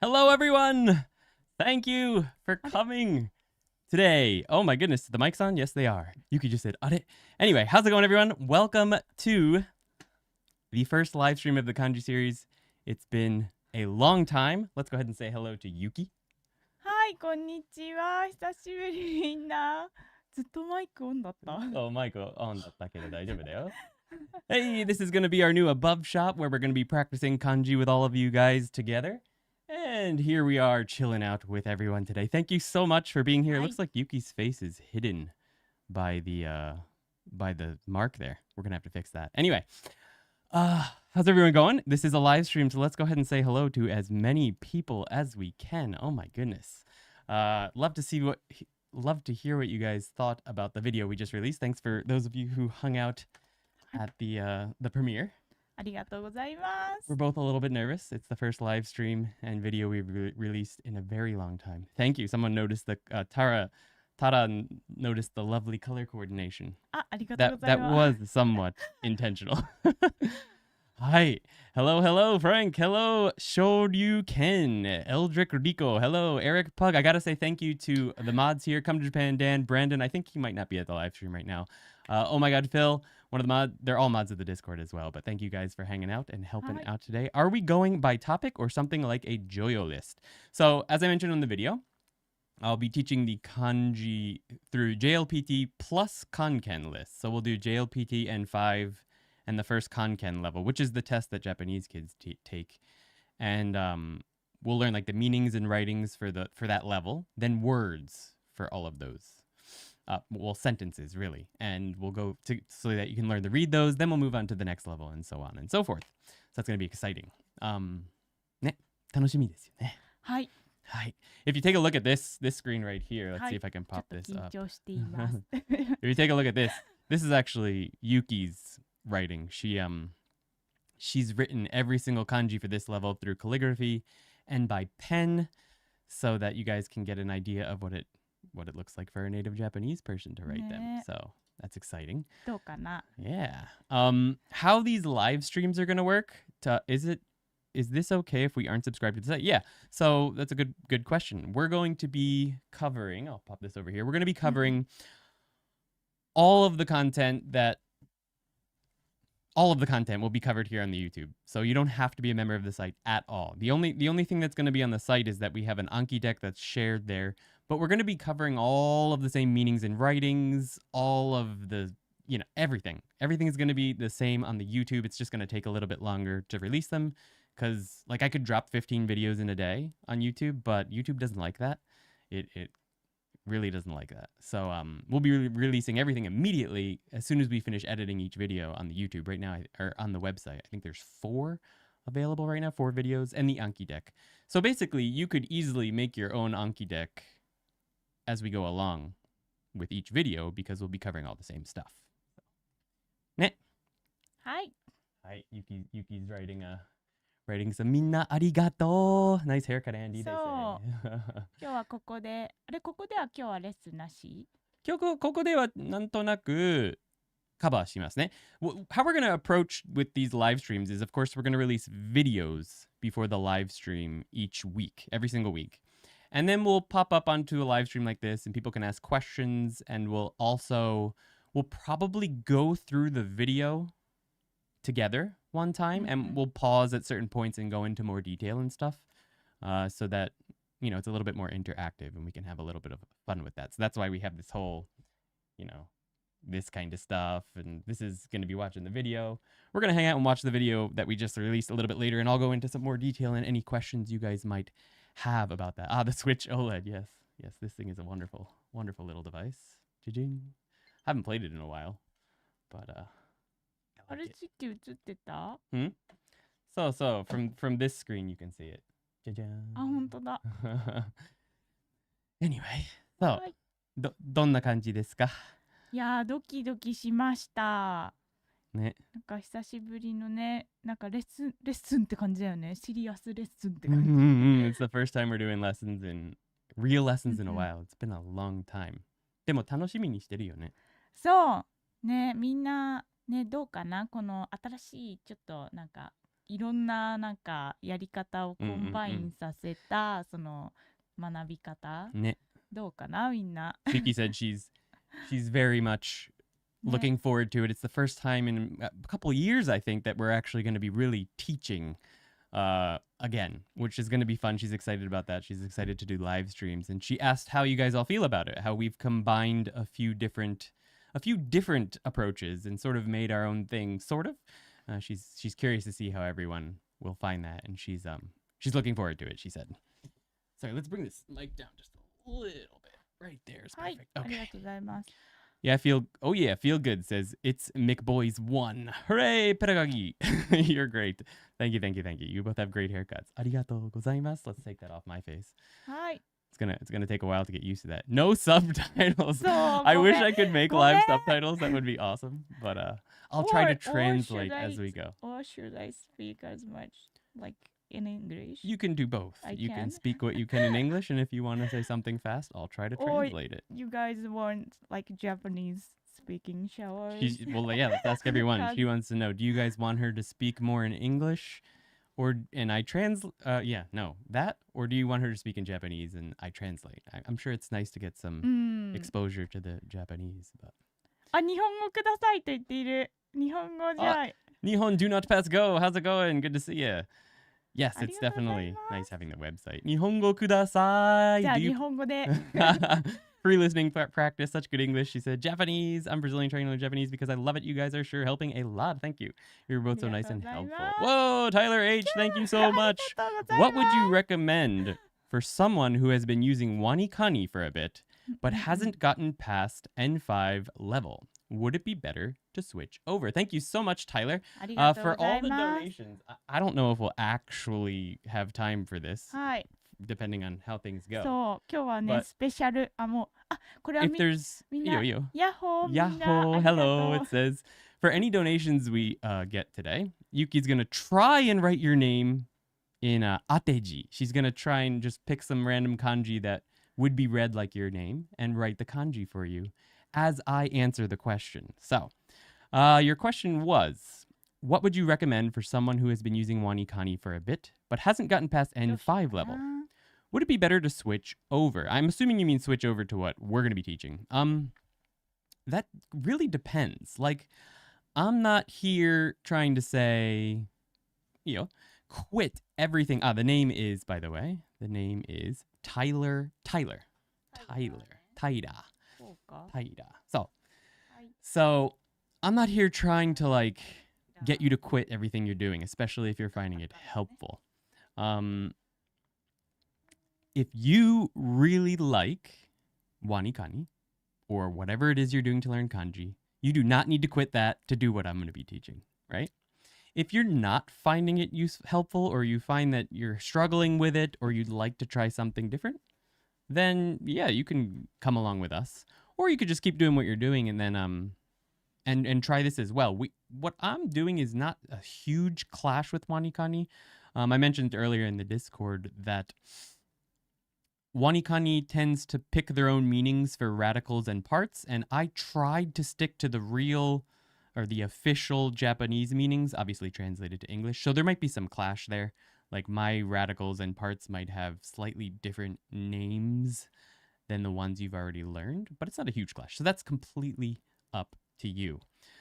Hello, everyone. Thank you for coming today. Oh my goodness, the mic's on? Yes, they are. Yuki just said, "Are." Anyway, how's it going, everyone? Welcome to the first live stream of the kanji series. It's been a long time. Let's go ahead and say hello to Yuki. はい、こんにちは。久しぶりみんな。ずっとマイクオンだった。Oh, mic on だったけど大丈夫だよ。Hey, this is going to be our new above shop where we're going to be practicing kanji with all of you guys together. And here we are chilling out with everyone today. Thank you so much for being here. It looks like Yuki's face is hidden by the mark there. We're going to have to fix that. Anyway, how's everyone going? This is a live stream, so let's go ahead and say hello to as many people as we can. Oh my goodness. Love to hear what you guys thought about the video we just released. Thanks for those of you who hung out at the premiere. ありがとうございます。 We're both a little bit nervous. It's the first live stream and video we've released in a very long time. Thank you. Someone noticed the Tara noticed the lovely color coordination. ありがとうございます。 That was somewhat intentional. Hi. Hello, Frank. Hello, Shoryu Ken. Eldrick Rico. Hello, Eric Pug. I gotta say thank you to the mods here. Come to Japan, Dan. Brandon, I think he might not be at the live stream right now. Oh my god, Phil. One of the mods. They're all mods of the Discord as well. But thank you guys for hanging out and helping out today. Are we going by topic or something like a Joyo list? So, as I mentioned in the video, I'll be teaching the kanji through JLPT plus Kanken list. So we'll do JLPT N5 and the first Kanken level, which is the test that Japanese kids take. And we'll learn like the meanings and writings for that level, then words for all of those. Well, sentences really. And we'll go to so that you can learn to read those, then we'll move on to the next level and so on and so forth. So that's going to be exciting. ね、楽しみですよね。はい。Hi. If you take a look at this screen right here, let's see if I can pop this up. If you take a look at this is actually Yuki's writing. She's written every single kanji for this level through calligraphy and by pen, so that you guys can get an idea of what it looks like for a native Japanese person to write them. So that's exciting. どうかな? Yeah. How these live streams are gonna work? Is this okay if we aren't subscribed to the site? Yeah. So that's a good question. We're going to be covering, I'll pop this over here. We're going to be covering all of the content will be covered here on the YouTube. So you don't have to be a member of the site at all. The only thing that's going to be on the site is that we have an Anki deck that's shared there, but we're going to be covering all of the same meanings and writings, all of the, everything. Everything is going to be the same on the YouTube. It's just going to take a little bit longer to release them. Because, I could drop 15 videos in a day on YouTube, but YouTube doesn't like that. It really doesn't like that. So we'll be releasing everything immediately as soon as we finish editing each video on the YouTube. Right now, or on the website, I think there's 4 available right now, 4 videos, and the Anki deck. So basically, you could easily make your own Anki deck as we go along with each video, because we'll be covering all the same stuff. Ne? Hi. Hi, Yuki's writing some みんなありがとう Nice haircut, Andy. そう。今日はここで、ここでは今日はレッスンなし? ここではなんとなくカバーしますね。How we're going to approach with these live streams is, of course, we're going to release videos before the live stream each week, every single week. And then we'll pop up onto a live stream like this, and people can ask questions, and we'll probably go through the video together one time, and we'll pause at certain points and go into more detail and stuff, so that it's a little bit more interactive and we can have a little bit of fun with that. So that's why we have this whole this kind of stuff, and this is going to be watching the video. We're going to hang out and watch the video that we just released a little bit later, and I'll go into some more detail and any questions you guys might have about that. The Switch OLED. Yes, this thing is a wonderful little device. Jing. I haven't played it in a while, butあれちって映ってた? So from this screen you can see it. じゃじゃーん。あ、本当だ。Anyway, so どんな感じですか? いやー、ドキドキしました。ね。なんか久しぶりのね、なんかレッスンって感じだよね。シリアスレッスンって感じ。It's the first time we're doing real lessons in a while. It's been a long time. でも楽しみにしてるよね。そう。ね、みんなね、どうかな、この新しいちょっとなんかいろんななんかやり方をコンバインさせたその学び方ね。どうかなみんな。Miki said she's very much ね looking forward to it. It's the first time in a couple of years, I think, that we're actually going to be really teaching again, which is going to be fun. She's excited about that. She's excited to do live streams, and she asked how you guys all feel about it. How we've combined a few different approaches and sort of made our own thing. Sort of. She's curious to see how everyone will find that, and she's looking forward to it. She said. Sorry, let's bring this mic down just a little bit. Right there is はい、 perfect. ありが Okay. とうございます。 Yeah, feel good says it's McBoys 1. Hooray, pedagogy. You're great. Thank you. You both have great haircuts. Arigatou gozaimasu. Let's take that off my face. はい。 It's gonna take a while to get used to that. No subtitles. そう、 I ご wish めん I could make ごめん live subtitles. That would be awesome. But I'll try to translate as we go. Or should I speak as much like in English? You can do both. I You can can. speak what you can in English, and if you want to say something fast, I'll try to Or translate it. you guys want like Japanese speaking showers? Well, yeah, let's ask everyone. Because- She wants to know, do you guys want her to speak more in English? And I that? Or do you want her to speak in Japanese and I translate? I'm sure it's nice to get う some ん。 exposure to the Japanese. But あ、日本語くださいと言っている。日本語じゃあ、 Nihon, do not pass go. How's it going? Good to see you. Yes, it's ありがとうござい definitely ます。 nice having the website. Nihongo kudasai. じゃあ Do 日 you 本語で。 free listening practice, such good English. She said, Japanese. I'm Brazilian trying to learn Japanese because I love it. You guys are sure helping a lot. Thank you. You're both so nice and helpful. Whoa, Tyler H, thank you so much. ありがとうございます。 What would you recommend for someone who has been using Wanikani for a bit but hasn't gotten past N5 level? Would it be better to switch over? Thank you so much, Tyler. ありがとう For ござ all い the ます。 donations, I don't know if we'll actually have time for this, はい。 depending on how things go. そう、今日はね、 But スペシャル。あ、もう、あ、これは If there's みんな、 yo, ヤッホー、みんな、あ Yahoo, りがと hello, う it says. For any donations we get today, Yuki's going to try and write your name in ateji. She's going to try and just pick some random kanji that would be read like your name and write the kanji for you as I answer the question. So, your question was, what would you recommend for someone who has been using Wanikani for a bit but hasn't gotten past どうしよう N5 か level? な。 Would it be better to switch over? I'm assuming you mean switch over to what we're going to be teaching. That really depends. Like, I'm not here trying to say, quit everything. The name is, by the way, Tyler. Taira. そうか。 Taira. はい。 So I'm not here trying to like get you to quit everything you're doing, especially if you're finding it helpful. If you really like Wanikani or whatever it is you're doing to learn kanji, you do not need to quit that to do what I'm going to be teaching, right? If you're not finding it helpful, or you find that you're struggling with it, or you'd like to try something different, then yeah, you can come along with us. Or you could just keep doing what you're doing and then and try this as well. What I'm doing is not a huge clash with Wanikani. I mentioned earlier in the Discord that Wanikani tends to pick their own meanings for radicals and parts, and I tried to stick to the real or the official Japanese meanings, obviously translated to English. So there might be some clash there. Like my radicals and parts might have slightly different names than the ones you've already learned, but it's not a huge clash. So that's completely up to you.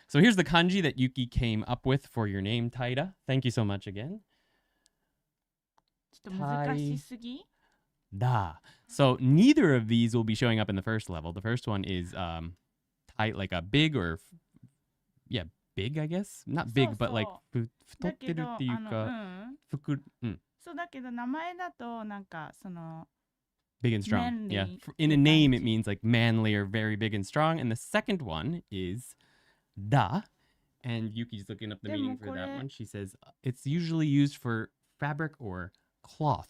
So here's the kanji that Yuki came up with for your name, Taira. Thank you so much again. ちょっと難しすぎ Da. So neither of these will be showing up in the first level. The first one is like a big or big, I guess. Not big, but like だけど、太ってるっていうか、そうだけど名前だとなんかその big and strong. manly Yeah. In a name, it kanji. means like manly or very big and strong. And the second one is da. And Yuki's looking up the meaning for that one. She says it's usually used for fabric or cloth.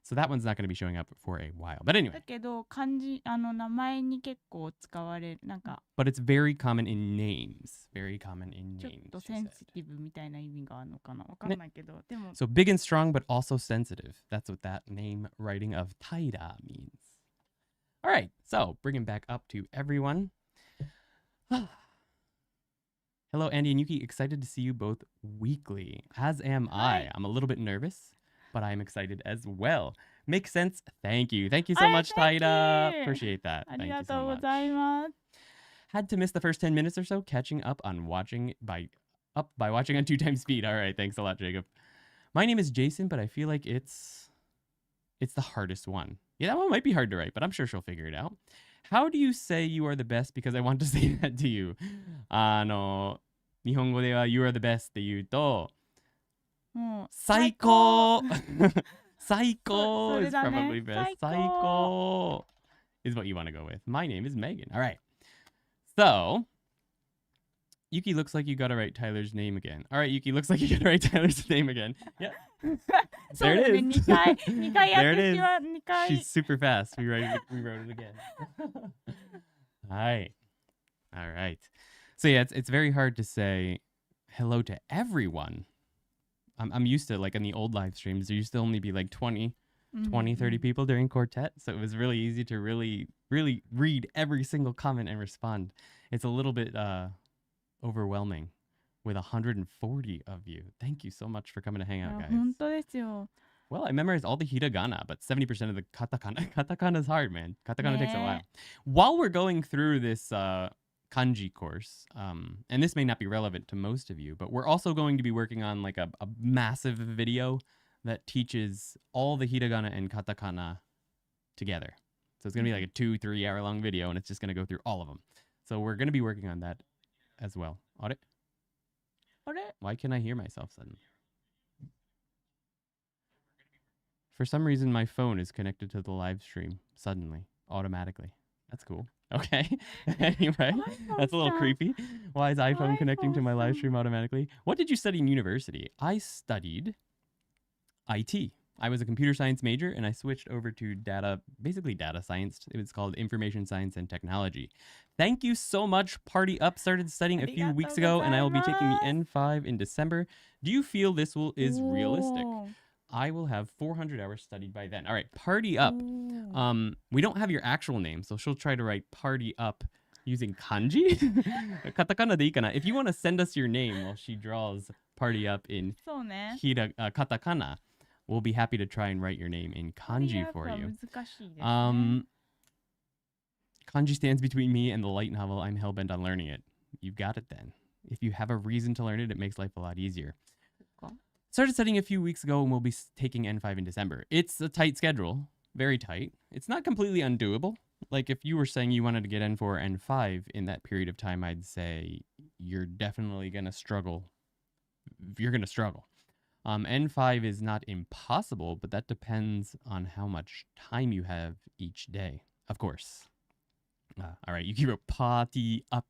So that one's not going to be showing up for a while. But anyway. だけど漢字名前に結構使われるなんか But it's very common in names. Very common in ちょっ names. と she セン said. シティブみたいな意味があるのかなわかんないけど、でも So big and strong, but also sensitive. That's what that name writing of Taira means. All right. So bringing back up to everyone. Hello, Hello, Andy and Yuki. Excited to see you both weekly. As am I. I'm a little bit nervous, but I'm excited as well. Makes sense. Thank you. Thank you so much, Thank Taida. you. Appreciate that. あり Thank が you と so うご much. ざいます。 Had to miss the first 10 minutes or so, catching up on watching by watching on 2 times speed. All right, thanks a lot, Jacob. My name is Jason, but I feel like it's the hardest one. Yeah, that one might be hard to write, but I'm sure she'll figure it out. How do you say you are the best? Because I want to say that to you. 日本語では you are the best って言うと、もう最高最高それ is だね probably best. 最高 is what you want to go with. My name is Megan. All right. So, Yuki looks like you got to write Tyler's name again. All right, Yuki, looks like you got to write Tyler's name again. Yep. そう There だ it ね is. 2回や There っ it て is. しまう2回 She's super fast. We wrote it again. Hi. All right. So yeah, it's very hard to say hello to everyone. I'm used to, like, in the old live streams, there used to only be like 20, 30 people during quartet. So it was really easy to really read every single comment and respond. It's a little bit overwhelming with 140 of you. Thank you so much for coming to hang い out, や guys. 本当ですよ Well, I memorized all the hiragana, but 70% of the katakana. Katakana is hard, man. Katakana takes a while. While we're going through this kanji course, and this may not be relevant to most of you, but we're also going to be working on like a massive video that teaches all the hiragana and katakana together. So it's going to be like a 2-3 hour long video, and it's just going to go through all of them. So we're going to be working on that as well. あれ? あれ Why can I hear myself suddenly? For some reason, my phone is connected to the live stream suddenly, automatically. That's cool. Okay. Anyway, that's a little creepy. Why is iPhone connecting to my live stream automatically? What did you study in university? I studied IT. I was a computer science major, and I switched over to basically data science. It was called information science and technology. Thank you so much. Party Up started studying a few weeks ago, and I will be taking the N5 in December. Do you feel this is realistic? I will have 400 hours studied by then. All right, Party Up. We don't have your actual name, so she'll try to write Party Up using kanji. Katakana de ikana. If you want to send us your name while she draws Party Up in そうね katakana, we'll be happy to try and write your name in kanji for は you. 難しいですね Kanji stands between me and the light novel. I'm hellbent on learning it. You've got it then. If you have a reason to learn it, it makes life a lot easier. Started studying a few weeks ago, and we'll be taking N5 in December. It's a tight schedule, very tight. It's not completely undoable. Like, if you were saying you wanted to get N4, N5 in that period of time, I'd say you're definitely going to struggle. You're going to struggle. N5 is not impossible, but that depends on how much time you have each day, of course. All right, you wrote Party Up.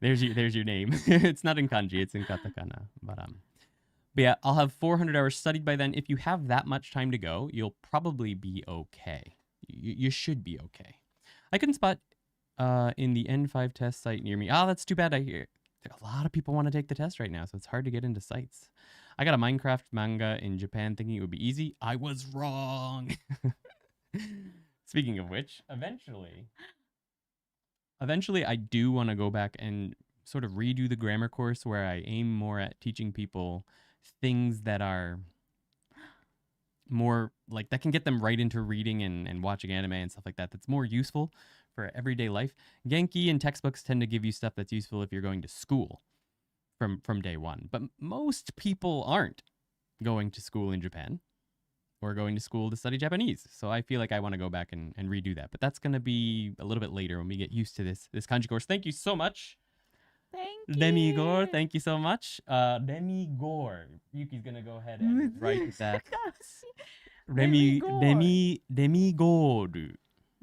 There's your name. It's not in kanji, it's in katakana. But yeah, I'll have 400 hours studied by then. If you have that much time to go, you'll probably be okay. You should be okay. I couldn't spot in the N5 test site near me. Oh, that's too bad. I hear a lot of people want to take the test right now, so it's hard to get into sites. I got a Minecraft manga in Japan thinking it would be easy. I was wrong. Speaking of which, eventually I do want to go back and sort of redo the grammar course where I aim more at teaching people things that are more like that can get them right into reading and watching anime and stuff like that. That's more useful for everyday life. Genki and textbooks tend to give you stuff that's useful if you're going to school from day one. But most people aren't going to school in Japan or going to school to study Japanese. So I feel like I want to go back and redo that. But that's going to be a little bit later when we get used to this kanji course. Thank you so much. Thank you. Demigore, thank you so much. Demigore. Yuki's gonna go ahead and write that. Demigore.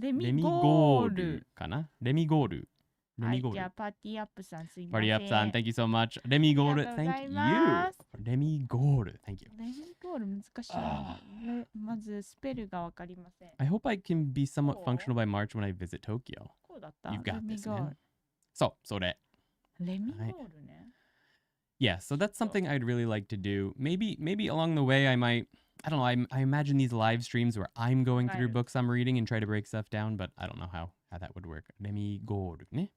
Demigore. Kana? Demigore. はい、じゃあパーティーアップさんすいません。 Party Up san, thank you so much. Demigore, ありがとうござ thank います you. Demigore, thank you. レミゴール難しいな。まずスペルがわかりません。 I hope I can be somewhat functional by March when I visit Tokyo. こうだった You've got レミ this, ゴー man. ル。 So, それ。レミゴールね。 Yeah, so that's something I'd really like to do. Maybe along the way I might, I don't know, I imagine these live streams where I'm going through books I'm reading and try to break stuff down, but I don't know how that would work. Demigore, ne?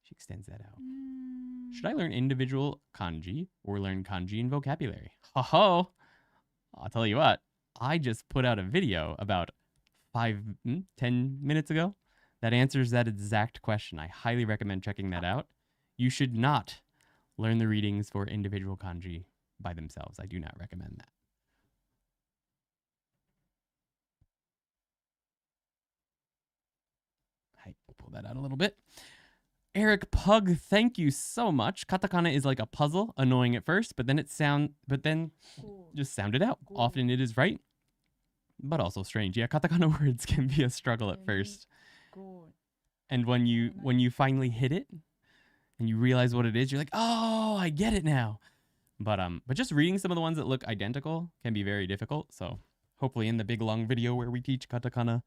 She extends that out. うーん Should I learn individual kanji or learn kanji and vocabulary? Ho ho! I'll tell you what, I just put out a video about 10 minutes ago that answers that exact question. I highly recommend checking that out. You should not learn the readings for individual kanji by themselves. I do not recommend that. We'll pull that out a little bit. Eric Pug, thank you so much. Katakana is like a puzzle, annoying at first, but then just sound it out. Often it is right, but also strange. Yeah, katakana words can be a struggle at first. And when you finally hit it and you realize what it is, you're like, oh, I get it now. But just reading some of the ones that look identical can be very difficult. So hopefully in the big long video where we teach katakana,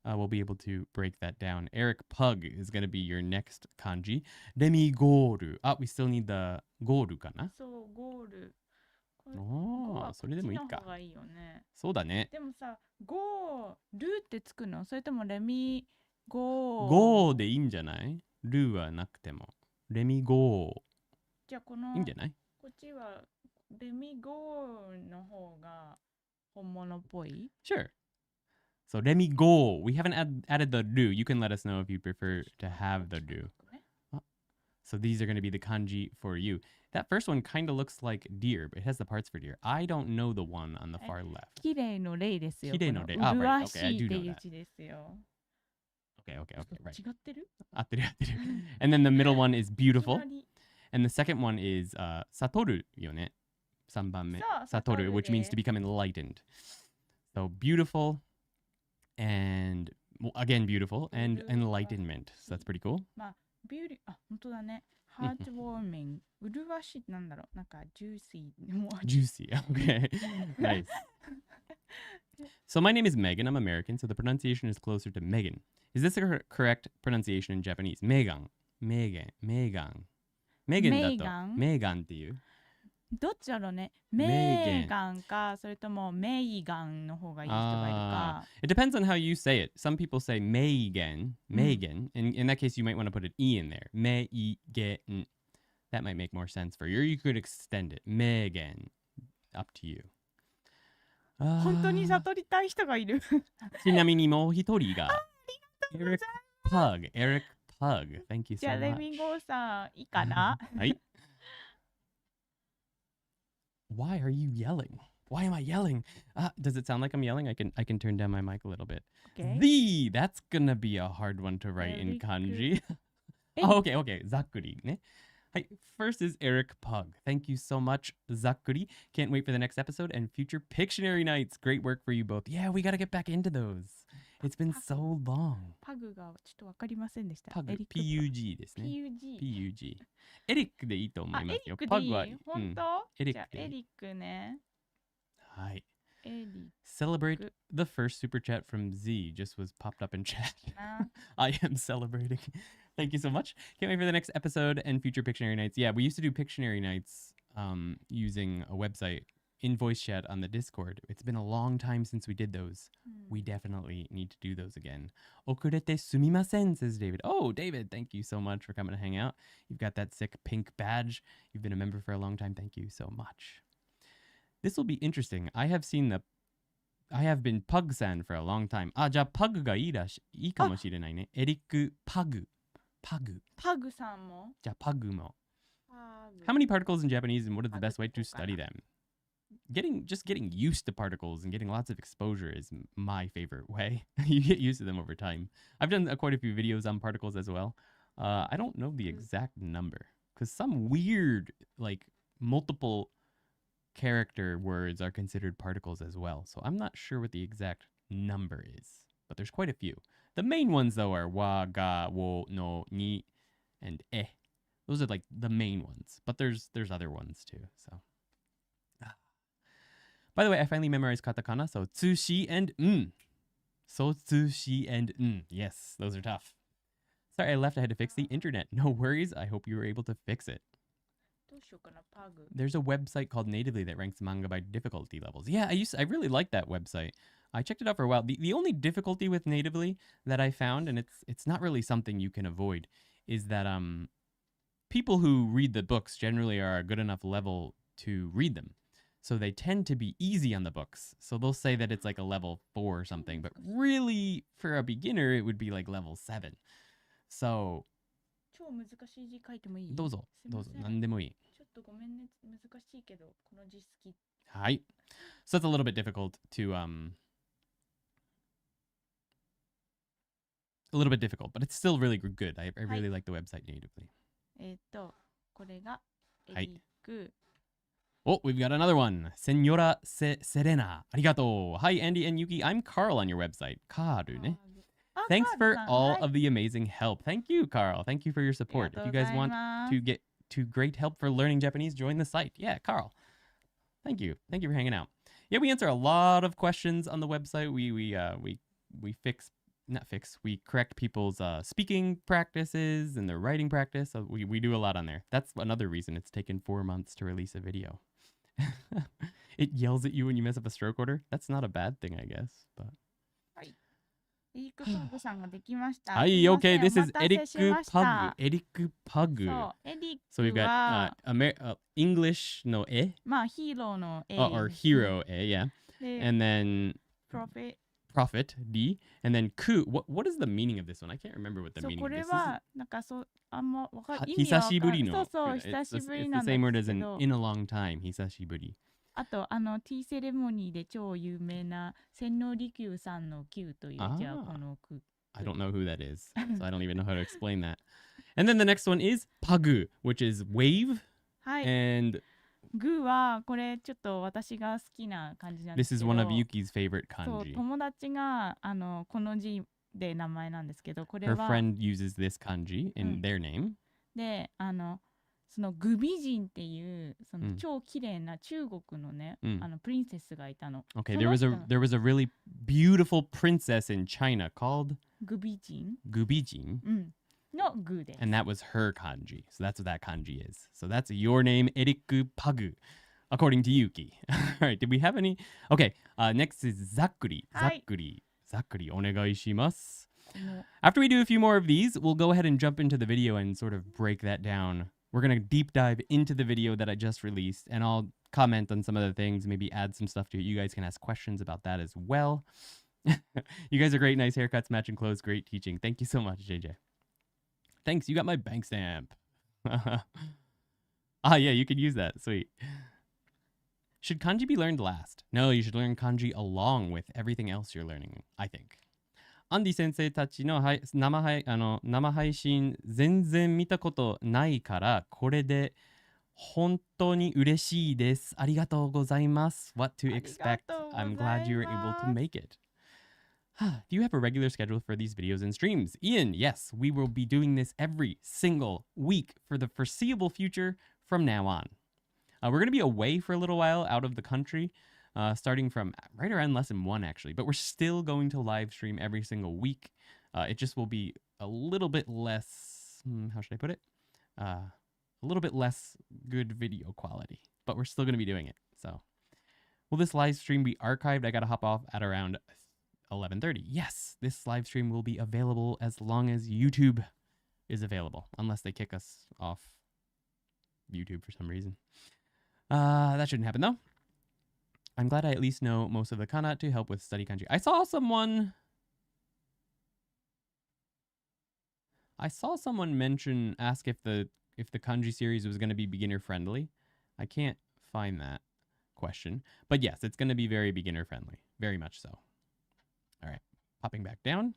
we'll be able to break that down. Eric Pug is going to be your next kanji. Demi-goru. We still need the goru かな?そう、ゴール。これそれでもいいか。こっちの方がいいよね。そうだね。でもさ、ゴールってつくの？それともレミゴー。ゴーでいいんじゃない？ルーはなくても。レミゴー。じゃあこのいいんじゃない？こっちはレミゴーの方が本物っぽい？ Sure. So let me go. We haven't added the do. You can let us know if you prefer to have the do. So these are going to be the kanji for you. That first one kind of looks like deer, but it has the parts for deer. I don't know the one on the far left. 綺麗の例ですよ。綺麗の例。このright. 麗し Okay, I い do って know いう that. 字ですよ。Okay, right. 違ってる？合ってる。And then the middle one is いき beautiful. なり And the second one is 悟るよね。3番目。悟る, which means to become enlightened. So beautiful. And well, again, beautiful and enlightenment. So that's pretty cool. まあ、ビューリー、あ、本当だね。ハートウォーミング。麗しい、なんだろう。なんか、ジューシー。もう Juicy. Okay. Nice. So my name is Megan. I'm American, so the pronunciation is closer to Megan. Is this the correct pronunciation in Japanese? Megan. Megan. Megan. Megan だと。Megan っていう。どっちだろうね。メーガンか、それともメイガンの方がいい人がいるか。It depends on how you say it. Some people say Megan. Megan. And in that case, you might want to put an E in there. Meigen. That might make more sense for you. Or you could extend it. Megan. Up to you. 本当に悟りたい人がいる。ちなみにもう一人が。Eric Pug. Eric Pug. Thank you so much. じゃあ、レミゴーさん、いいかな？はい。Why are you yelling? Why am I yelling? Does it sound like I'm yelling? I can turn down my mic a little bit. Okay. That's gonna be a hard one to write in kanji. Okay. Zakuri ね。はい。First is Eric Pug. Thank you so much, Zakuri. Can't wait for the next episode and future Pictionary nights. Great work for you both. Yeah, we gotta get back into those. It's been so long. パグがちょっとわかりませんでした。パグ PUG ですね。PUG。エリックでいいと思いますよ。パグは本当？エリックじゃあエリックね。はい。エリック。Celebrate the first super chat from Z. Just was popped up in chat. I am celebrating. Thank you so much. Can't wait for the next episode and future Pictionary nights. Yeah, we used to do Pictionary nights using a website in voice chat on the Discord. It's been a long time since we did those. We definitely need to do those again. Okurete sumimasen, says David. Oh, David, thank you so much for coming to hang out. You've got that sick pink badge. You've been a member for a long time. Thank you so much. This will be interesting. I have been Pug-san for a long time. じゃあ Pug がいいかもしれないね。エリック Pug. パグさんも。じゃあ Pug も。How many particles in Japanese and what is the best way to study them? Getting used to particles and getting lots of exposure is my favorite way. You get used to them over time. I've done quite a few videos on particles as well. I don't know the exact number because some weird, like multiple character words are considered particles as well. So I'm not sure what the exact number is, but there's quite a few. The main ones though are wa, ga, wo, no, ni, and e. Those are like the main ones, but there's other ones too. So. By the way, I finally memorized katakana, so tsushi and So tsushi and yes, those are tough. Sorry, I left. I had to fix the internet. No worries. I hope you were able to fix it. There's a website called Natively that ranks manga by difficulty levels. Yeah, I really like that website. I checked it out for a while. The only difficulty with Natively that I found, and it's not really something you can avoid, is that people who read the books generally are a good enough level to read them. So they tend to be easy on the books. So they'll say that it's like a level 4 or something, but really for a beginner it would be like level 7. So 超難しい字書いてもいい？どうぞ、すいません。何でもいい。ちょっとごめんね、難しいけど、この字好き。はい。So that's a little bit difficult to a little bit difficult, but it's still really good. I really like the website natively. これがエリック。Oh, we've got another one. Senora Serena. Arigato. Hi, Andy and Yuki. I'm Carl on your website. Karu ne. Thanks for all of the amazing help. Thank you, Carl. Thank you for your support. If you guys want to get to great help for learning Japanese, join the site. Yeah, Carl. Thank you. Thank you for hanging out. Yeah, we answer a lot of questions on the website. We correct people's speaking practices and their writing practice. So we do a lot on there. That's another reason it's taken 4 months to release a video. It yells at you when you mess up a stroke order. That's not a bad thing, I guess. But Hi, okay, this is Eric Pug. Eric Pug. So we've got English no e. まあ、ヒーローの A. Or hero e, yeah. And then prophet D. And then ku. What is the meaning of this one? I can't remember what the meaning of this is. これはなんかそうあんまわかる。久しぶりの。そう久しぶりなん It's だ the け same ど。 word as in a long time. 久しぶり。あとティーセレモニーで超有名な千利休さんの休という字はこの句。I don't know who that is, so I don't even know how to explain that. And then the next one is pagu, which is wave. はい。And グはこれちょっと私が好きな感じなんで this す is けど。 one of Yuki's favorite そう kanji. 友達がこの字で名前なんですけど、これ Her は friend uses this kanji in their name. でそのグ美人っていうそのうん超綺麗な中国のね、うんプリンセスがいたの。 Okay, そ there の was 人 there was a really beautiful princess in China called グ美人、 Gubijin, のグです。 and that was her kanji. So that's what that kanji is. So that's your name, Eriku Pagu, according to Yuki. All right, did we have any? Okay, next is Zakuri. Hi. Zakuri, onegaishimasu. After we do a few more of these, we'll go ahead and jump into the video and sort of break that down. We're going to deep dive into the video that I just released, and I'll comment on some of the things, maybe add some stuff to it. You guys can ask questions about that as well. You guys are great. Nice haircuts, matching clothes, great teaching. Thank you so much, JJ. Thanks. You got my bank stamp. Yeah, you could use that. Sweet. Should kanji be learned last? No, you should learn kanji along with everything else you're learning, I think. アンディ先生たちの生配信全然見たことないからこれで本当に嬉しいです。ありがとうございます。What to expect? I'm glad you were able to make it. Do you have a regular schedule for these videos and streams? Ian, yes, we will be doing this every single week for the foreseeable future from now on. We're going to be away for a little while out of the country. Starting from right around lesson 1, actually. But we're still going to live stream every single week. It just will be a little bit less, how should I put it? A little bit less good video quality. But we're still going to be doing it. So, will this live stream be archived? I got to hop off at around 11:30. Yes, this live stream will be available as long as YouTube is available. Unless they kick us off YouTube for some reason. That shouldn't happen, though. I'm glad I at least know most of the kana to help with study kanji. I saw someone ask if the kanji series was going to be beginner friendly. I can't find that question. But yes, it's going to be very beginner friendly. Very much so. All right, popping back down.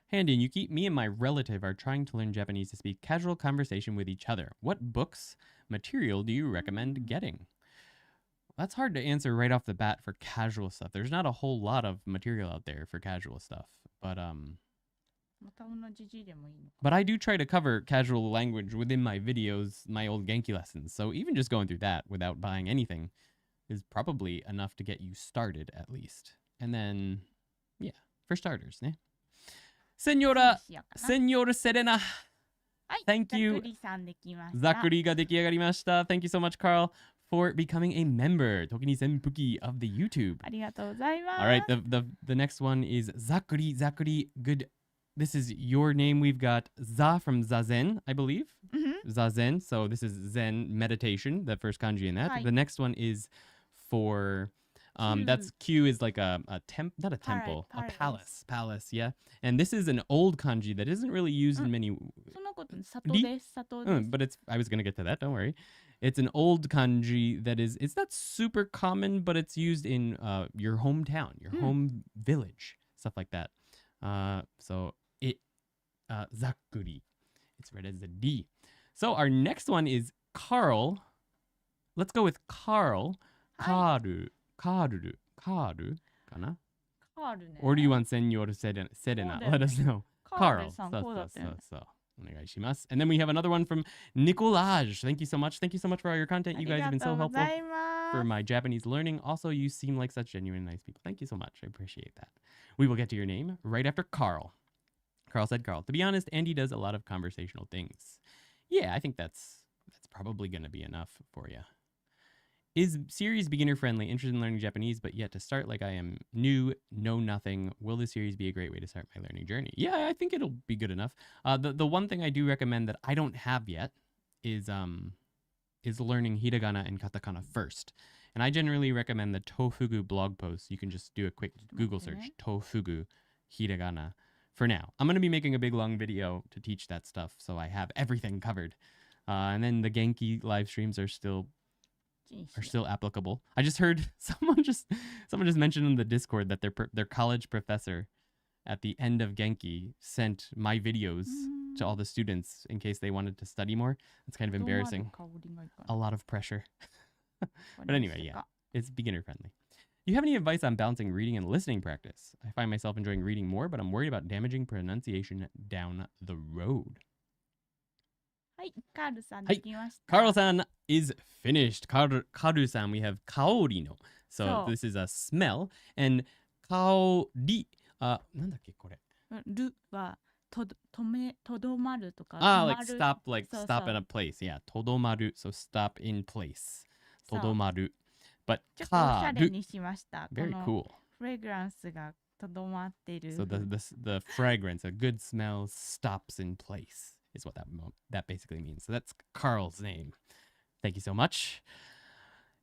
Hey, Andy and Yuki, me and my relative are trying to learn Japanese to speak casual conversation with each other. What books, material do you recommend getting? That's hard to answer right off the bat for casual stuff. There's not a whole lot of material out there for casual stuff. But I do try to cover casual language within my videos, my old Genki lessons. So even just going through that without buying anything is probably enough to get you started at least. And then, yeah, for starters, ne? Senora Serena. Thank you. Zakuri ga dekiagarimashita. Thank you so much, Carl, for becoming a member, ToKini Senpuki of the YouTube. ありがとうございます。 All right, the next one is Zakuri. Good this is your name. We've got Za from Zazen, I believe. Zazen. So this is Zen meditation, the first kanji in that. Hi. The next one is for that's Q is like a not a temple, a palace. Palace, yeah. And this is an old kanji that isn't really used in many そのこと里です里です but it's I was gonna get to that, don't worry. It's an old kanji that is it's not super common, but it's used in your hometown, your home village, stuff like that. So it zakuri. It's read as a D. So our next one is Carl. Let's go with Carl. Karu. Karu. Karu. Kana? カールね Or do you want Senor Serena? Let us know. カー Carl. ルさんこうだったよね Onegaishimasu. And then we have another one from Nicolaj. Thank you so much. Thank you so much for all your content. You guys have been so ありがとうご helpful ざいま for す my Japanese learning. Also, you seem like such genuine, nice people. Thank you so much. I appreciate that. We will get to your name right after Carl. Carl said, Carl. To be honest, Andy does a lot of conversational things. Yeah, I think that's probably going to be enough for you. Is series beginner friendly, interested in learning Japanese, but yet to start like I am new, know nothing? Will the series be a great way to start my learning journey? Yeah, I think it'll be good enough. The one thing I do recommend that I don't have yet is learning hiragana and katakana first. And I generally recommend the Tofugu blog post. You can just do a quick Google search, Tofugu hiragana. For now, I'm going to be making a big long video to teach that stuff, so I have everything covered. And then the Genki live streams are still applicable. I just heard someone just mentioned in the Discord that their college professor at the end of Genki sent my videos to all the students in case they wanted to study more. It's kind of embarrassing. A lot of pressure. But anyway, yeah, it's beginner friendly. Do you have any advice on balancing reading and listening practice? I find myself enjoying reading more, but I'm worried about damaging pronunciation down the road. はいカールさんできました Carl-san is finished. Karu-san, we have kaori no. So this is a smell. And kaori, なんだっけこれるはとどまるとか like stop, stop in a place. Yeah, todomaru, so stop in place. Todomaru. But ちょっとおしゃれ karu, にしました very この cool. フレグランスがとどまってる So the fragrance, a good smell stops in place is what that basically means. So that's Carl's name. Thank you so much.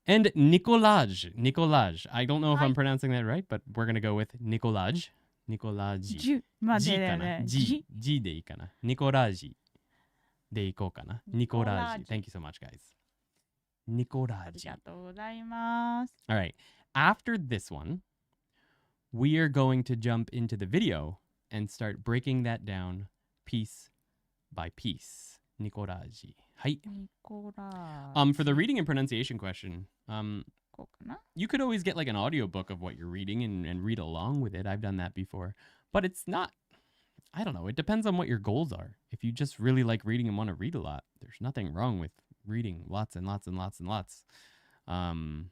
And Nicolaj. I don't know if I'm pronouncing that right, but we're going to go with Nicolaj. Nicolaji. 10まで G だよ かな ね G でいいかな Nicolaji でいこうかな Nicolaji. Thank you so much, guys. あり Nicolaji. がとうございます All right. After this one, we are going to jump into the video and start breaking that down piece by piece. Nicolaji. Hi. ニコラー For the reading and pronunciation question, こうかな you could always get like an audiobook of what you're reading and read along with it. I've done that before. But it's not, I don't know. It depends on what your goals are. If you just really like reading and want to read a lot, there's nothing wrong with reading lots and lots and lots and lots. I'm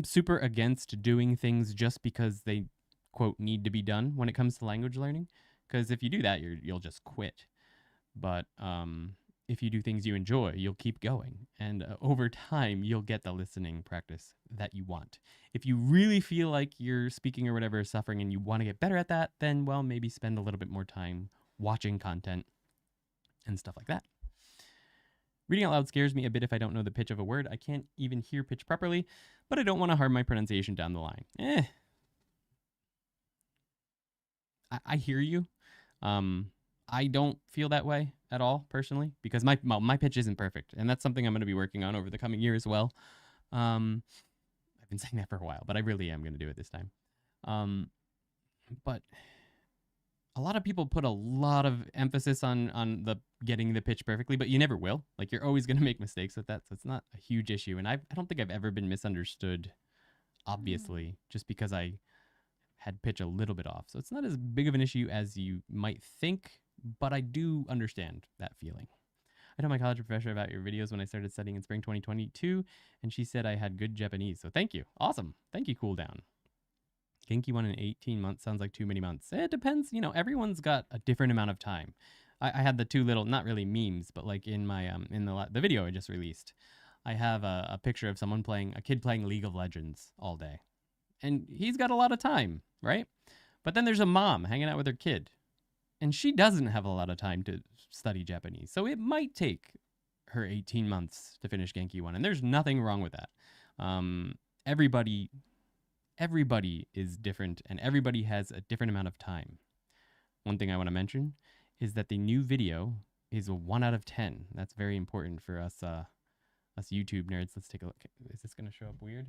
super against doing things just because they, quote, need to be done when it comes to language learning. Because if you do that, you'll just quit. But if you do things you enjoy, you'll keep going. And over time, you'll get the listening practice that you want. If you really feel like your speaking or whatever is suffering and you want to get better at that, then, well, maybe spend a little bit more time watching content and stuff like that. Reading out loud scares me a bit if I don't know the pitch of a word. I can't even hear pitch properly, but I don't want to harm my pronunciation down the line. I hear you. I don't feel that way at all, personally, because my pitch isn't perfect, and that's something I'm going to be working on over the coming year as well. I've been saying that for a while, but I really am going to do it this time. But a lot of people put a lot of emphasis on the getting the pitch perfectly, but you never will. Like, you're always going to make mistakes with that, so it's not a huge issue. And I don't think I've ever been misunderstood, obviously, just because I had pitch a little bit off. So it's not as big of an issue as you might think, but I do understand that feeling. I told my college professor about your videos when I started studying in spring 2022, and she said I had good Japanese. So thank you. Awesome. Thank you, Cool Down. Genki 1 in 18 months sounds like too many months. It depends. You know, everyone's got a different amount of time. I had the two little, not really memes, but like in my in the video I just released, I have a picture of a kid playing League of Legends all day. And he's got a lot of time, right? But then there's a mom hanging out with her kid. And she doesn't have a lot of time to study Japanese. So it might take her 18 months to finish Genki 1. And there's nothing wrong with that. Everybody is different and everybody has a different amount of time. One thing I want to mention is that the new video is a 1 out of 10. That's very important for us YouTube nerds. Let's take a look. Is this going to show up weird?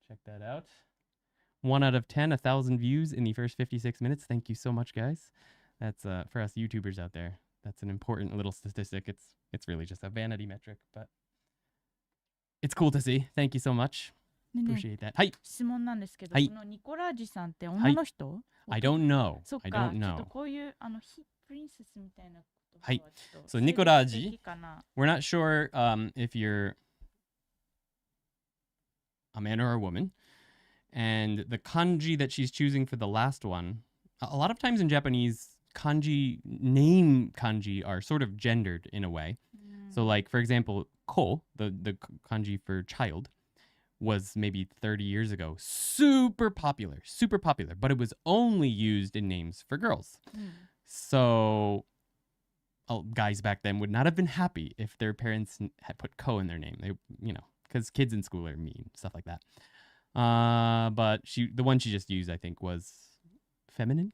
Check that out. 1 out of 10, 1,000 views in the first 56 minutes. Thank you so much, guys. That's for us YouTubers out there. That's an important little statistic. It's really just a vanity metric, but it's cool to see. Thank you so much. Appreciate that. はい。質問なんですけど、はい。このニコラージさんって女の人？ I don't know. そっか、 I don't ちょっ know. とこういうプリンセスみたいなことははい。ちょっと So ニコラージ、性別的かな。 we're not sure if you're a man or a woman. And the kanji that she's choosing for the last one, a lot of times in Japanese, name kanji are sort of gendered in a way. So like, for example, ko, the kanji for child, was maybe 30 years ago. Super popular, but it was only used in names for girls. So guys back then would not have been happy if their parents had put ko in their name. They, because kids in school are mean, stuff like that. But the one she just used, I think, was feminine.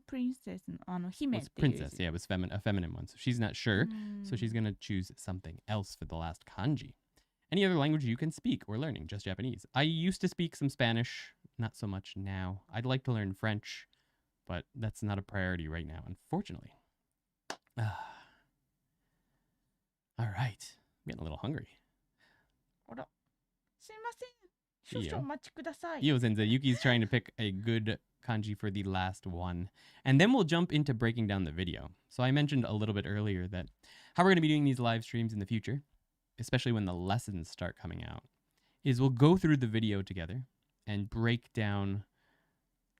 Princess, 姫 Was princess, yeah, it was a feminine one. So she's not sure. So she's gonna choose something else for the last kanji. Any other language you can speak or learning, just Japanese. I used to speak some Spanish, not so much now. I'd like to learn French, but that's not a priority right now, unfortunately. All right, I'm getting a little hungry. あら、すいません。少々お待ちください。Zenza, Yuki's trying to pick a good kanji for the last one. And then we'll jump into breaking down the video. So I mentioned a little bit earlier that how we're going to be doing these live streams in the future, especially when the lessons start coming out, is we'll go through the video together and break down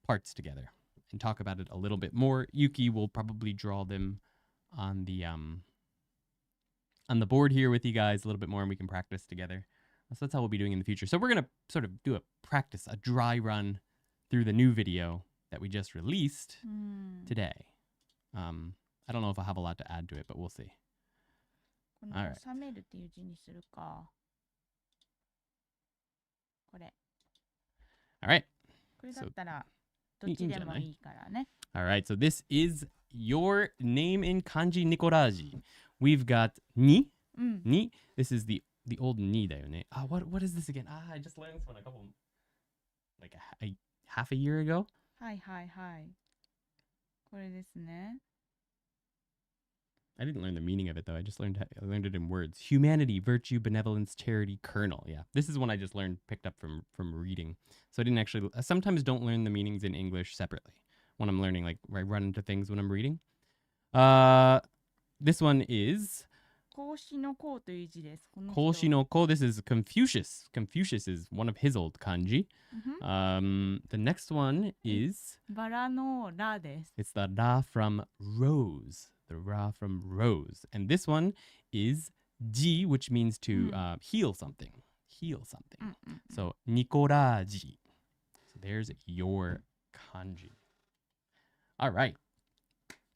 parts together and talk about it a little bit more. Yuki will probably draw them on the board here with you guys a little bit more, and we can practice together. So that's how we'll be doing in the future. So we're going to sort of do a dry run through the new video that we just released today. I don't know if I'll have a lot to add to it, but we'll see. All right. 収めるっていう字にするか。これ。All right. これだったらどっちでもいいからね。All right. So this is your name in kanji Nikoraji. We've got ni. Ni. This is the old ni だよね. What is this again? I just learned this one like a half a year ago. はいはいはい。これですね。I didn't learn the meaning of it though. I learned it in words. Humanity, virtue, benevolence, charity, kernel. Yeah. This is one I just picked up from reading. So I didn't actually, I sometimes don't learn the meanings in English separately when I'm learning, like I run into things when I'm reading. This one is 孔子の孔という字です。孔子の孔. This is Confucius. Confucius is one of his old kanji. The next one is バラのラです。 It's the ra from rose. The ra from rose. And this one is ji, which means to heal something. Heal something. So Nikoraji. So there's your kanji. All right.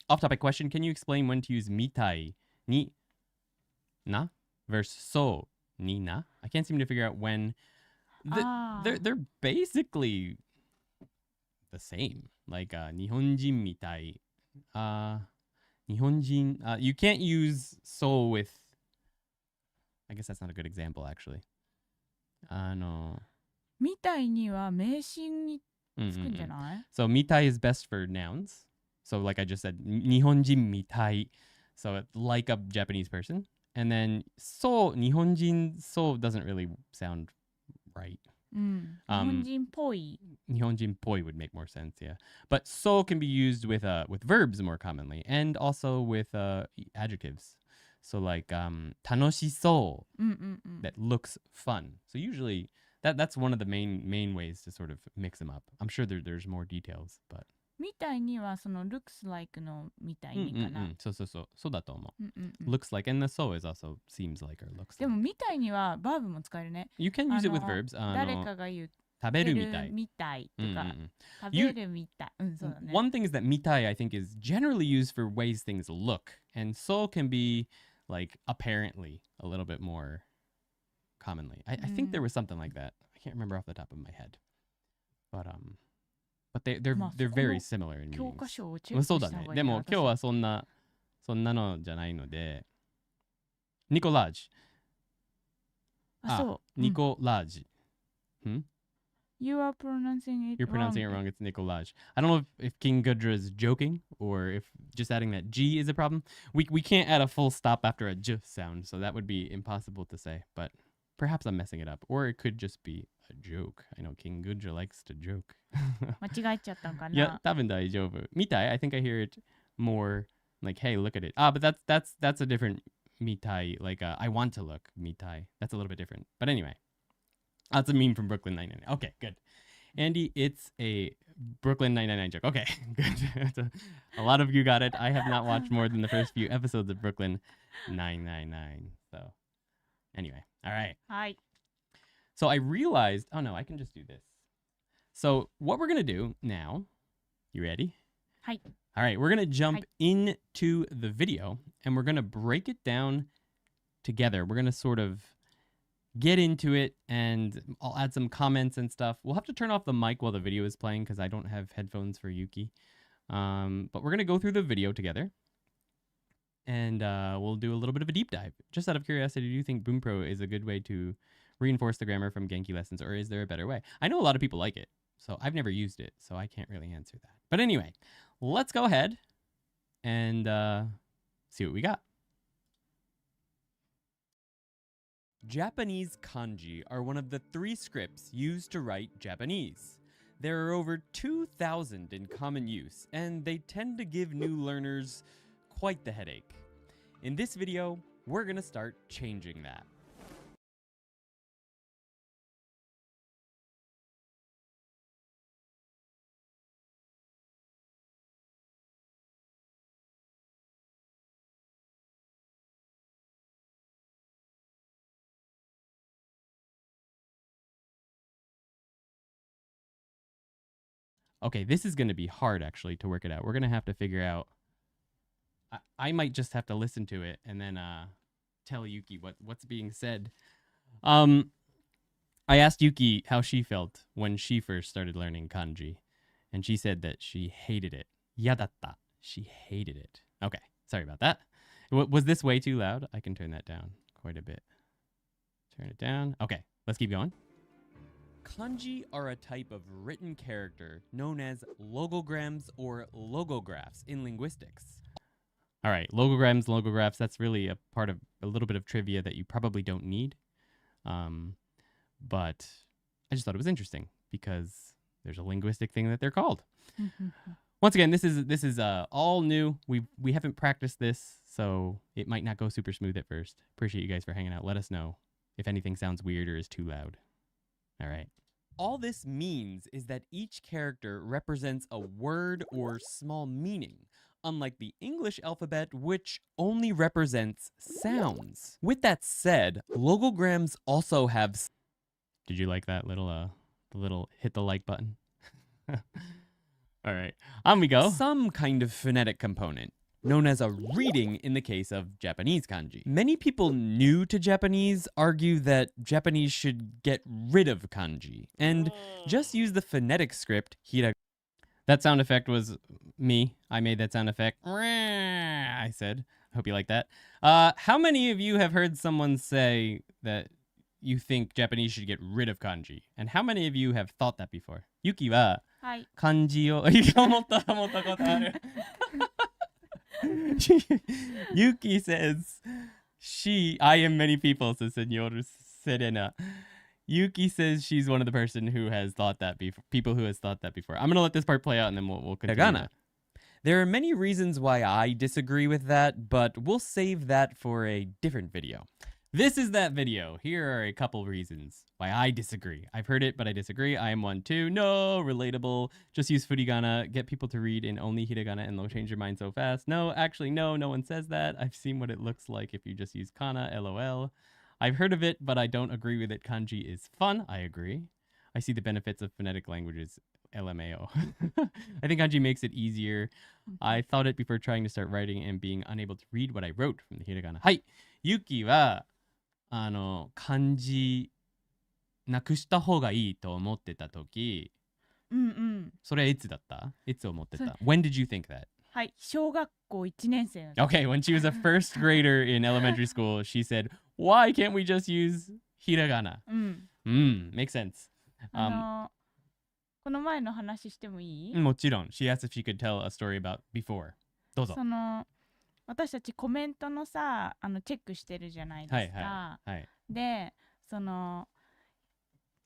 Off-topic question. Can you explain when to use mitai ni na versus so ni na? I can't seem to figure out when. They're basically the same. Like Nihonjin mitai. Nihonjin. You can't use so with. I guess that's not a good example, actually. No. みたいには名詞につくんじゃない？ So mitai is best for nouns. So like I just said, Nihonjin mitai. So like a Japanese person. And then so, Nihonjin so doesn't really sound right. 日本人っぽい。 Nihonjin poi would make more sense, yeah. But so can be used with verbs more commonly, and also with adjectives. So like tanoshisou, that looks fun. So usually that's one of the main ways to sort of mix them up. I'm sure there's more details, but みたいにはその looks like のみたいにかな。そうだと思う。Looks like, and the so is also seems like or looks like. でもみたいにはバーブも使えるね。 You can use it with verbs. 誰かが言う食べるみたい。みたいとか、食 You- べるみたい。そうだね。 One thing is that mitai, I think, is generally used for ways things look, and so can be like apparently a little bit more commonly. I think there was something like that. I can't remember off the top of my head, but they're まあ、 they're そこの very similar in 教 meanings. 科書をチェックそうだね。した方がいいな。でも今日はそんなのじゃないので、ニコラージ。あ、そう。ニコラージ。You are pronouncing it You're pronouncing it wrong. It's Nicolaj. I don't know if King Gudra is joking or if just adding that G is a problem. We can't add a full stop after a J sound, so that would be impossible to say. But perhaps I'm messing it up. Or it could just be a joke. I know King Gudra likes to joke. 間違えちゃったんかな。いや、多分大丈夫。Mitai, I think I hear it more like, hey, look at it. But that's a different Mitai. Like, I want to look Mitai. That's a little bit different. But anyway. That's a meme from Brooklyn Nine-Nine. Okay, good. Andy, it's a Brooklyn Nine-Nine joke. Okay, good. A lot of you got it. I have not watched more than the first few episodes of Brooklyn Nine-Nine. So, anyway, all right. Hi. So I realized, oh no, I can just do this. So what we're going to do now, you ready? Hi. All right, we're going to jump into the video and we're going to break it down together. We're going to sort of get into it and I'll add some comments and stuff. We'll have to turn off the mic while the video is playing because I don't have headphones for Yuki. But we're going to go through the video together and we'll do a little bit of a deep dive. Just out of curiosity, do you think Boompro is a good way to reinforce the grammar from Genki lessons, or is there a better way? I know a lot of people like it, so I've never used it, so I can't really answer that. But anyway, let's go ahead and see what we got. Japanese kanji are one of the 3 scripts used to write Japanese. There are over 2,000 in common use, and they tend to give new learners quite the headache. In this video, we're going to start changing that. Okay, this is going to be hard, actually, to work it out. We're going to have to figure out... I might just have to listen to it and then tell Yuki what's being said. I asked Yuki how she felt when she first started learning kanji, and she said that she hated it. Yadatta. She hated it. Okay, sorry about that. Was this way too loud? I can turn that down quite a bit. Turn it down. Okay, let's keep going. Kanji are a type of written character known as logograms or logographs in linguistics. All right, logograms, logographs, that's really a part of a little bit of trivia that you probably don't need. But I just thought it was interesting because there's a linguistic thing that they're called. Once again, this is all new. We haven't practiced this, so it might not go super smooth at first. Appreciate you guys for hanging out. Let us know if anything sounds weird or is too loud. All right. All this means is that each character represents a word or small meaning, unlike the English alphabet, which only represents sounds. With that said, logograms also have... Did you like that little, the little hit the like button? All right, on we go. Some kind of phonetic component, known as a reading in the case of Japanese kanji. Many people new to Japanese argue that Japanese should get rid of kanji and just use the phonetic script hiragana. That sound effect was me. I made that sound effect. I said. I hope you like that. How many of you have heard someone say that you think Japanese should get rid of kanji? And how many of you have thought that before? Yuki wa kanji o... 思ったことある。Yuki says, I am many people, says Senor Serena. Yuki says she's one of the person who has thought that before. People who has thought that before. I'm gonna let this part play out and then we'll continue. There are many reasons why I disagree with that, but we'll save that for a different video. This is that video. Here are a couple reasons why I disagree. I've heard it, but I disagree. I am one too. No, relatable. Just use furigana. Get people to read in only hiragana and they'll change your mind so fast. No, actually, no one says that. I've seen what it looks like if you just use kana, lol. I've heard of it, but I don't agree with it. Kanji is fun. I agree. I see the benefits of phonetic languages. LMAO. I think kanji makes it easier. I thought it before trying to start writing and being unable to read what I wrote from the hiragana. はい。Yuki は、漢字なくした方がいいと思ってた時、うんうん。それはいつだった？いつ思ってそれた？ When did you think that? はい、小学校1年生の時。 Okay, when she was a first grader in elementary school, she said, "Why can't we just use hiragana?" うん。Makes sense. この前の話してもいい？もちろん。She asked if she could tell a story about before. どうぞ。私たちコメントのさ、チェックしてるじゃないですか。はい。で、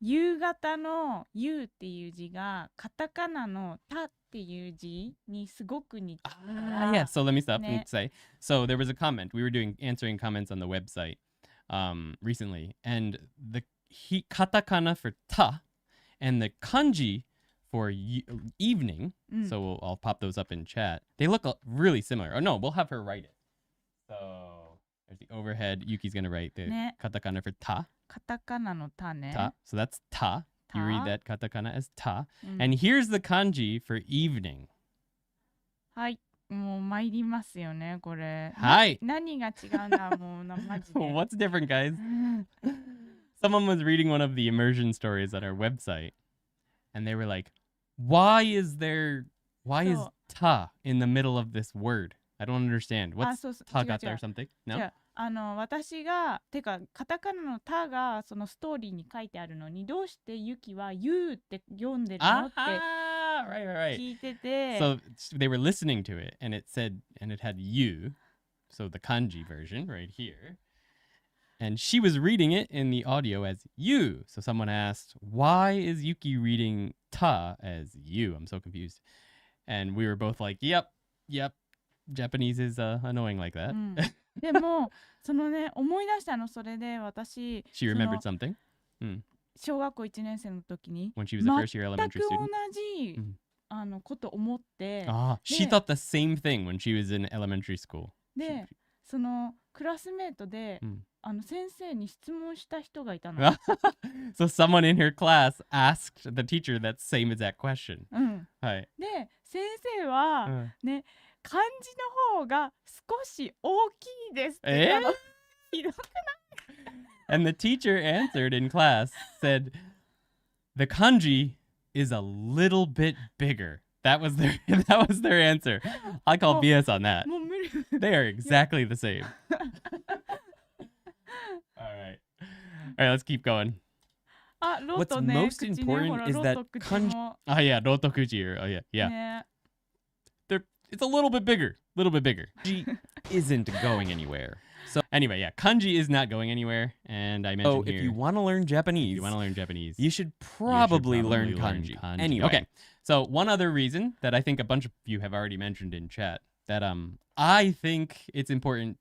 夕方の夕っていう字がカタカナのタっていう字にすごく似てる。Yeah, so let me stop and say. So there was a comment. We were answering comments on the website recently, and the katakana for ta and the kanji for evening, so I'll pop those up in chat. They look really similar. Oh no, we'll have her write it. So there's the overhead. Yuki's going to write the katakana for ta. カタカナのタね。Ta. So that's ta. You read that katakana as ta. And here's the kanji for evening. はい。もう参りますよね、これ。はい。何が違うんだ、もうマジで。What's different, guys? Someone was reading one of the immersion stories on our website, and they were like, why is ta in the middle of this word? I don't understand. What's tagata or something? No? 私がてかカタカナのタがそのストーリーに書いてあるのにどうしてユキはユーって読んでるのって聞いてて So they were listening to it and it said and it had you, so the kanji version right here, and she was reading it in the audio as you. So someone asked, why is Yuki reading ta as you? I'm so confused. And we were both like, yep, Japanese is annoying like that. でもそのね思い出したのそれで私 She remembered something. 小学校1年生の時に When she was a first year elementary student. 全く同じこと思って she thought the same thing when she was in elementary school. でそのクラスメートで先生に質問した人がいたの。So someone in her class asked the teacher that same exact question. はい。で先生はね漢字の方が少し大きいですって言ったの。ひどくない？ And the teacher answered in class, said, the kanji is a little bit bigger. That was their answer. I call BS on that. They are exactly the same. All right, let's keep going. What's most important is that kanji. Yeah, rotokuji. Yeah. It's a little bit bigger. Kanji isn't going anywhere. So anyway, yeah, kanji is not going anywhere. And I mentioned here, if you want to learn Japanese, you should probably learn kanji. Anyway, okay. So one other reason that I think a bunch of you have already mentioned in chat that I think it's important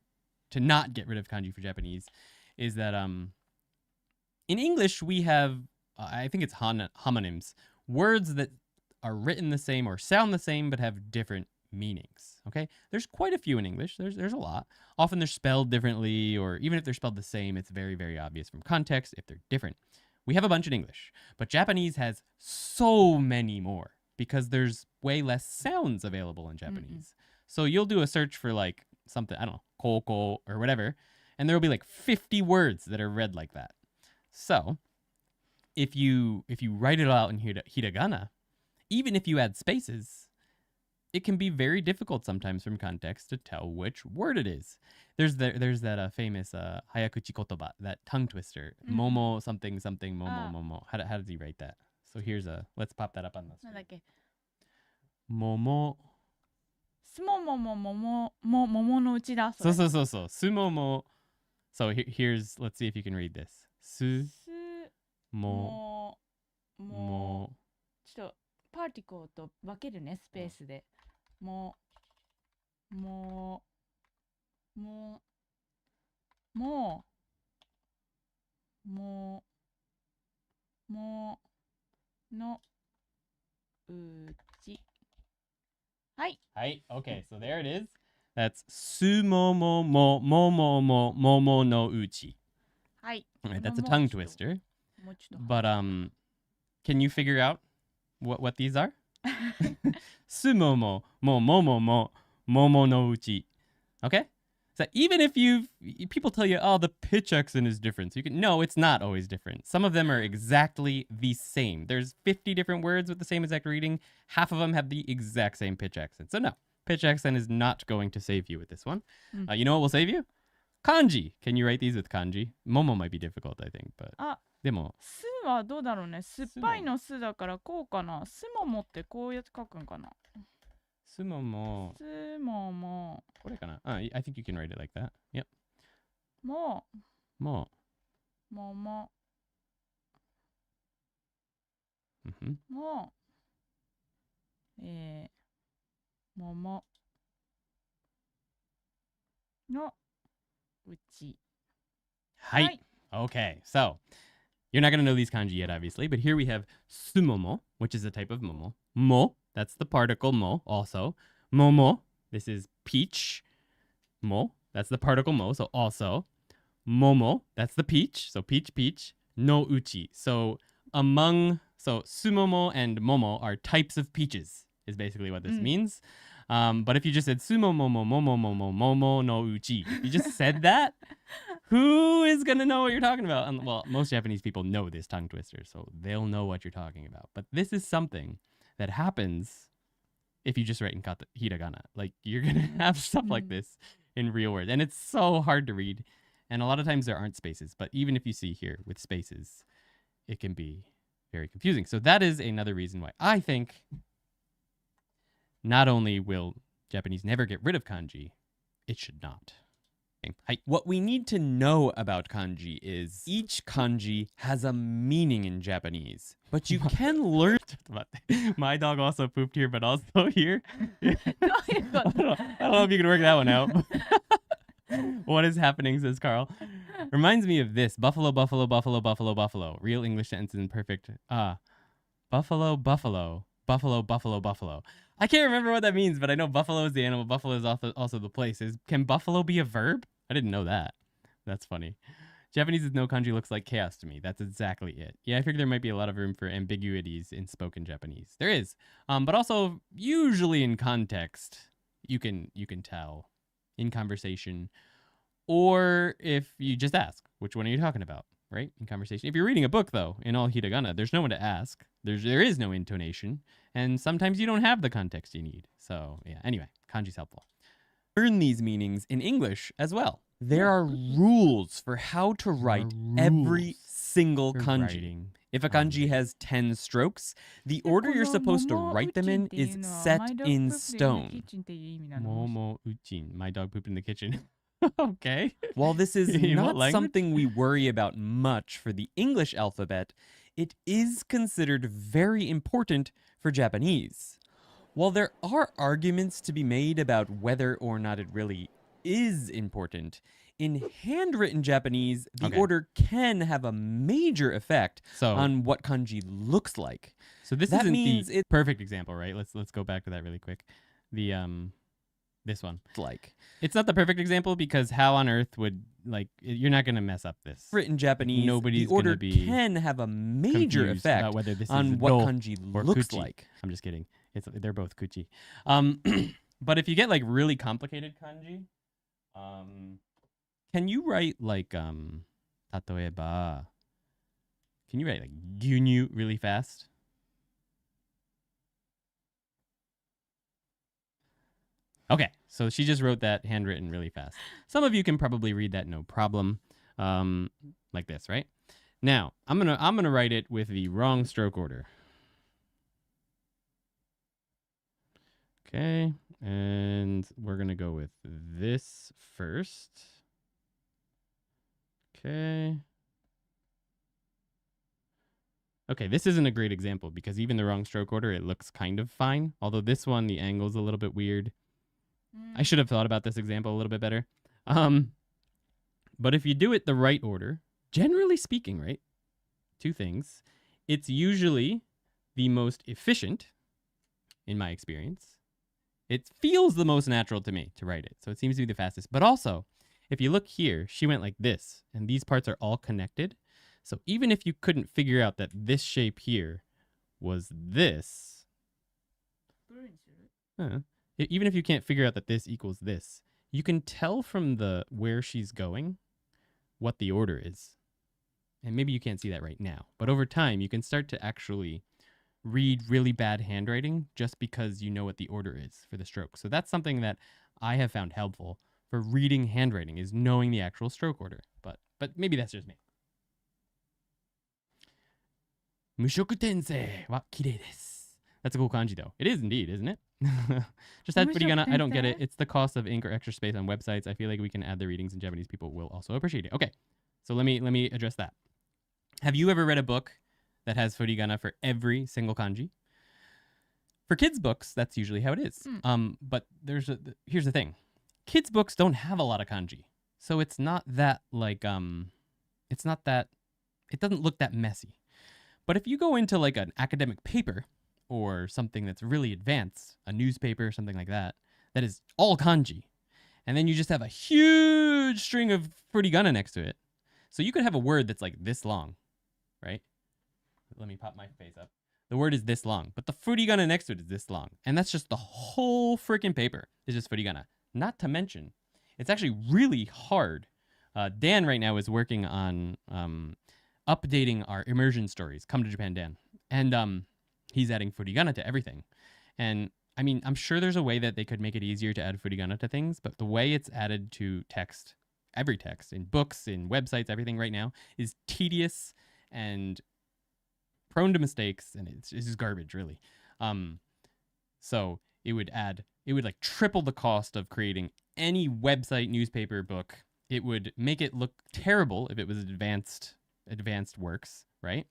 to not get rid of kanji for Japanese is that in English we have I think it's homonyms, words that are written the same or sound the same but have different meanings. Okay, there's quite a few in English. There's a lot. Often they're spelled differently, or even if they're spelled the same, it's very, very obvious from context if they're different. We have a bunch in English, but Japanese has so many more because there's way less sounds available in Japanese. So you'll do a search for like something, I don't know, koko or whatever, and there will be like 50 words that are read like that. So if you write it out in hiragana, even if you add spaces, it can be very difficult sometimes from context to tell which word it is. There's that famous hayakuchi kotoba, that tongue twister, momo something something momo momo. How does he write that? So let's pop that up on the screen. Momo. Sumomo momo no uchi da. So sumomo. So here's, let's see if you can read this. Su mo mo. ちょっとパーティコと分けるねスペースで。ものうち。はい。Okay, so there it is. That's sumomo mo momo mo momo no uchi. はい。All right, that's a tongue twister. But Can you figure out what these are? Sumo mo momo mo momo no uchi. Okay? So even if people tell you, oh, the pitch accent is different. So you can, no, it's not always different. Some of them are exactly the same. There's 50 different words with the same exact reading. Half of them have the exact same pitch accent. So no, pitch accent is not going to save you with this one. You know what will save you? Kanji. Can you write these with kanji? Momo might be difficult, I think, but. でもすはどうだろうね。酸っぱいのすだからこうかな。すももってこうやって書くんかな。すもも。すもも。これかな? I think you can write it like that. Yep. も。も。もも。Mm-hmm. も。もも。のうち。はい。Okay, so you're not going to know these kanji yet, obviously, but here we have sumomo, which is a type of momo. Mo, that's the particle mo, also. Momo, this is peach. Mo, that's the particle mo, so also. Momo, that's the peach, so peach, peach. No uchi, so sumomo and momo are types of peaches, is basically what this means. But if you just said sumo no uchi, you just said that, who is going to know what you're talking about? Well, most Japanese people know this tongue twister, so they'll know what you're talking about. But this is something that happens if you just write in hiragana. Like, you're going to have stuff like this in real words. And it's so hard to read. And a lot of times there aren't spaces. But even if you see here with spaces, it can be very confusing. So that is another reason why I think not only will Japanese never get rid of kanji, it should not. What we need to know about kanji is each kanji has a meaning in Japanese, but you can learn. My dog also pooped here, but also here. I don't know if you can work that one out. What is happening, says Carl. Reminds me of this. Buffalo, buffalo, buffalo, buffalo, buffalo. Real English sentence in perfect. Buffalo, buffalo, buffalo, buffalo, buffalo. I can't remember what that means, but I know buffalo is the animal. Buffalo is also the place. Can buffalo be a verb? I didn't know that. That's funny. Japanese with no kanji looks like chaos to me. That's exactly it. Yeah, I figured there might be a lot of room for ambiguities in spoken Japanese. There is. But also, usually in context, you can tell in conversation. Or if you just ask, which one are you talking about, right? In conversation. If you're reading a book, though, in all hiragana, there's no one to ask. There is no intonation. And sometimes you don't have the context you need. So, yeah, anyway, kanji's helpful. Learn these meanings in English as well. There are rules for how to write every single kanji. If a kanji has 10 strokes, the order you're supposed to write them in is set in stone. Momo uchin. My dog pooped in the kitchen. Okay. While this is not something we worry about much for the English alphabet, it is considered very important for Japanese. While there are arguments to be made about whether or not it really is important, in handwritten Japanese, the order can have a major effect on what kanji looks like. So this isn't the perfect example, right? Let's go back to that really quick. This one. It's not the perfect example because how on earth would, you're not going to mess up this. Written Japanese, nobody's the order can have a major effect about whether this on what kanji looks kuchi. Like. I'm just kidding. They're both kuchi. But if you get really complicated kanji, can you write tatoeba? Can you write gyunyu really fast? Okay, so she just wrote that handwritten really fast. Some of you can probably read that no problem, like this, right? Now I'm gonna write it with the wrong stroke order. Okay, and we're gonna go with this first. Okay. Okay, this isn't a great example because even the wrong stroke order, it looks kind of fine. Although this one, the angle's a little bit weird. I should have thought about this example a little bit better. But if you do it the right order, generally speaking, right? Two things. It's usually the most efficient, in my experience. It feels the most natural to me to write it. So it seems to be the fastest. But also, if you look here, she went like this, and these parts are all connected. So even if you couldn't figure out that this shape here was this. Even if you can't figure out that this equals this, you can tell from the where she's going what the order is. And maybe you can't see that right now, but over time you can start to actually read really bad handwriting just because you know what the order is for the stroke. So that's something that I have found helpful for reading handwriting, is knowing the actual stroke order. But maybe that's just me. 無色転生は綺麗です. That's a cool kanji though. It is indeed, isn't it? Just add furigana. I don't get it. It's the cost of ink or extra space on websites. I feel like we can add the readings and Japanese people will also appreciate it. Okay, so let me address that. Have you ever read a book that has furigana for every single kanji? For kids' books, that's usually how it is. But here's the thing. Kids' books don't have a lot of kanji. So it's not that like, it doesn't look that messy. But if you go into like an academic paper or something that's really advanced, a newspaper, something like that, that is all kanji, and then you just have a huge string of furigana next to it. So you could have a word that's like this long, right? Let me pop my face up. The word is this long, but the furigana next to it is this long. And that's just the whole freaking paper is just furigana. Not to mention, it's actually really hard. Dan right now is working on updating our immersion stories, Come to Japan Dan. And he's adding furigana to everything. And I mean, I'm sure there's a way that they could make it easier to add furigana to things, but the way it's added to text, every text, in books, in websites, everything right now, is tedious and prone to mistakes, and it's just garbage, really. So it would like triple the cost of creating any website, newspaper, book. It would make it look terrible if it was advanced works, right?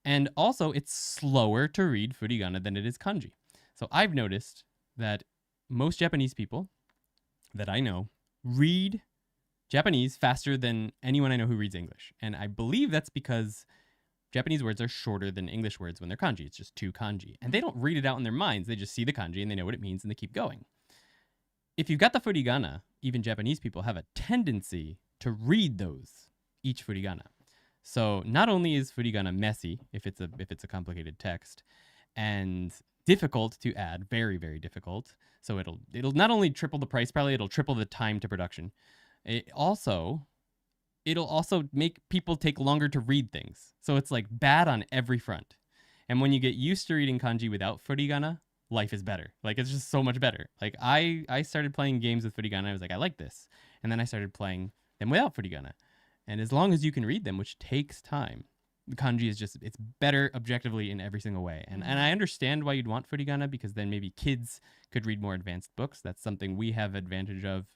And also, it's slower to read furigana than it is kanji. So I've noticed that most Japanese people that I know read Japanese faster than anyone I know who reads English. And I believe that's because Japanese words are shorter than English words when they're kanji. It's just 2 kanji. And they don't read it out in their minds. They just see the kanji and they know what it means and they keep going. If you've got the furigana, even Japanese people have a tendency to read those, each furigana. So not only is furigana messy if it's a complicated text, and difficult to add, very, very difficult. So it'll not only triple the price, probably it'll triple the time to production. It'll also make people take longer to read things. So it's like bad on every front. And when you get used to reading kanji without furigana, life is better. Like, it's just so much better. Like, I started playing games with furigana. I was like, I like this. And then I started playing them without furigana. And as long as you can read them, which takes time, the kanji is just, it's better objectively in every single way. And I understand why you'd want furigana, because then maybe kids could read more advanced books. That's something we have advantage of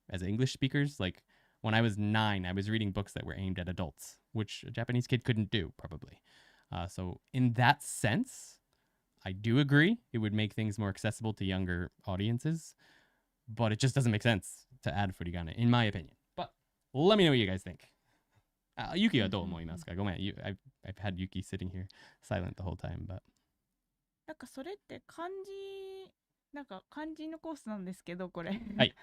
as English speakers. Like, when I was 9, I was reading books that were aimed at adults, which a Japanese kid couldn't do, probably. So in that sense, I do agree. It would make things more accessible to younger audiences, but it just doesn't make sense to add furigana, in my opinion. But let me know what you guys think. Yuki wa dou omoimasu ka? Gomen, I've had Yuki sitting here silent the whole time, but. なんかそれって漢字のコースなんですけど、これ。はい。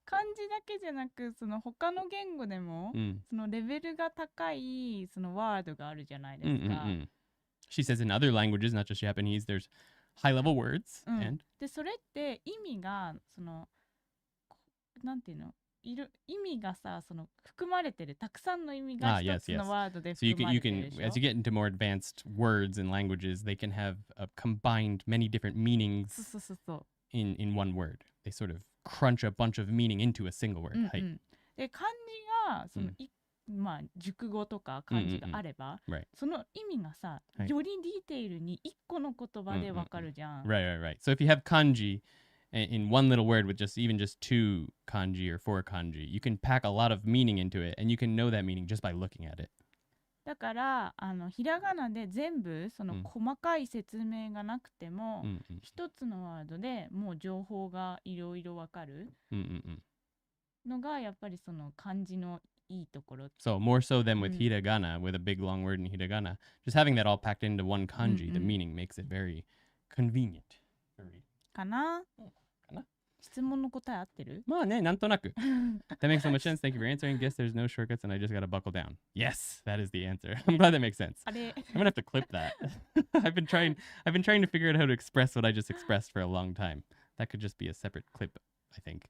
漢字だけじゃなく、その他の言語でも、そのレベルが高いそのワードがあるじゃないですか。She says in other languages, not just Japanese, there's high-level words. And で、それって意味がそのなんていうの、意味がさ、その含まれてる、たくさんの意味が一つのワードで含まれてるでしょ。So as you get into more advanced words and languages, they can have combined many different meanings in one word. They sort of crunch a bunch of meaning into a single word. で、漢字がそのまあ熟語とか漢字があれば、その意味がさ、よりディテールに一個の言葉でわかるじゃん。Right. So if you have kanji in one little word with even just 2 kanji or 4 kanji, you can pack a lot of meaning into it, and you can know that meaning just by looking at it. だからひらがなで全部その細かい説明がなくても、一つのワードでもう情報がいろいろわかるのがやっぱりその漢字のいいところ。So more so than with hiragana, with a big long word in hiragana, just having that all packed into one kanji, the meaning makes it very convenient. かな。質問の答え合ってる？まあね、なんとなく。That makes so much sense. Thank you for answering. Guess there's no shortcuts and I just gotta buckle down. Yes, that is the answer. I'm glad that makes sense. あれ I'm gonna have to clip that. I've been trying to figure out how to express what I just expressed for a long time. That could just be a separate clip, I think.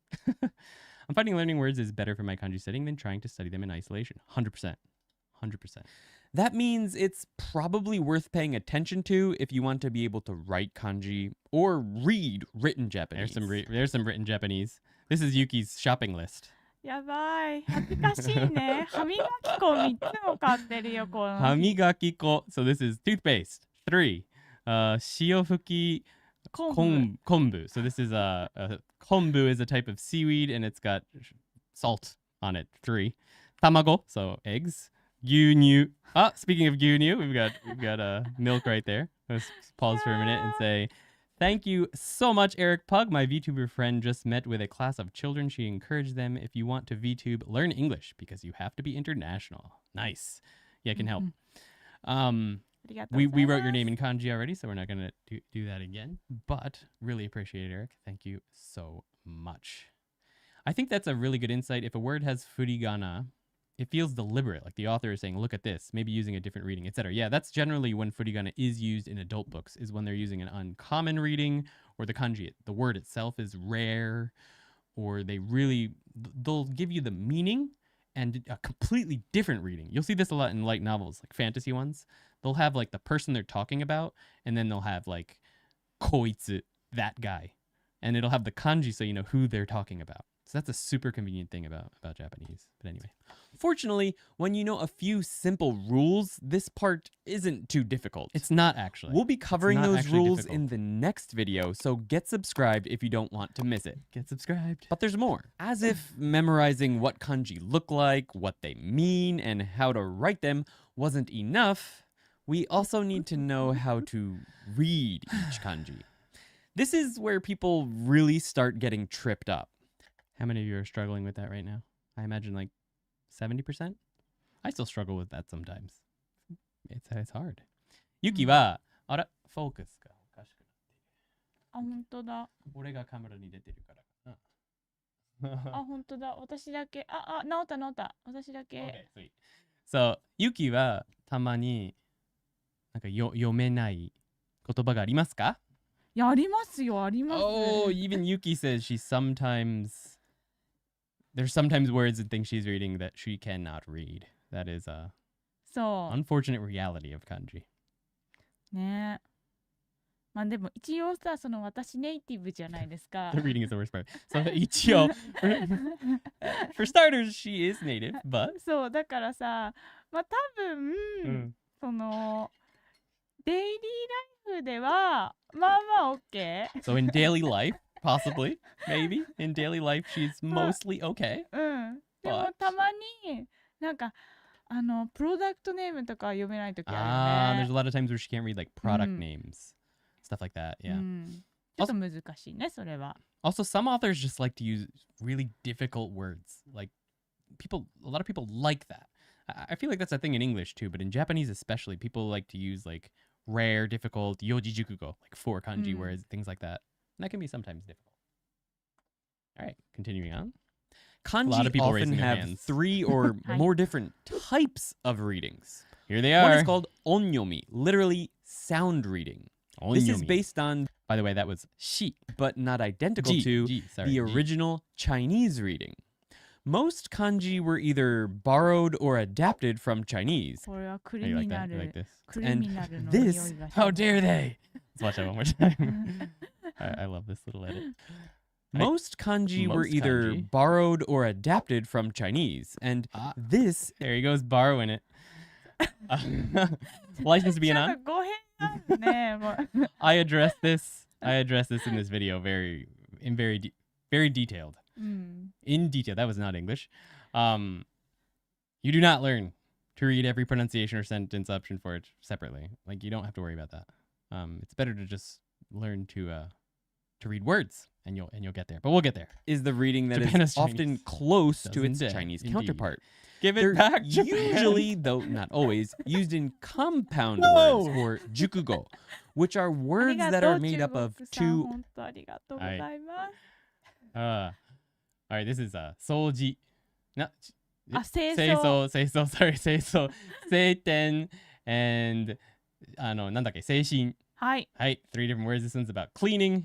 I'm finding learning words is better for my kanji studying than trying to study them in isolation. 100%. 100%. That means it's probably worth paying attention to if you want to be able to write kanji or read written Japanese. There's some written Japanese. This is Yuki's shopping list. やばい恥ずかしいね歯磨き粉3つも買ってるよこの歯磨き粉 So this is toothpaste 3 塩吹き昆布 So this is kombu is a type of seaweed and it's got salt on it 3 tamago So eggs 牛乳 Speaking of 牛乳 we've got milk right there. Let's pause for a minute and say thank you so much, Eric Pug. My VTuber friend just met with a class of children. She encouraged them, if you want to VTube, learn English because you have to be international. Nice. Yeah, it can help. We wrote your name in kanji already, so we're not going to do that again. But really appreciate it, Eric. Thank you so much. I think that's a really good insight. If a word has furigana, it feels deliberate, like the author is saying, look at this, maybe using a different reading, etc. Yeah, that's generally when furigana is used in adult books, is when they're using an uncommon reading, or the kanji, the word itself is rare, or they'll give you the meaning and a completely different reading. You'll see this a lot in light novels, like fantasy ones. They'll have like the person they're talking about, and then they'll have like koitsu, that guy. And it'll have the kanji so you know who they're talking about. So that's a super convenient thing about Japanese. But anyway, fortunately, when you know a few simple rules, this part isn't too difficult. It's not actually. We'll be covering those rules in the next video, so get subscribed if you don't want to miss it. Get subscribed. But there's more. As if memorizing what kanji look like, what they mean, and how to write them wasn't enough, we also need to know how to read each kanji. This is where people really start getting tripped up. How many of you are struggling with that right now? I imagine like 70%? I still struggle with that sometimes. It's hard. Yuki は、あら、フォークスがおかしくなっている。あ、本当だ。俺がカメラに出てるからかな。あ、本当だ。私だけ。治った。私だけ。Okay, sweet. So, Yuki はたまになんか読めない言葉がありますか？いや、ありますよ、あります。Oh, even Yuki says there's sometimes words and things she's reading that she cannot read. That is a unfortunate reality of kanji. ねえ。まあでも一応さ、その私ネイティブじゃないですか。The reading is the worst part. So 一応 for starters, she is native, but そうだからさ、まあ多分、そのデイリーライフではまあまあ OK. So in daily life, possibly, maybe in daily life she's mostly okay. でもたまになんかプロダクトネームとか読めないときあるよね。There's a lot of times where she can't read like product names, stuff like that. Yeah. ちょっと難しいね、それは。Also, some authors just like to use really difficult words. Like a lot of people like that. I feel like that's a thing in English too, but in Japanese especially, people like to use like rare, difficult, yoji jukugo, like 4 kanji words, things like that. And that can be sometimes difficult. All right, continuing on. Kanji often have 3 or more different types of readings. Here they are. One is called onyomi, literally sound reading. This is based on, by the way, that was shi, but not identical to the original Chinese reading. Most kanji were either borrowed or adapted from Chinese. You like this? And this, how dare they? Let's watch that one more time. I love this little edit. Most kanji were either borrowed or adapted from Chinese. And this, there he goes, borrowing it. License to be on. I address this in this video very detailed. In detail. That was not English. You do not learn to read every pronunciation or sentence option for it separately. Like, you don't have to worry about that. It's better to just learn to read words, and you'll get there. But we'll get there. Is the reading that is often close to its Chinese counterpart. Give it back, Japan. Usually, though not always, used in compound words or jukugo, which are words that are made up of 2. All right, this is 掃除。清掃、sorry, 清掃、晴天 and なんだっけ、清新。はい。はい、three different words. This one's about cleaning.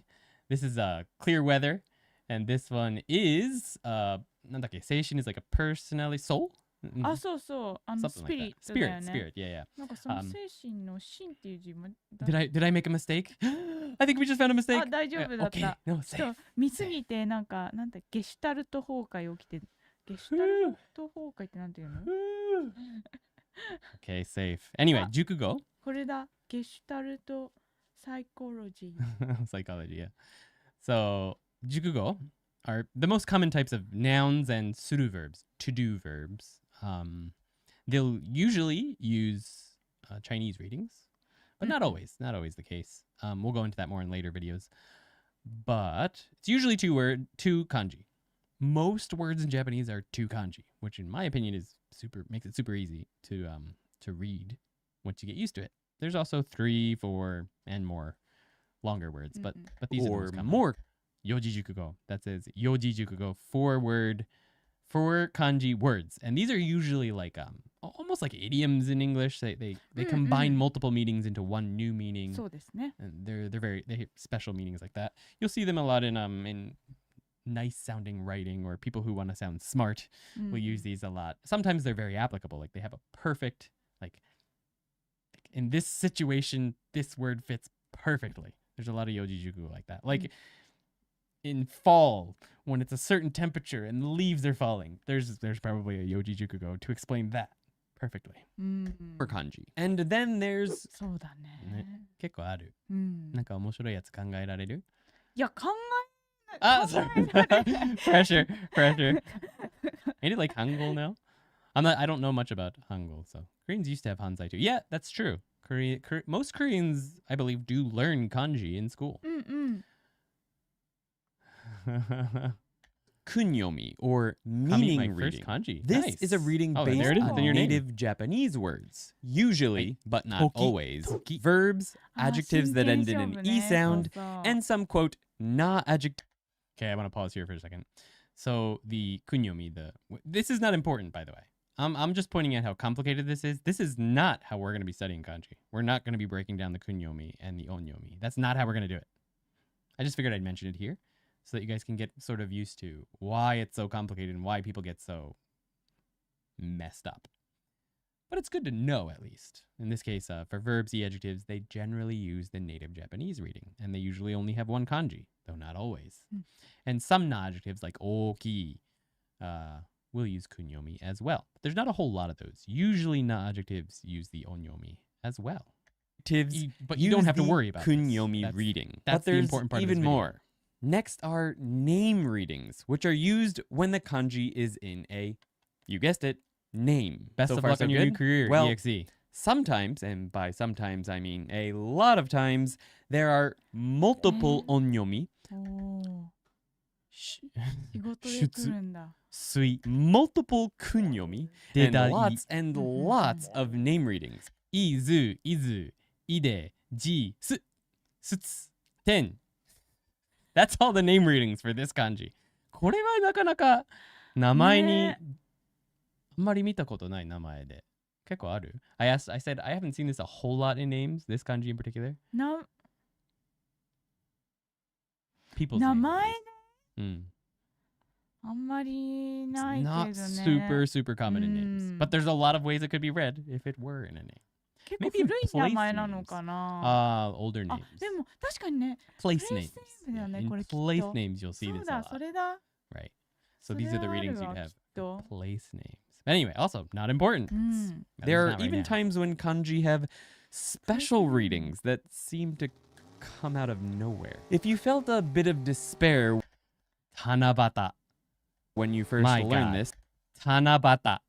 This is clear weather. And this one is なんだっけ、清新 is like a personality, soul? そうそう。Something スピ like リット that. だよ Spirit, ね。 spirit, yeah, yeah. なんかその精神の心っていう字も Did I make a mistake? I think we just found a mistake. 大丈夫だった。Okay, no, ちょ safe. っと見すぎてなんだゲシュタルト崩壊起きて、ゲシュタルト崩壊ってなんていうの？ Okay, safe. Anyway, 熟語。これだ。ゲシュタルトサイコロジー。Psychology, yeah. So, 熟語 are the most common types of nouns and suru verbs, to do verbs. They'll usually use Chinese readings, but not always the case. We'll go into that more in later videos. But it's usually two kanji. Most words in Japanese are two kanji, which in my opinion makes it super easy to read once you get used to it. There's also 3, 4, and more longer words, but these are the most more yoji jukugo. That says yoji jukugo, 4 kanji words, and these are usually like almost like idioms in English. They combine multiple meanings into one new meaning. そうですね。 And they have special meanings like that. You'll see them a lot in nice sounding writing, or people who want to sound smart will use these a lot. Sometimes they're very applicable, like they have a perfect, like in this situation this word fits perfectly. There's a lot of yoji juku like that. Like in fall, when it's a certain temperature and the leaves are falling, there's probably a yoji juku to explain that perfectly. For kanji. And then there's そうだね。結構ある。なんか面白いやつ考えられる？いや、考え sorry. pressure. Ain't it like Hangul now? I don't know much about Hangul, so Koreans used to have Hanzai too. Yeah, that's true. Most Koreans, I believe, do learn kanji in school. Kunyomi, or meaning reading. Kanji. This Nice. is a reading based there it is. on It's in your name. native Japanese words, usually, but not always. Verbs, あー adjectives that end in an 真剣勝負ね e sound, そうそう and some quote na adjective. Okay, I want to pause here for a second. So the kunyomi, this is not important, by the way. I'm just pointing out how complicated this is. This is not how we're going to be studying kanji. We're not going to be breaking down the kunyomi and the onyomi. That's not how we're going to do it. I just figured I'd mention it here so that you guys can get sort of used to why it's so complicated and why people get so messed up. But it's good to know, at least. In this case, for verbs, the adjectives, they generally use the native Japanese reading, and they usually only have one kanji, though not always. And some na-adjectives, like oki, will use kunyomi as well. But there's not a whole lot of those. Usually na-adjectives use the onyomi as well. But you don't have to worry about kunyomi this. reading. That's But the there's important part of even this video. more. Next are name readings, which are used when the kanji is in a, you guessed it, name. Best So of far, luck so on your new good? career, Well, EXE. sometimes, and by sometimes I mean a lot of times, there are multiple onyomi, おー仕事で来るんだ。 multiple kunyomi, and lots of name readings. Izu, izu, ide, ji, su, suts, ten. That's all the name readings for this kanji. これはなかなか名前にねあんまり見たことない名前で。結構ある？ I said I haven't seen this a whole lot in names, this kanji in particular. な People's 名 names. 前 Mm. あんまり It's ないけど not ね。 super common in names. But there's a lot of ways it could be read if it were in a name. 結構 Maybe 古い名前 place なのかな。 Older あ names. でも確かにね。 Place Place names. names だよね、 In これきっと。 place names, you'll see そ this う a だ、 lot. それだ。 Right. So そ these れ are the はあ readings る you'd わ have. きっと。 Place names. But anyway, also not important. うん。 At There least are not right even now. times when kanji have special readings that seem to come out of nowhere. If you felt a bit of despair Tanabata. when you first My learned God. this, Tanabata.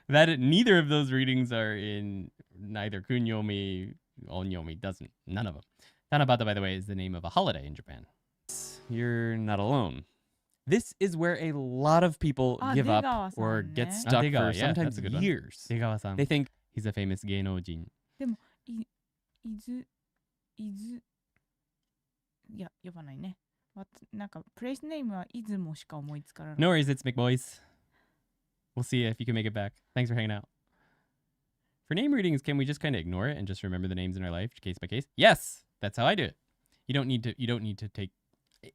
Neither of those readings are in neither kunyomi, onyomi, none of them. Tanabata, by the way, is the name of a holiday in Japan. you're not alone. This is where a lot of people Ah, give up Degawa-san or ne. get Ah, stuck Degawa, for yeah, sometimes that's a good one. years. Degawa-san. They think, He's a famous geinoujin. でも、いず、いや、呼ばないね。なんかプレイスネームは出雲しか思いつからない。 No worries, it's McBoys. We'll see if you can make it back. Thanks for hanging out. For name readings, can we just kind of ignore it and just remember the names in our life case by case? Yes, that's how I do it. You don't need to take,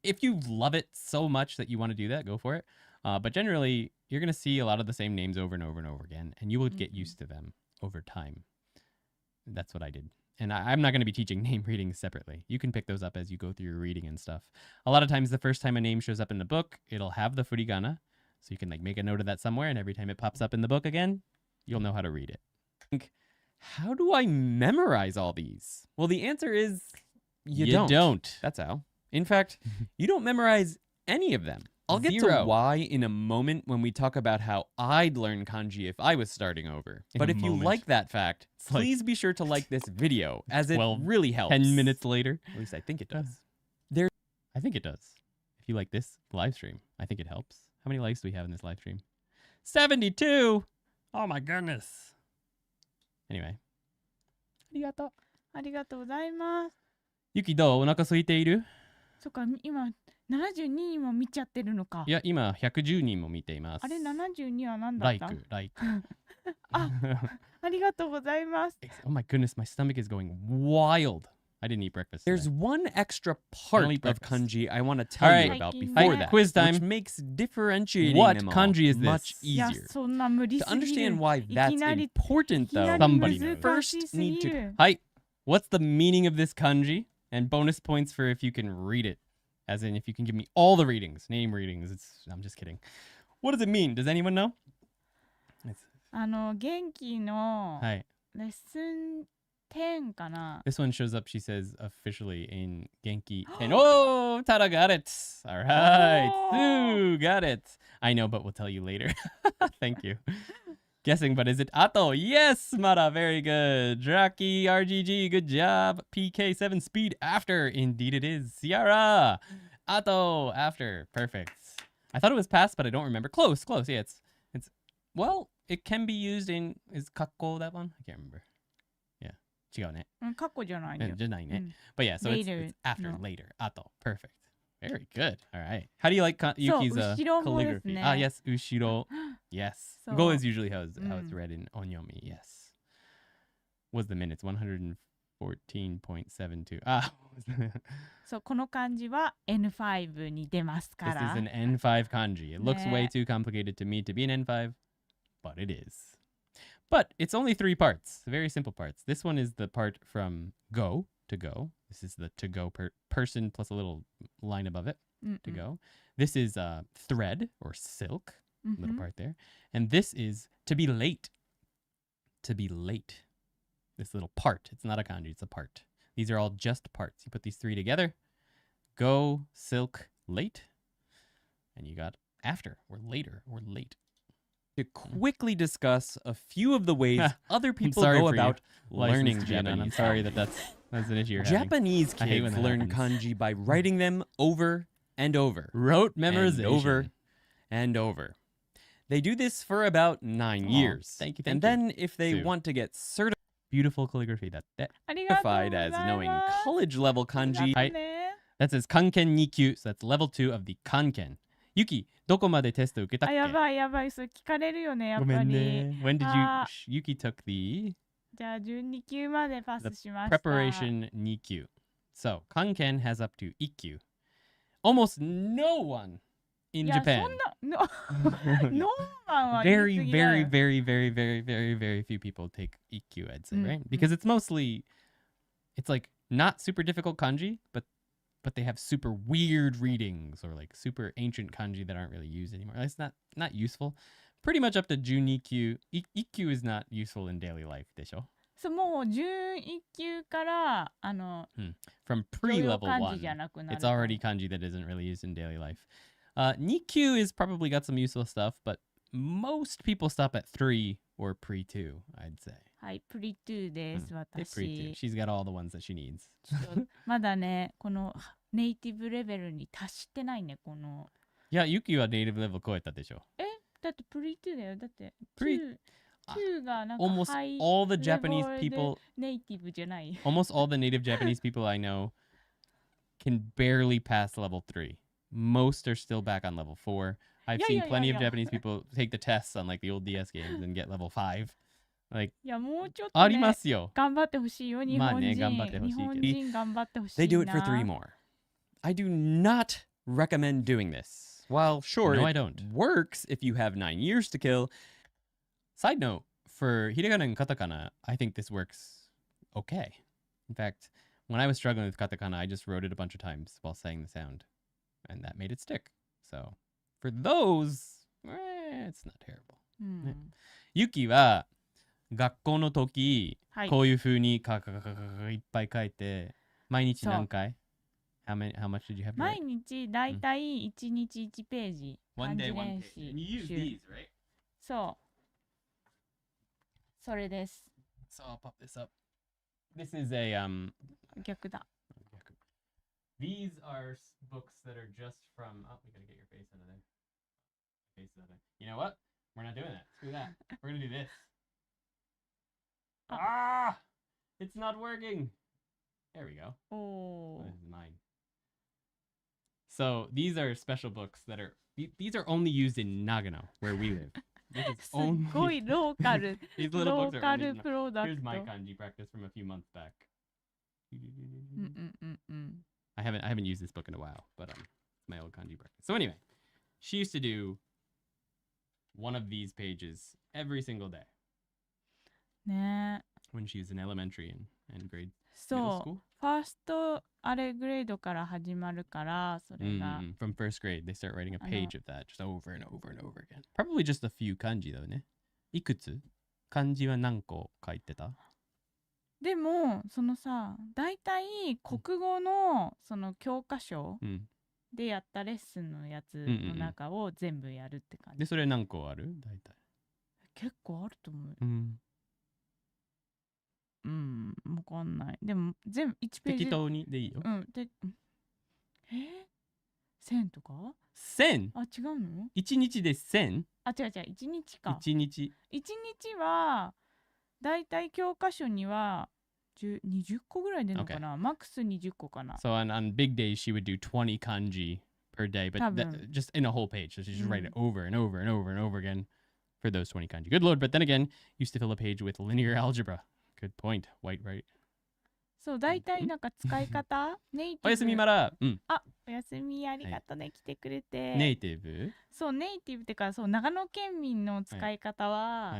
if you love it so much that you want to do that, go for it. But generally, you're going to see a lot of the same names over and over and over again, and you will get used to them over time. That's what I did. And I'm not going to be teaching name readings separately. You can pick those up as you go through your reading and stuff. A lot of times, the first time a name shows up in the book, it'll have the furigana. So you can like make a note of that somewhere, and every time it pops up in the book again, you'll know how to read it. How do I memorize all these? Well, the answer is you don't. That's how. In fact, you don't memorize any of them. I'll get to why in a moment when we talk about how I'd learn kanji if I was starting over. But if you like that fact, please be sure to like this video, as it really helps. 10 minutes later. At least I think it does. I think it does. If you like this live stream, I think it helps. How many likes do we have in this live stream? 72! Oh my goodness. Anyway. ありがとう。ありがとうございます。ユキどう？お腹空いている？そっか、今72人も見ちゃってるのか。いや、今110人も見ています。あれ、72は何だった？ like あ、ありがとうございます。Oh my goodness, my stomach is going wild. I didn't eat breakfast today. There's one extra part of kanji I want to tell you about before that, quiz time. which makes differentiating What them all kanji is this? much easier. そんな無理す To ぎる。 understand why that's important, いきな though, り somebody 難 knows. しすぎる。 Hi, what's the meaning of this kanji? And bonus points for if you can read it. As in, if you can give me all the readings, name readings. I'm just kidding. What does it mean? Does anyone know? 元気のはい。レッスン10かな。 This one shows up, she says, officially in Genki 10. Oh, Tara got it. All right. Sue got it. I know, but we'll tell you later. Thank you. Guessing, but is it Ato? Yes, Mara. Very good. Draki, RGG, good job. PK7 speed after. Indeed it is. Ciara. Ato after. Perfect. I thought it was past, but I don't remember. Close. Yeah, it's well, it can be used in, is kakko that one? I can't remember. Yeah. 違うね。過去じゃないよ。じゃないね。But yeah, so Later, it's after, no. later. Ato. Perfect. Very good. All right. How do you like Yuki's 後ろもです calligraphy? ね。 Ah, yes. Ushiro. Yes. So- Go is usually how it's read in Onyomi. Yes. What's the minutes? 114.72. Ah. そう、この漢字は N5 に出ますか This ら。 is an N5 kanji. It looks way ね。 too complicated to me to be an N5, but it is. But it's only 3 parts. Very simple parts. This one is the part from go to go. This is the to go person plus a little line above it to go. This is thread or silk, little part there. And this is to be late. To be late. This little part. It's not a kanji, it's a part. These are all just parts. You put these 3 together. Go, silk, late. And you got after or later or late. to quickly discuss a few of the ways other people sorry go for about you. learning Licensed Japanese. Japanese. I'm sorry that's an issue you're having. Japanese I hate when kids that learn happens. kanji by writing them over and over. Rote And memorization. over and over. They do this for about 9 years. Thank you. And then if they Sue. want to get Beautiful calligraphy. That ありがとうござい certified as ます。 knowing college level あり kanji, がとうね。 that says Kanken Nikyu. So that's level 2 of the Kanken. Yuki, どこまでテスト受けたっあ、け？やばいやばい。それ聞かれるよね、やっごめぱり。んね。When did Ah. Yuki took the じゃあ、12級までパスしました。 preparation Nikyu. So, Kanken has up to Ikkyu. Almost no one in いや、そ Japan. んな、ノーマンは言い Very, 過ぎだよ very, very, very, very, very, very few people take Ikkyu, I'd say, right? Mm. Because it's mostly, it's like not super difficult kanji, but they have super weird readings or like super ancient kanji that aren't really used anymore. It's not useful. Pretty much up to Jun-Ikkyu. Ikkyu is not useful in daily life, でしょ? そう、もう11級から、From 常用 pre-level 漢字じゃ 1, なくなる。 it's already kanji that isn't really used in daily life. Nikyu is probably got some useful stuff, but most people stop at 3 or pre-2, I'd say. はい、プリトゥーです、 They pre-2. 私。 She's got all the ones that she needs. ちょっとまだね、このネイティブレベルに達してないね、この。 Yeah, Yuki は native level 超えたでしょ? だってプリトゥーだよ。だって、Pre- 2がなんか Almost ハイ all the レ Japanese ベルで people, ネイティブじゃない。 almost all the native Japanese people I know can barely pass level 3. Most are still back on level 4. I've seen plenty of Japanese people take the tests on like the old DS games and get level 5. Like, いや、もうちょっとありね、ますよ。頑張ってほしいよ、日本人。頑張ってほしいけど。日本人頑張ってほしいな。 They do it for 3 more. I do not recommend doing this. While sure, No, I it don't. works if you have 9 years to kill. Side note, for hiragana and katakana, I think this works okay. In fact, when I was struggling with katakana, I just wrote it a bunch of times while saying the sound. And that made it stick. So, for those, it's not terrible. うん、ユキは学校の時、はい、こういう風にいっぱい書いて、毎日何回 how much did you have to write? 毎日だいたい1日1ページ、One 漢 day, 字 one 練 page. 習 And you use these, right? そうそれです。 So I'll pop this up. This is a, 逆だ。These are books that are just from, oh, we gotta get your face out of there. Face out of there. You know what? We're not doing that. Screw that. We're gonna do this. Ah! It's not working. There we go. お Oh, ー this is mine. So these are special books that are, these are only used in Nagano, where we live. This is すっごいローカル These little ロ books ー are カ only ル in プロダク Here's ト。 my kanji practice from a few months back. うんうんうんうん。 I haven't used this book in a while, but it's my old kanji practice. So anyway, she used to do one of these pages every single day ねえ。 when she was in elementary and grade middle そう。 school. ファーストあれグレードから始まるから、それが。From first grade, they start writing a page of that just over and over and over again. Probably just a few kanji though, ね。いくつ漢字は何個書いてた？でもそのさ、だいたい国語のその教科書でやったレッスンのやつの中を全部やるって感じ。で、それ何個ある？大体。結構あると思う。うん。うん、わかんない。でも全部1ページ。適当にでいいよ。うん。1000とか 1000？ あ、違うの 1 日で 1000？ あ、違う違う、1日か。1日。1日は、だいたい教科書には20個ぐらい出るのかな、マックス20個かな。So on big days, she would do 20 kanji per day, but just in a whole page. So she just write it over and over and over and over again for those 20 kanji. Good lord, but then again, used to fill a page with linear algebra. Good point. White, right? そう、だいたいなんか使い方ネイティブ。おやすみまら。うん。あ、おやすみ、ありがとうね、来てくれて。ネイティブ？そう、ネイティブってか、そう、長野県民の使い方は、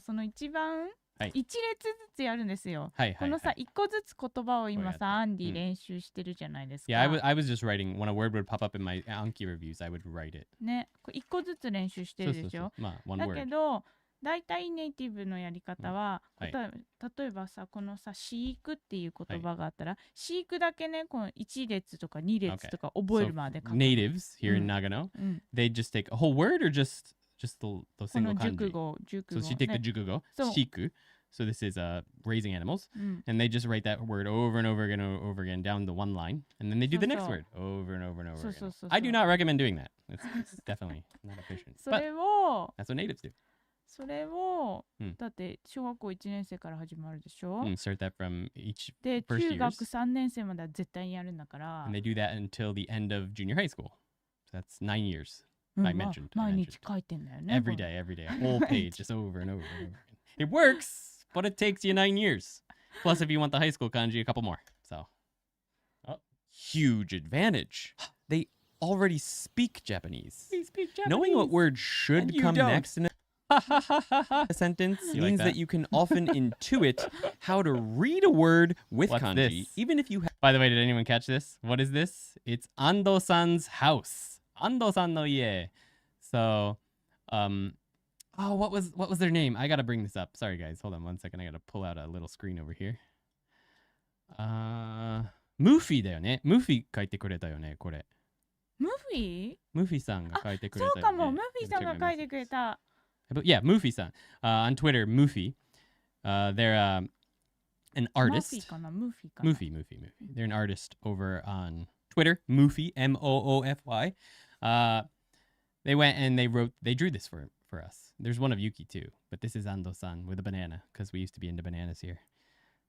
その一番、一列ずつやるんですよ。このさ、一個ずつ言葉を今さ、アンディ練習してるじゃないですか。Yeah, I was just writing, when a word would pop up in my Anki reviews, I would write it. ね、一個ずつ練習してるでしょ。まあ、one word。だけど、大体ネイティブのやり方は、例えばさ、このさ、飼育っていう言葉があったら、飼育だけね、この1列とか2列とか覚えるまで書く。Natives here in Nagano, they just take a whole word or just the single kanji? So she take the jukugo, shiku. So this is raising animals, and they just write that word over and over again, over again down the one line, and then they do the next word over and over and over again. I do not recommend doing that. It's definitely not efficient. But that's what natives do. それを、だって小学校1年生から始まるでしょ。Start that from each で、 first 中 years. 学3年生までは絶対にやるんだから。And they do that until the end of junior high school. So that's 9 years. I mentioned. 毎日書いてんだよね。Every day, a whole page, just over and over and over again. It works, but it takes you 9 years. Plus, if you want the high school kanji, a couple more. So, huge advantage. They already speak Japanese. They speak Japanese. Knowing what word should come next in a sentence means that you can often intuit how to read a word with kanji, even if you have. By the way, did anyone catch this? What is this? It's Ando-san's house. Ando-san no ie. So, what was their name? I gotta bring this up. Sorry, guys. Hold on 1 second. I gotta pull out a little screen over here. Mufi だよね。Mufi 書いてくれたよね、これ。Mufi さんが書いてくれたよね。そうかも、Mufi さんが書いてくれた。But yeah, Mufi-san. On Twitter, Mufi. They're an artist. Mufi. They're an artist over on Twitter. Mufi, Moofy. They went and they drew this for us. There's one of Yuki too, but this is Ando-san with a banana because we used to be into bananas here.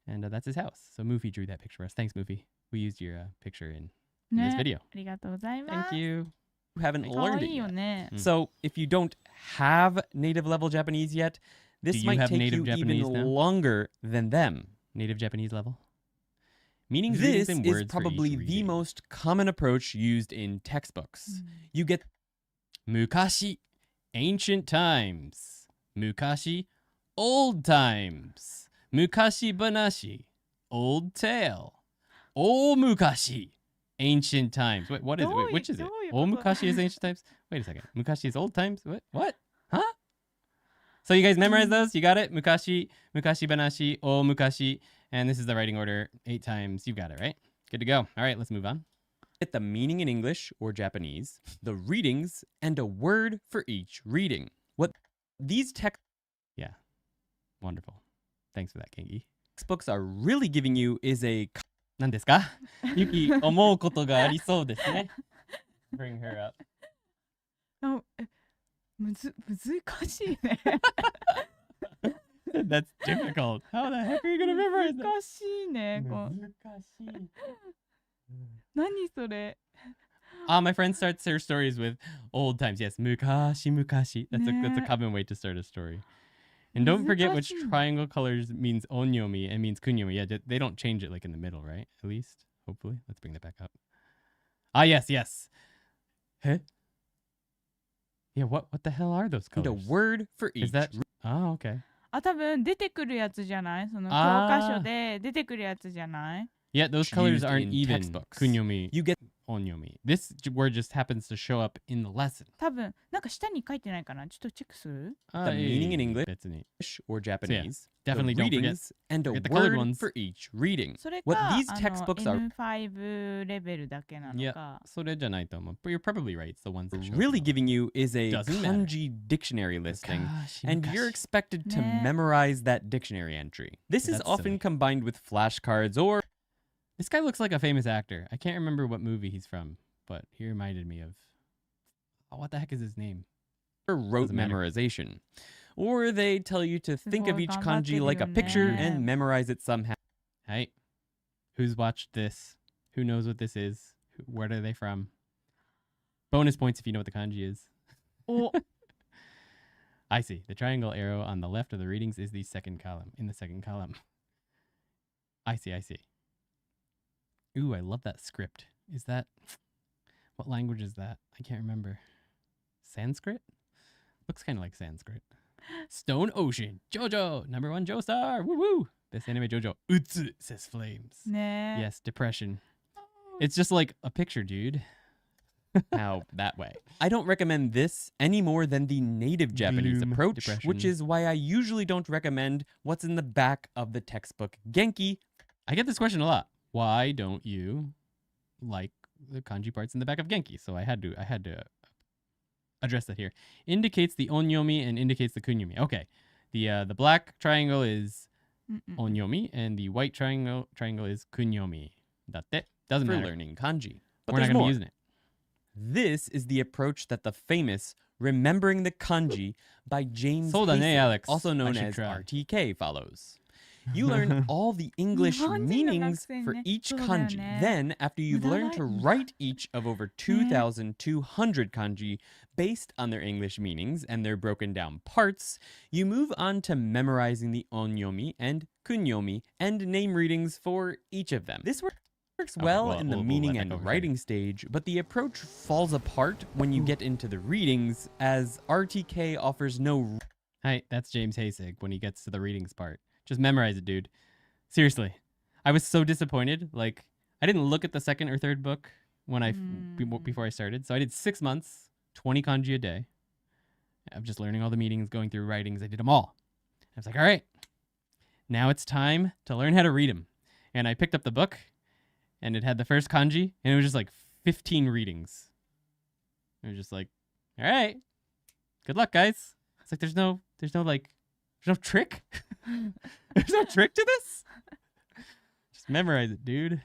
And that's his house. So Mufi drew that picture for us. Thanks, Mufi. We used your picture in in this video. ありがとうございます。 Thank you. You haven't かわ learned いい it よ yet. ね。 So if you don't have native level Japanese yet, this Do you might have take native you Japanese even now? longer than them. Native Japanese level. Meanings, This readings, and is words for probably each the reading. most common approach used in textbooks. You get Mukashi, ancient times. Mukashi, old times. Mukashi banashi, old tale. O mukashi, ancient times. Wait, what is it? Wait, which is it? O mukashi is ancient times? Wait a second. Mukashi is old times? What? Huh? So you guys memorize those? You got it? Mukashi, mukashi banashi, o mukashi. And this is the writing order 8 times. You got it, right? Good to go. All right, let's move on. Get the meaning in English or Japanese, the readings, and a word for each reading. What these Yeah. Wonderful. Thanks for that, Kengi. textbooks are really giving you is a 何ですかユキ、思うことがありそうですね。Bring her up. 難しいね。 That's difficult. How the heck are you going to memorize that? 難しいね。何それ。 My friend starts her stories with old times. Yes, mukashi, mukashi. That's a common way to start a story. And don't forget which triangle colors means onyomi and means kunyomi. Yeah, they don't change it like in the middle, right? At least, hopefully. Let's bring that back up. Ah, yes. Huh? Yeah, what the hell are those and colors? a word for each. Is that? Oh, okay. あ、多分出てくるやつじゃない？その教科書で出てくるやつじゃない？ Yeah, those colors Used aren't in even. textbooks. Kunyomi, You get onyomi. This word just happens to show up in the lesson. 多分なんか下に書いてないかな。ちょっとチェックする？ the meaning in English 別に or Japanese, definitely the don't forget- readings, and a forget the colored word ones. for each reading. それ What か these textbooks are N5 レベルだけなのか。 それじゃないと思う. But you're probably right. It's the ones that show really up. giving you is a Doesn't matter. kanji dictionary listing, Mukashi, and mukashi. you're expected to Nah. memorize that dictionary entry. This is That's often silly. combined with flashcards or This guy looks like a famous actor. I can't remember what movie he's from, but he reminded me of. Oh, what the heck is his name? rote Doesn't matter. memorization. Or they tell you to think of each kanji like a picture and memorize it somehow. Hey, who's watched this? Who knows what this is? Where are they from? Bonus points if you know what the kanji is. お I see. The triangle arrow on the left of the readings is the second column. In the second column. I see. Ooh, I love that script. Is that... What language is that? I can't remember. Sanskrit? Looks kind of like Sanskrit. Stone Ocean. JoJo. Number 1 Joestar. Woo woo. Best anime JoJo. Utsu says flames. ねえ。 Yes, depression. It's just like a picture, dude. How that way. I don't recommend this any more than the native Japanese Gloom, approach, depression. which is why I usually don't recommend what's in the back of the textbook Genki. I get this question a lot. Why don't you like the kanji parts in the back of Genki? So I had to address that here. Indicates the onyomi and indicates the kunyomi. Okay. The black triangle is うんうん onyomi and the white triangle is kunyomi. Datte. Doesn't for matter. learning kanji. But We're not there's going to be more. using it. This is the approach that the famous Remembering the Kanji by James そうだね, Hasek, Alex. also I known should as try. RTK, follows. You learn all the English 日本人の meanings 学生ね。 for each そうだよ kanji. ね。 Then, after you've learned to 無駄だ。 write each of over 2,200 kanji based on their English meanings and their broken down parts, you move on to memorizing the onyomi and kunyomi and name readings for each of them. This works well in the meaning let that and go for a writing stage, but the approach falls apart when you get into the readings, as RTK offers no... Hi, that's James Hasek when he gets to the readings part. Just memorize it, dude. Seriously. I was so disappointed. Like, I didn't look at the second or third book when before I started. So I did 6 months, 20 kanji a day. I'm just learning all the meanings, going through writings. I did them all. I was like, all right, now it's time to learn how to read them. And I picked up the book, and it had the first kanji, and it was just like 15 readings. It was just like, all right, good luck, guys. It's like there's no trick. There's no trick to this. Just memorize it, dude.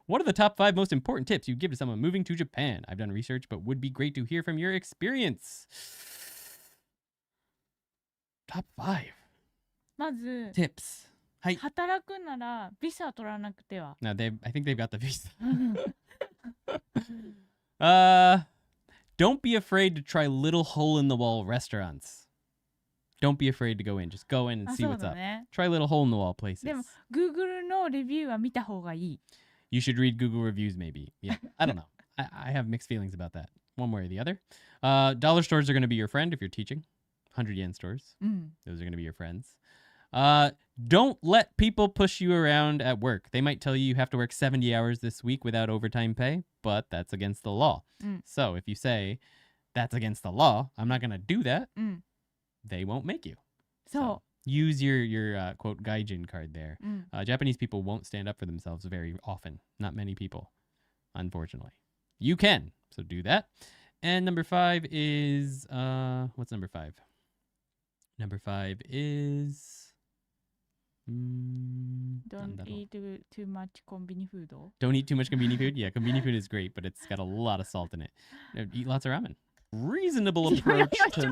What are the top 5 most important tips you give to someone moving to Japan? I've done research, but would be great to hear from your experience. Top 5まず tips. はい。働くならビザ取らなくては。 Now I think they've got the visa. Don't be afraid to try little hole-in-the-wall restaurants. Don't be afraid to go in. Just go in and あ、 see そう what's だ up. ね。 Try little hole-in-the-wall places. でも Google のレビューは見た方がいい。 You should read Google reviews, maybe. Yeah, I don't know. I have mixed feelings about that, one way or the other. Dollar stores are going to be your friend if you're teaching. 100 yen stores. うん。 Those are going to be your friends. Don't let people push you around at work. They might tell you you have to work 70 hours this week without overtime pay, but that's against the law. うん。 So if you say, that's against the law, I'm not going to do that, うん。 they won't make you. そ Use your quote gaijin card there. う。うん。 Japanese people won't stand up for themselves very often. Not many people, unfortunately. You can, so do that. And number 5 is what's number 5? Number 5 is Don't eat too much コンビニフード。 Don't eat too much konbini food. Yeah, konbini food is great, but it's got a lot of salt in it. Eat lots of ramen. Reasonable approach to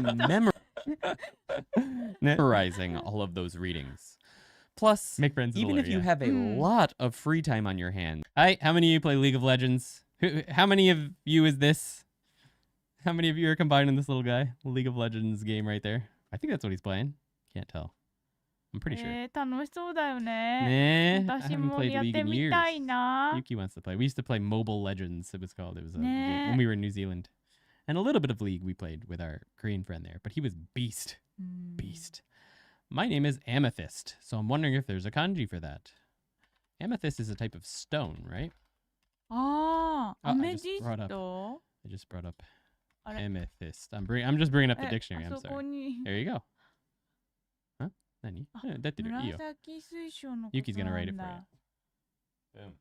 memorizing all of those readings. Plus, Make friends. even if you have a Mm. lot of free time on your hands. Hi, how many of you play League of Legends? How many of you is this? How many of you are combined in this little guy? League of Legends game right there. I think that's what he's playing. Can't tell. I'm pretty sure. 楽しそうだよね。 Nah, I 私 haven't も played やっ League て in み years. たいな。 Yuki wants to play. We used to play Mobile Legends, it was called. It was Nah. when we were in New Zealand. And a little bit of League we played with our Korean friend there. But he was beast. うん Beast. My name is Amethyst, so I'm wondering if there's a kanji for that. Amethyst is a type of stone, right? ああ、 Oh, ア I メ just ジ brought ス up. ト I just brought up あれ Amethyst. I'm just bringing up the え dictionary. あ I'm そこ sorry. に There you go. Huh? Nani? あ Eh, 出てる。いいよ。紫水晶のこ Yuki's と gonna な write it ん for だ。 you. Boom.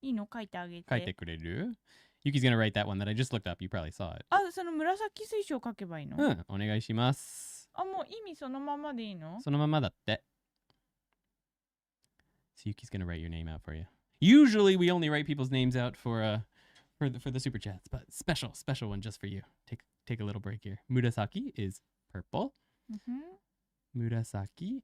いいの書いてあげて。書いてくれる? Yuki's gonna write that one that I just looked up. You probably saw it. あ、その紫水晶書けばいいの、お願いします。あ、もう意味そのままでいいのそのままだって。So Yuki's gonna write your name out for you. Usually we only write people's names out for the super chats, but special one just for you. Take a little break here. Murasaki is purple. うんふん Murasaki.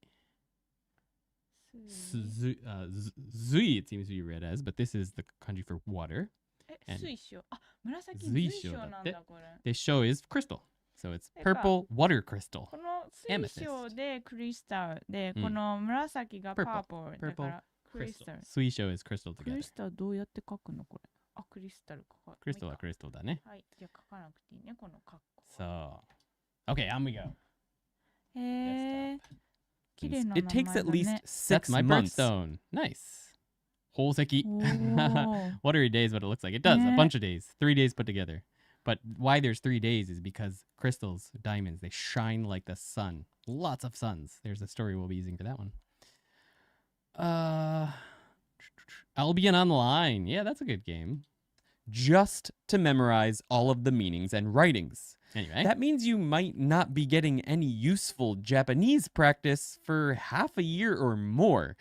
す Zui it seems to be read as, but this is the kanji for water. え、 and 水晶。あ、紫水水晶なん晶だってだこれ。 This show is crystal. So it's てか purple water crystal. この水晶でクリスタルで、うんこの紫がパ Purple ープルだからクリスタル。 Suisho is crystal ク together. リスタルどうやって書くのこれ。あ、クリスタルか。 Crystal はもういいか crystal だね。はい、じゃあ書かなくていいね、このカッコ。 So, okay, on we go. へえ。綺麗な名 It 前 takes だ at least ね。 6 my months. birthstone. Nice. Houseki. おー What are your days? What it looks like? It does. A Yeah. bunch of days. 3 days put together. But why there's 3 days is because crystals, diamonds, they shine like the sun. Lots of suns. There's a story we'll be using for that one. Albion Online. Yeah, that's a good game. Just to memorize all of the meanings and writings. Anyway, That means you might not be getting any useful Japanese practice for half a year or more.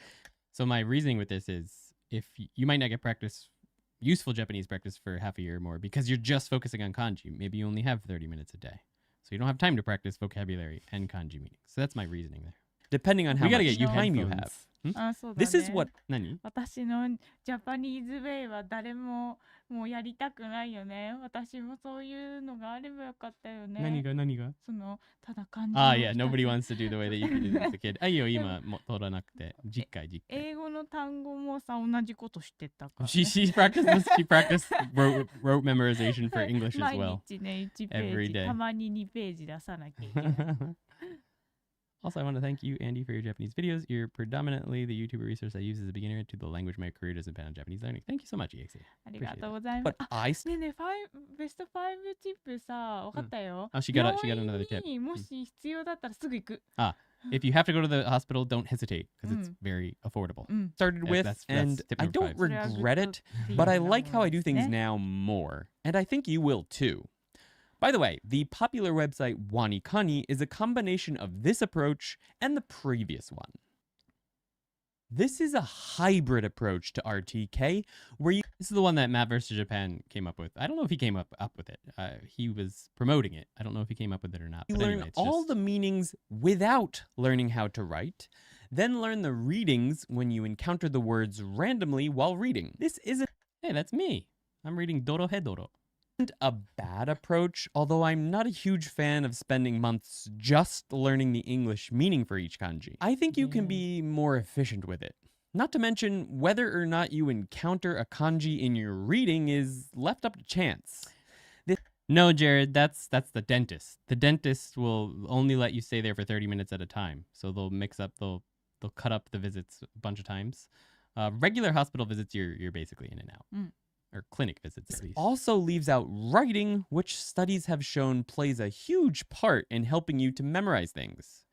so my reasoning with this is if you might not get useful Japanese practice for half a year or more because you're just focusing on kanji. Maybe you only have 30 minutes a day. So you don't have time to practice vocabulary and kanji meanings. So that's my reasoning there. Depending on how We gotta much get you time you headphones. have. あ、そうだね。 This is what 何私のジャパニーズウェイは誰ももうやりたくないよね。私もそういうのがあればよかったよね。何がそのただ漢字 Ah, を yeah. ひたす Nobody ら wants to do the way that you can do this as a kid. あ、いいよ、今、もう取らなくて。実回。英語の単語もさ同じことしてたから、ね。She practiced rote memorization for English as 毎 well. 日ね1ペ Every ージ day. たまに2ページ出さなきゃいけない。Also, I want to thank you, Andy, for your Japanese videos. You're predominantly the YouTuber resource I use as a beginner to the language my career doesn't depend on Japanese learning. Thank you so much, EXE. ありがとうございま but す。あ I ねえねえ、ベスト5チップさ、分かったよ。 Oh, she got another tip. 病院にもし必要だったらすぐ行く。 If you have to go to the hospital, don't hesitate because it's Mm. very affordable. うん。 started with, that's and tip I number don't 5. それは regret グッ it, ド but I ディー like な how も I の do です things ね now more. And I think you will too. By the way, the popular website Wanikani is a combination of this approach and the previous one. This is a hybrid approach to RTK where you This is the one that Matt vs. Japan came up with. I don't know if he came up with it. He was promoting it. I don't know if he came up with it or not. But learn anyway, it's all just, the meanings without learning how to write, then learn the readings when you encounter the words randomly while reading. This isn't Hey, that's me. I'm reading Dorohedoro. Isn't a bad approach, although I'm not a huge fan of spending months just learning the English meaning for each kanji. I think you can be more efficient with it. Not to mention, whether or not you encounter a kanji in your reading is left up to chance. No, Jared, that's the dentist. The dentist will only let you stay there for 30 minutes at a time. So they'll they'll cut up the visits a bunch of times. Regular hospital visits, you're basically in and out. Or clinic visits, at least. Also leaves out writing, which studies have shown plays a huge part in helping you to memorize things.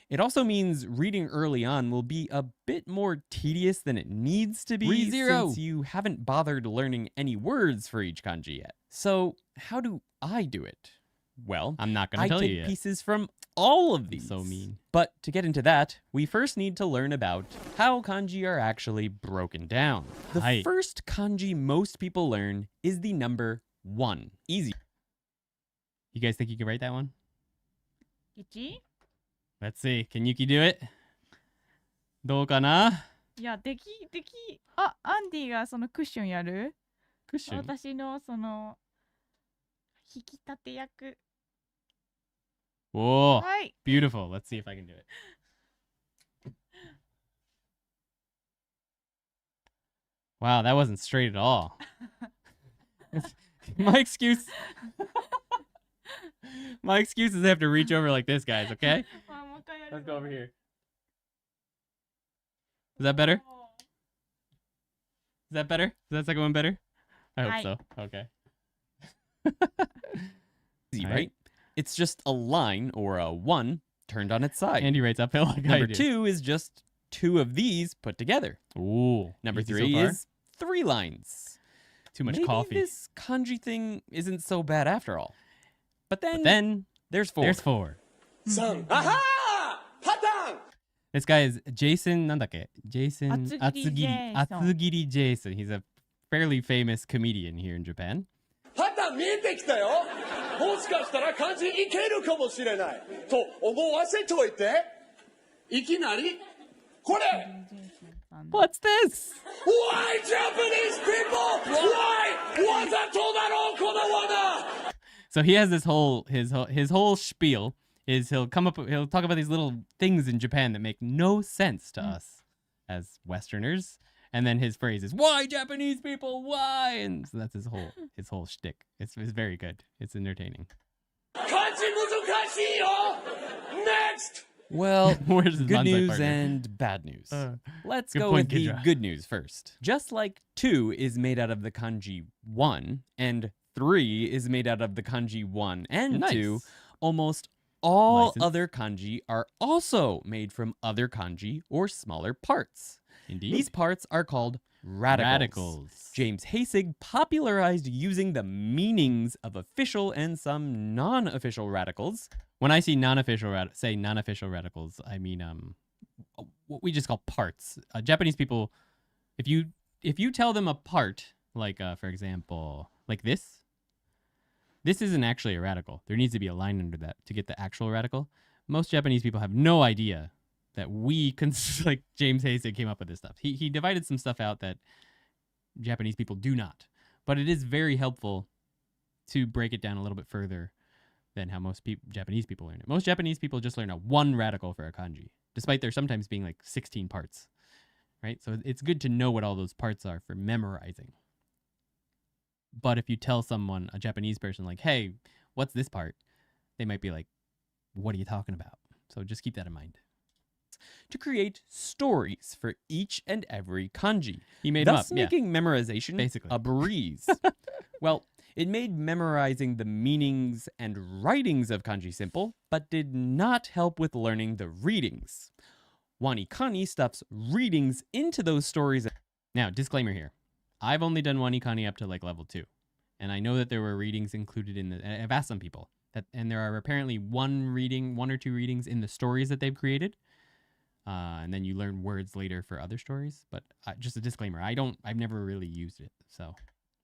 It also means reading early on will be a bit more tedious than it needs to be since you haven't bothered learning any words for each kanji yet. So how do I do it? Well, I'm not going to tell you yet. I take pieces from all of these. So mean. But to get into that, we first need to learn about how kanji are actually broken down. The first kanji most people learn is the number 1. Easy. You guys think you can write that one? Ichi? Let's see. Can Yuki do it? どうかな?いや、でき。あ、アンディがそのクッションやる?クッション?私のその引き立て役。Whoa. はい。Beautiful. Let's see if I can do it. Wow, that wasn't straight at all. My excuse. My excuse is I have to reach over like this, guys, okay? Let's go over here. Is that better? Is that better? Is that second one better? I hope so. Okay. Easy, right? It's just a line or a 1 turned on its side. Andy writes uphill like Number 2 is just 2 of these put together. Ooh. Number 3 is 3 lines. Too much Maybe coffee. This kanji thing isn't so bad after all. But then there's 4. There's 4. Aha! Pattern! This guy is Jason, Jason Atsugiri Jason. He's a fairly famous comedian here in Japan. パターン見えてきたよ。もしかしたら漢字いけるかもしれないと思わせといて。いきなりこれ。What's this? Why Japanese people? Why? わざとだろうこの罠。 So he has this whole his whole spiel is he'll talk about these little things in Japan that make no sense to us as Westerners. And then his phrase is, why Japanese people? Why? And so that's his whole shtick. It's very good. It's entertaining. Next! Well, where's good news and bad news. Let's go with the good news first. Just like 2 is made out of the kanji 1 and 3 is made out of the kanji 1 and 2, almost all other kanji are also made from other kanji or smaller parts. Indeed. These parts are called radicals. James Hasig popularized using the meanings of official and some non-official radicals. When I see non-official radicals, I mean what we just call parts. Japanese people, if you tell them a part, like for example, like this isn't actually a radical. There needs to be a line under that to get the actual radical. Most Japanese people have no idea that like James Hasig came up with this stuff. He divided some stuff out that Japanese people do not. But it is very helpful to break it down a little bit further than how most Japanese people learn it. Most Japanese people just learn a 1 radical for a kanji, despite there sometimes being like 16 parts, right? So it's good to know what all those parts are for memorizing. But if you tell someone, a Japanese person, like, hey, what's this part? They might be like, what are you talking about? So just keep that in mind. To create stories for each and every kanji. He made them up, making memorization basically a breeze. Well, it made memorizing the meanings and writings of kanji simple, but did not help with learning the readings. Wanikani stuffs readings into those stories. Now, disclaimer here. I've only done Wanikani up to like level 2. And I know that there were readings included in and I've asked some people and there are apparently 1 or 2 readings in the stories that they've created. And then you learn words later for other stories. But just a disclaimer, I've never really used it. So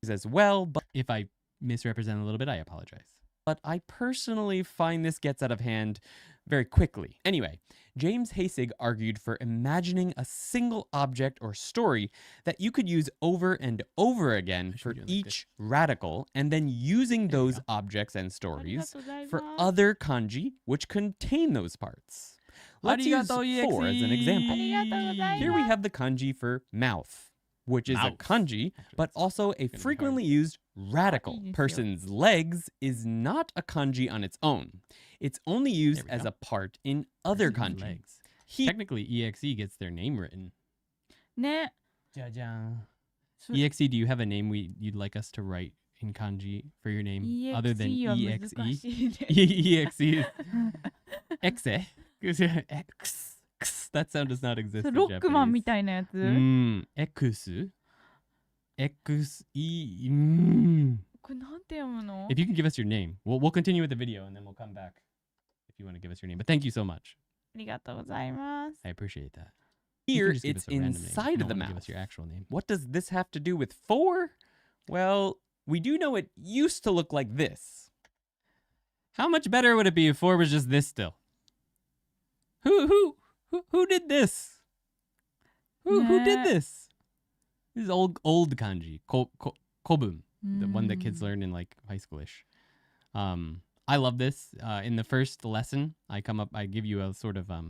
as well, but if I misrepresent a little bit, I apologize. But I personally find this gets out of hand very quickly. Anyway, James Hasig argued for imagining a single object or story that you could use over and over again for each radical, and then using those objects and stories for other kanji which contain those parts. Let's use 4 as an example. Here we have the kanji for mouth, which is a kanji, but also a frequently used radical. Person's legs is not a kanji on its own. It's only used as a part in other kanji. Technically, EXE gets their name written. ね。 EXE, do you have a name you'd like us to write in kanji for your name other than EXE? EXE. Exe. X. That sound does not exist in ロックマンみ Japanese. たいなやつ。 X. XE. これなんて読むの？ If you can give us your name, we'll continue with the video and then we'll come back if you want to give us your name. But thank you so much. ありがとうございます。 I appreciate that. Here, You can just give it's us a random name if you inside of don't the wanna give mouth. us your actual name. What does this have to do with 4? Well, we do know it used to look like this. How much better would it be if 4 was just this still? Who did this? Who did this? This is old kanji. Kobun, the one that kids learn in like high schoolish. I love this. In the first lesson, I give you a sort of a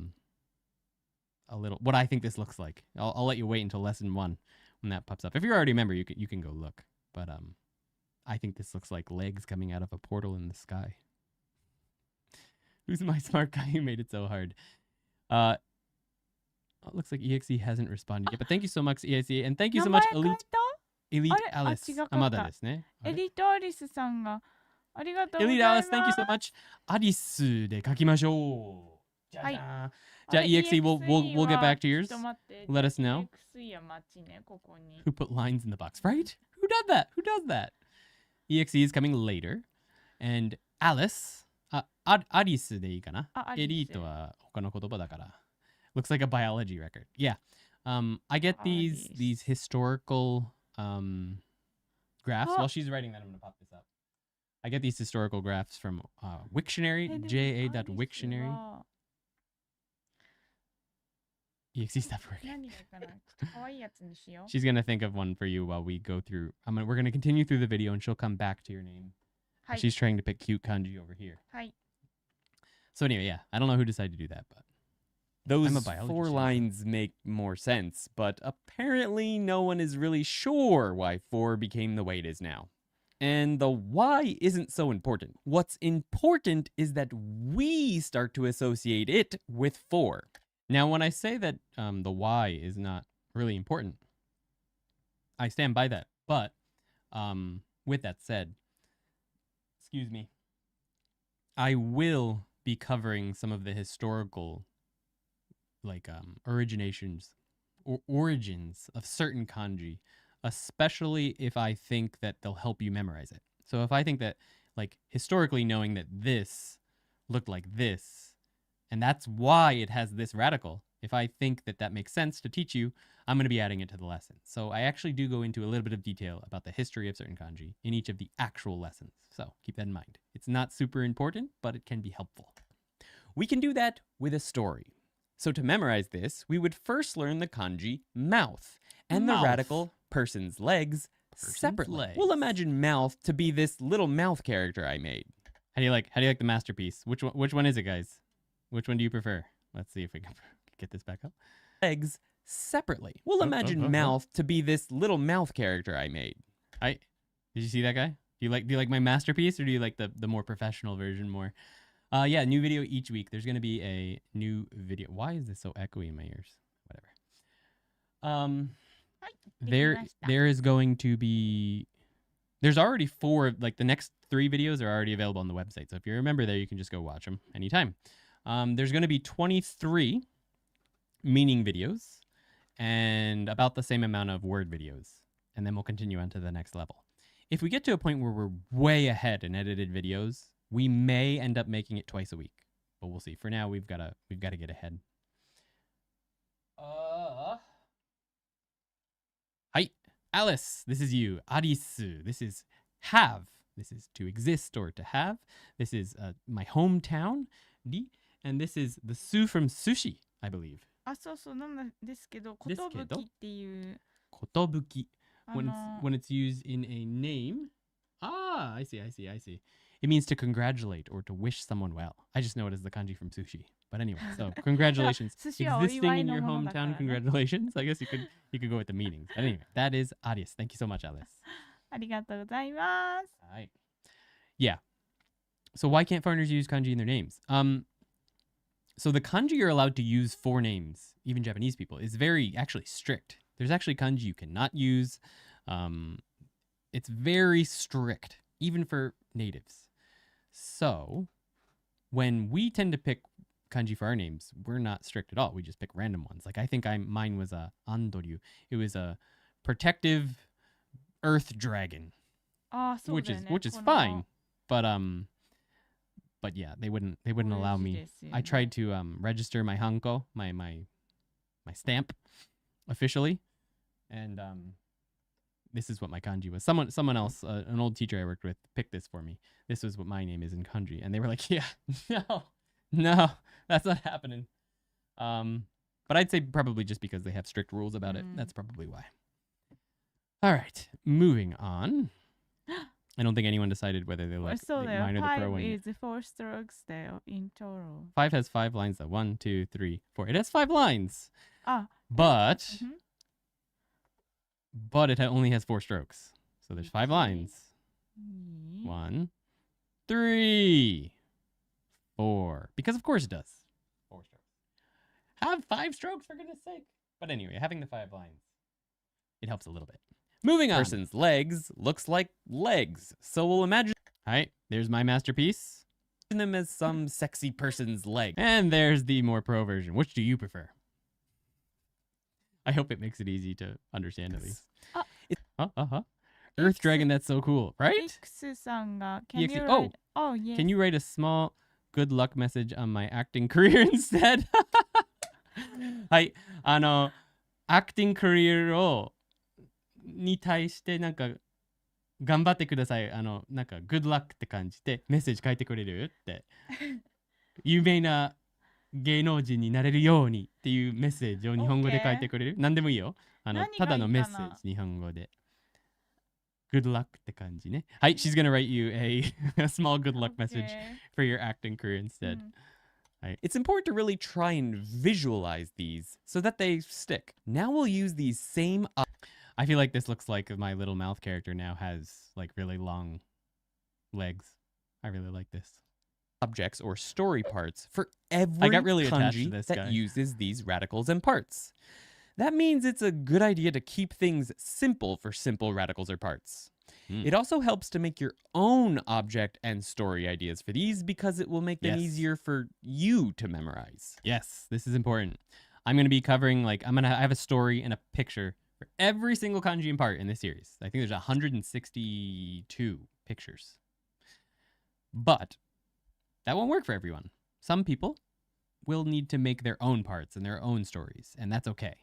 little what I think this looks like. I'll let you wait until lesson 1 when that pops up. If you already remember, you can go look. But I think this looks like legs coming out of a portal in the sky. Who's my smart guy who made it so hard? It looks like EXE hasn't responded yet, but thank you so much, EXE, and thank you so much, Elite Alice. まだですね。エリートアリスさんがありがとうござい Elite ま Alice, す。 thank you so much. アリスで書きましょう。じゃじゃーん。はい。じゃあ EXE, we'll get back to yours. ちょっと待って。 Let us know. EXE は待ちね、ここに。 Who put lines in the box, right? Who does that? Who does that? EXE is coming later. And Alice, アリスでいいかな。エリートは他の言葉だから。Looks like a biology record. Yeah. I get these historical graphs. While she's writing that, I'm going to pop this up. I get these historical graphs from Wiktionary, ja.wiktionary. EXE stopped working. 何がいいかな。ちょっと可愛いやつにしよう。 She's going to think of one for you while we go through. We're going to continue through the video and she'll come back to your name. はい。 She's trying to pick cute kanji over here. はい。 So anyway, yeah, I don't know who decided to do that, but Those I'm a biology 4 student. lines make more sense, but apparently no one is really sure why 4 became the way it is now. And the why isn't so important. What's important is that we start to associate it with 4. now when I say that the why is not really important, I stand by that. But with that said, excuse me, I will be covering some of the historical like originations or origins of certain kanji, especially if I think that they'll help you memorize it. So if I think that like historically knowing that this looked like this and that's why it has this radical, if I think that that makes sense to teach you, I'm going to be adding it to the lesson. So I actually do go into a little bit of detail about the history of certain kanji in each of the actual lessons. So keep that in mind. It's not super important, but it can be helpful. We can do that with a story. So to memorize this, we would first learn the kanji mouth and the Mouth. radical person's legs separately. legs. We'll imagine mouth to be this little mouth character I made. How do you like the masterpiece? Which one is it, guys? Which one do you prefer? Let's see if we can get this back up. Legs separately. We'll imagine mouth to be this little mouth character I made. Did you see that guy? Do you like my masterpiece or do you like the more professional version more? Yeah, new video each week. There's gonna be a new video. Why is this so echoey in my ears? Whatever. There is going to be. There's already 4. Like the next 3 videos are already available on the website. So if you remember there, you can just go watch them anytime. There's going to be 23 meaning videos and about the same amount of word videos, and then we'll continue on to the next level. If we get to a point where we're way ahead in edited videos, we may end up making it twice a week, but we'll see. For now, we've got to get ahead. Hi, Alice. This is you. Arisu. This is have. This is to exist or to have. This is my hometown. Ri. And this is the su from sushi, I believe. あ、そうそうなんですけど、ですけど、寿っていうkotobuki. When it's used in a name. Ah, I see. It means to congratulate or to wish someone well. I just know it as the kanji from sushi. But anyway, so congratulations. 寿司はお Existing 祝い in の your ものだから hometown, ね。 congratulations. I guess you could go with the meanings. But anyway, that is Arias. Thank you so much, Alice. ありがとうございます。 Hi. Yeah. So why can't foreigners use kanji in their names? So the kanji you're allowed to use for names, even Japanese people, is very actually strict. There's actually kanji you cannot use. It's very strict, even for natives. So when we tend to pick kanji for our names, we're not strict at all. We just pick random ones. Like I think mine was a andoryu. It was a protective earth dragon, あ、そうだよね。 which is この fine. But yeah, they wouldn't allow こういう字 me. ですよね。 I tried to register my hanko, my stamp officially, and this is what my kanji was. Someone else, an old teacher I worked with, picked this for me. This was what my name is in kanji, and they were like, "Yeah, no, that's not happening." But I'd say probably just because they have strict rules about it. That's probably why. All right, moving on. I don't think anyone decided whether they like the そうだよ。 mine or the pro 5 one. yet. is 4 strokes だよ。in total. 5 has 5 lines though. 1, 2, 3, 4. It has 5 lines. あ、But うん but it only has 4 strokes. So there's 5 lines. いい 1, 3, 4. Because of course it does. 4 strokes. Have 5 strokes for goodness sake. But anyway, having the 5 lines, it helps a little bit. Moving on. Person's legs looks like legs. So we'll imagine. Alright, there's my masterpiece. Imagine them as some sexy person's leg. And there's the more pro version. Which do you prefer? I hope it makes it easy to understand at least. Earth Dragon, that's so cool, right? X さんが EX Can you oh. write... Oh, yes. Can you write a small good luck message on my acting career instead? はい、acting career をに対してなんか頑張ってください。なんか good luck って感じでメッセージ書いてくれるって有名な芸能人になれるようにっていうメッセージを日本語で書いてくれる。何でもいいよ。ただのメッセージ日本語で。Good luck って感じね。はい、she's gonna write you a small good luck message for your acting career instead. Right. It's important to really try and visualize these so that they stick. Now we'll use these same. I feel like this looks like my little mouth character now has like really long legs. I really like this. Objects or story parts for every kanji that uses these radicals and parts. That means it's a good idea to keep things simple for simple radicals or parts. It also helps to make your own object and story ideas for these because it will make them easier for you to memorize. Yes, this is important. I'm going to be covering I have a story and a picture for every single kanji and part in this series. I think there's 162 pictures. But that won't work for everyone. Some people will need to make their own parts and their own stories, and that's okay.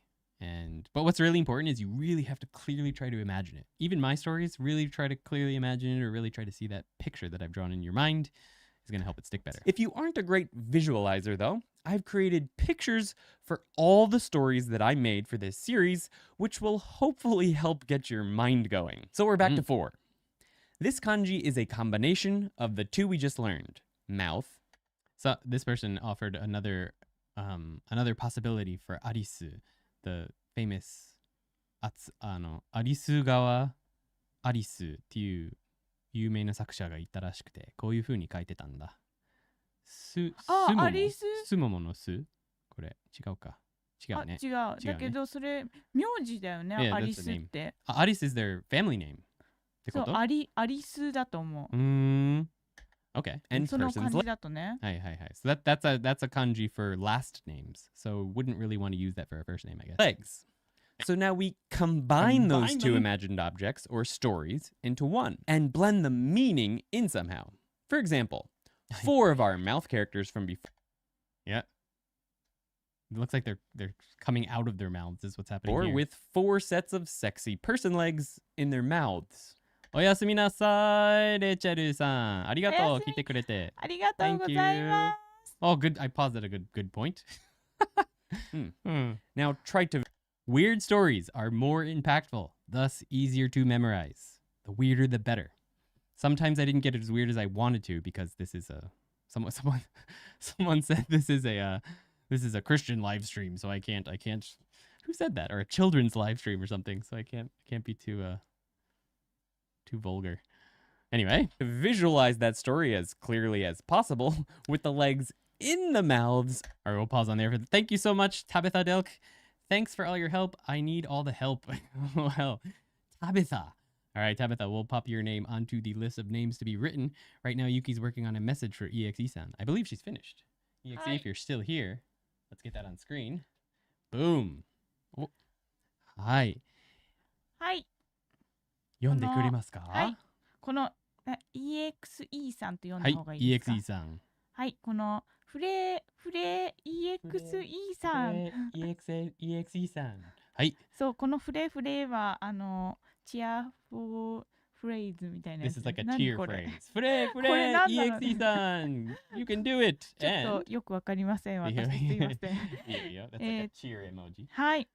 But what's really important is you really have to clearly try to imagine it. Even my stories, really try to clearly imagine it or really try to see that picture that I've drawn in your mind is going to help it stick better. If you aren't a great visualizer, though, I've created pictures for all the stories that I made for this series, which will hopefully help get your mind going. So we're back to 4. This kanji is a combination of the 2 we just learned. Mouth. So this person offered another possibility for Arisu, the famous アリス川アリスっていう有名な作者がいたらしくて、こういう風に書いてたんだ。アリスすもものすこれ違うか。違うね。違う。だけどそれ名字だよね。アリスって。アリス is their family name ってこと？そう、アリスだと思う。Okay. And その person's 漢字だとね。はいはいはい。So that's a kanji for last names. So wouldn't really want to use that for a first name, I guess. Legs. So now we combine those 2 imagined objects or stories into one and blend the meaning in somehow. For example, 4 of our mouth characters from before. Yeah. It looks like they're coming out of their mouths is what's happening here. With 4 sets of sexy person legs in their mouths. おやすみなさい、レイチェルさん。ありがとう、来てくれて。ありがとうございます。Oh, good. I paused at a good point. Now try to... Weird stories are more impactful, thus easier to memorize. The weirder, the better. Sometimes I didn't get it as weird as I wanted to because this is a... Someone said this is a Christian live stream, so I can't... Who said that? Or a children's live stream or something, so I can't be too vulgar. Anyway, visualize that story as clearly as possible with the legs in the mouths. All right, we'll pause on there. Thank you so much, Tabitha Delk. Thanks for all your help. I need all the help. Well, Tabitha. All right, Tabitha, we'll pop your name onto the list of names to be written. Right now, Yuki's working on a message for EXE-san. I believe she's finished. EXE, Hi. if you're still here, let's get that on screen. Boom. Oh. Hi. はい。読んでくれますか？はい。このEXE さんと呼んはいだ方がいいですか？ EXE さん。はい。このEXE さん。EXE さん。はい。そう、このフレはチアフォーフレーズみたいなや This つ。 is like a 何 cheer これ phrase. フレこれなんだろう EXE さん You can do it! ちょっとよくわかりません。私すいません。いいよいいよ。That's like a cheer emoji. はい。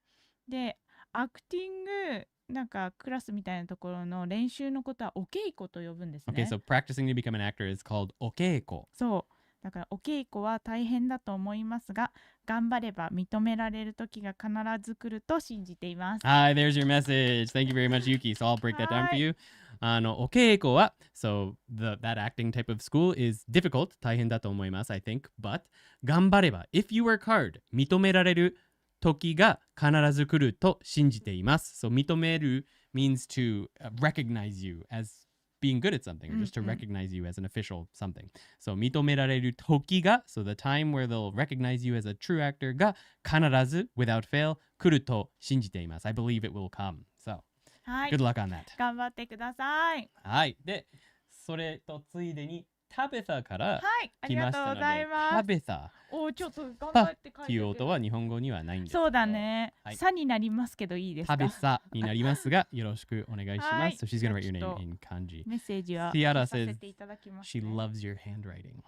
で、アクティング、なんかクラスみたいなところの練習のことはお稽古と呼ぶんですね。Okay, so practicing to become an actor is called お稽古。そう。だからお稽古は大変だと思いますが、頑張れば認められる時が必ず来ると信じています。Hi, there's your message. Thank you very much, Yuki. So I'll break that down for you. お稽古は so that acting type of school is difficult. 大変だと思います、I think. But 頑張れば if you work hard 認められる時が必ず来ると信じています。So 認める means to recognize you as being good at something or just to recognize you as an official something. So 認められる時が so the time where they'll recognize you as a true actor が必ず without fail 来ると信じています。I believe it will come. So はい。 good luck on that. 頑張ってください。はい。で、それとついでに食べたからはい。あり来ましたのでがとうございます食。べたおー、ちょっと頑パ張って書いてっていう音は日本語にはないんですけど。そうだね。はいさになりますけどいいですか？食べさになりますがよろしくお願いしはいます。So she's gonna write your ちょっ name と in kanji. メッセージは Tiara さ says せていただきます、 She ね。loves your handwriting.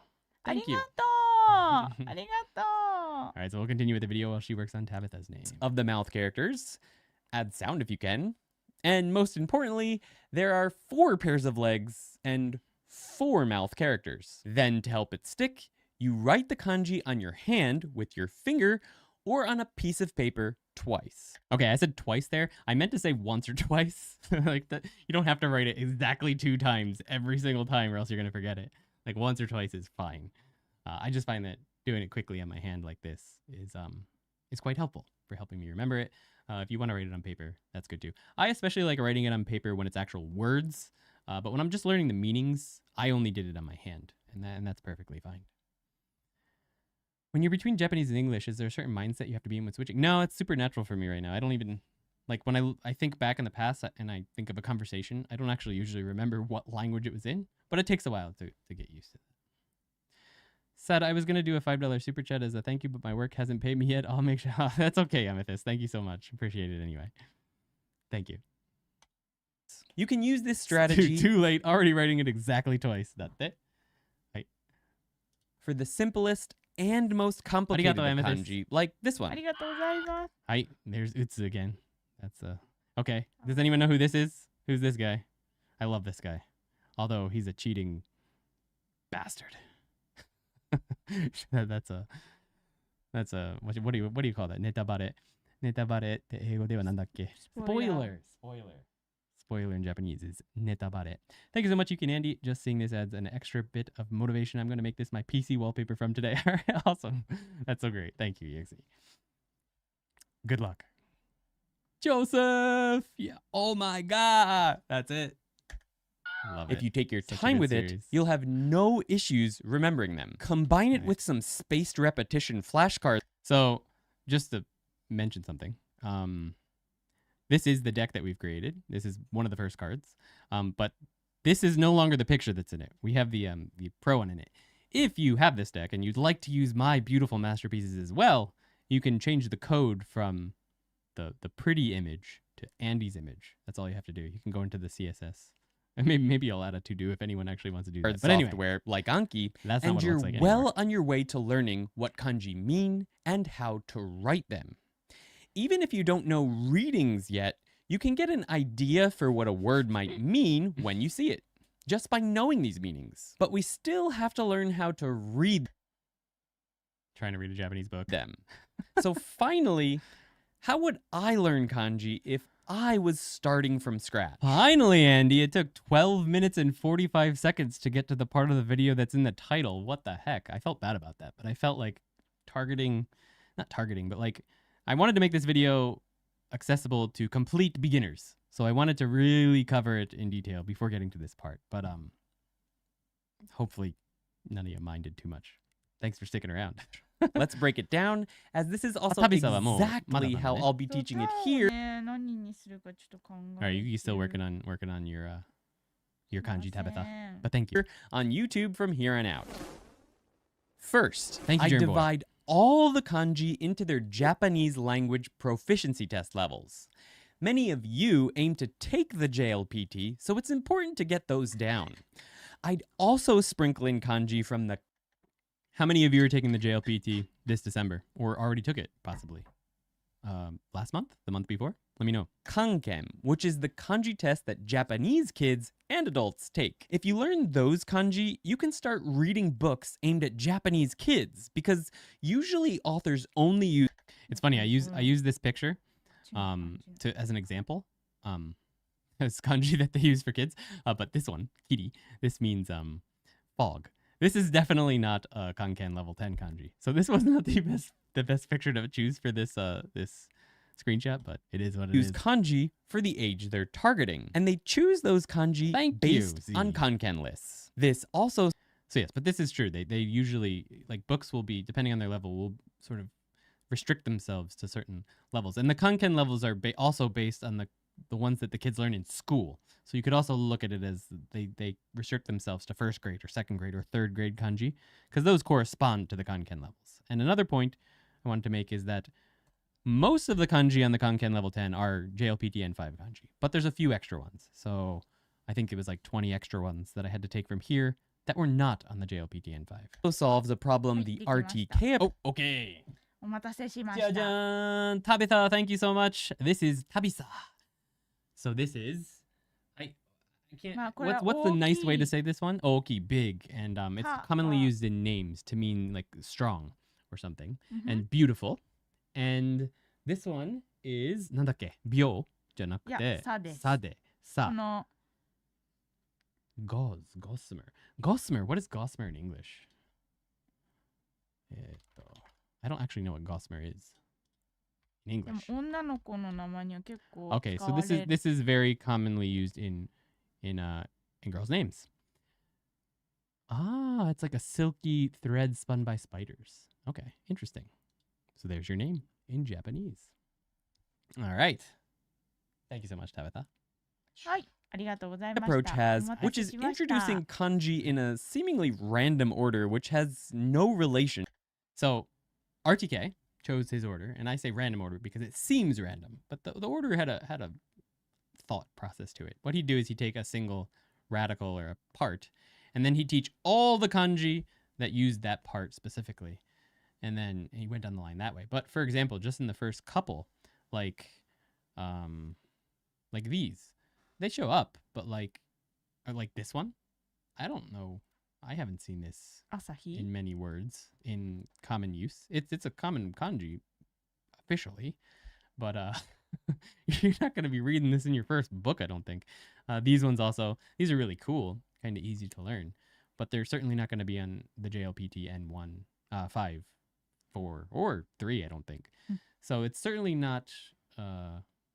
あり Thank you. がとう。ありがとう。 All right, so we'll continue with the video while she works on Tabitha's name. Of the mouth characters, add sound if you can. And most importantly, there are 4 pairs of legs and 4 mouth characters. Then to help it stick, you write the kanji on your hand with your finger or on a piece of paper twice. Okay, I said twice there. I meant to say once or twice. Like that, you don't have to write it exactly 2 times every single time or else you're going to forget it. Like once or twice is fine. I just find that doing it quickly on my hand like this is quite helpful for helping me remember it. If you want to write it on paper, that's good too. I especially like writing it on paper when it's actual words. But when I'm just learning the meanings, I only did it on my hand, and that's perfectly fine. When you're between Japanese and English, is there a certain mindset you have to be in when switching? No, it's super natural for me right now. I don't even, like when I think back in the past and I think of a conversation, I don't actually usually remember what language it was in, but it takes a while to get used to that. Said I was going to do a $5 super chat as a thank you, but my work hasn't paid me yet. I'll make sure. Oh, that's okay, Amethyst. Thank you so much. Appreciate it anyway. Thank you. You can use this strategy. Too late. Already writing it exactly twice. That's it. Right. For the simplest and most complicated of kanji, like this あ one. りがとうございます。 Hi, there's Utsu again. That's okay. Does anyone know who this is? Who's this guy? I love this guy. Although he's a cheating bastard. That's a what do you call that? ネタバレって英語ではなんだっけ? Spoiler. Spoiler in Japanese is ネタバレ. Thank you so much, ToKini Andy. Just seeing this adds an extra bit of motivation. I'm going to make this my PC wallpaper from today. All right, awesome. That's so great. Thank you, EXE. Good luck. Joseph! Yeah. Oh my god! That's it. Love if you take your time with it, you'll have no issues remembering them. Combine it with some spaced repetition flashcards. So, just to mention something, this is the deck that we've created. This is one of the first cards, but this is no longer the picture that's in it. We have the pro one in it. If you have this deck and you'd like to use my beautiful masterpieces as well, you can change the code from the pretty image to Andy's image. That's all you have to do. You can go into the CSS Maybe I'll add a to-do if anyone actually wants to do that. But anyway, software like Anki, that's not and what it you're looks like well anymore. on your way to learning what kanji mean and how to write them. Even if you don't know readings yet, you can get an idea for what a word might mean when you see it, just by knowing these meanings. But we still have to learn how to read Trying to read a Japanese book. them. So finally, how would I learn kanji if I was starting from scratch? Finally, Andy, it took 12 minutes and 45 seconds to get to the part of the video that's in the title. What the heck? I felt bad about that, but I felt like not targeting, but like I wanted to make this video accessible to complete beginners. So I wanted to really cover it in detail before getting to this part. But hopefully none of you minded too much. Thanks for sticking around. Let's break it down, as this is also Tabi-sanはもうexactly how まだだね。 I'll be teaching it here. 何にするかちょっと考えて Are you still working on your kanji, Tabitha? ん But thank you. On YouTube from here on out. First, Thank you, I German boy. divide all the kanji into their Japanese language proficiency test levels. Many of you aim to take the JLPT, so it's important to get those down. I'd also sprinkle in kanji from the... How many of you are taking the JLPT this December or already took it, possibly? Last month? The month before? Let me know. Kanken, which is the kanji test that Japanese kids and adults take. If you learn those kanji, you can start reading books aimed at Japanese kids, because usually authors only use... It's funny, I use this picture as an example. It's kanji that they use for kids. But this one, kiri, this means fog. This is definitely not a Kanken level 10 kanji. So this was not the best picture to choose for this this screenshot, but it is what it is. Use kanji for the age they're targeting, and they choose those kanji based on Kanken lists. This also... So yes, but this is true. They usually, like, books will be, depending on their level, will sort of restrict themselves to certain levels. And the Kanken levels are also based on the ones that the kids learn in school. So you could also look at it as they restrict themselves to first grade or second grade or third grade kanji, because those correspond to the Kanken levels. And another point I wanted to make is that most of the kanji on the Kanken level 10 are JLPT N5 kanji, but there's a few extra ones. So I think it was like 20 extra ones that I had to take from here that were not on the JLPT N5. also solves a problem the RTK... Oh, okay. お待たせしました。 Jajan! Tabitha, thank you so much. This is Tabisa. So this is... I can't... What's the nice way to say this one? Oki, big. And it's commonly used in names to mean like strong or something. And beautiful. And this one is... なんだっけ? 秒じゃなくて、いや、さです。さで。さ。この Gossamer. Gossamer. What is gossamer in English? I don't actually know what gossamer is in でも English. 女の子の名前には結構 Okay, 使 so われる。 this is very commonly used in girls' names. Ah, it's like a silky thread spun by spiders. Okay, interesting. So there's your name in Japanese. All right. Thank you so much, Tabitha. はい、ありがとうございました。 approach has, お待た which せ is しました。 introducing kanji in a seemingly random order, which has no relation. So RTK chose his order, and I say random order because it seems random, but the order had a thought process to it. What he'd do is he'd take a single radical or a part, and then he'd teach all the kanji that used that part specifically. And then he went down the line that way. But for example, just in the first couple, like these, they show up, but like this one, I don't know. I haven't seen this 朝日 in many words in common use. It's a common kanji officially, but you're not going to be reading this in your first book, I don't think. These ones also, these are really cool, kind of easy to learn, but they're certainly not going to be on the JLPT N1, 5, 4, or 3, I don't think. So it's certainly not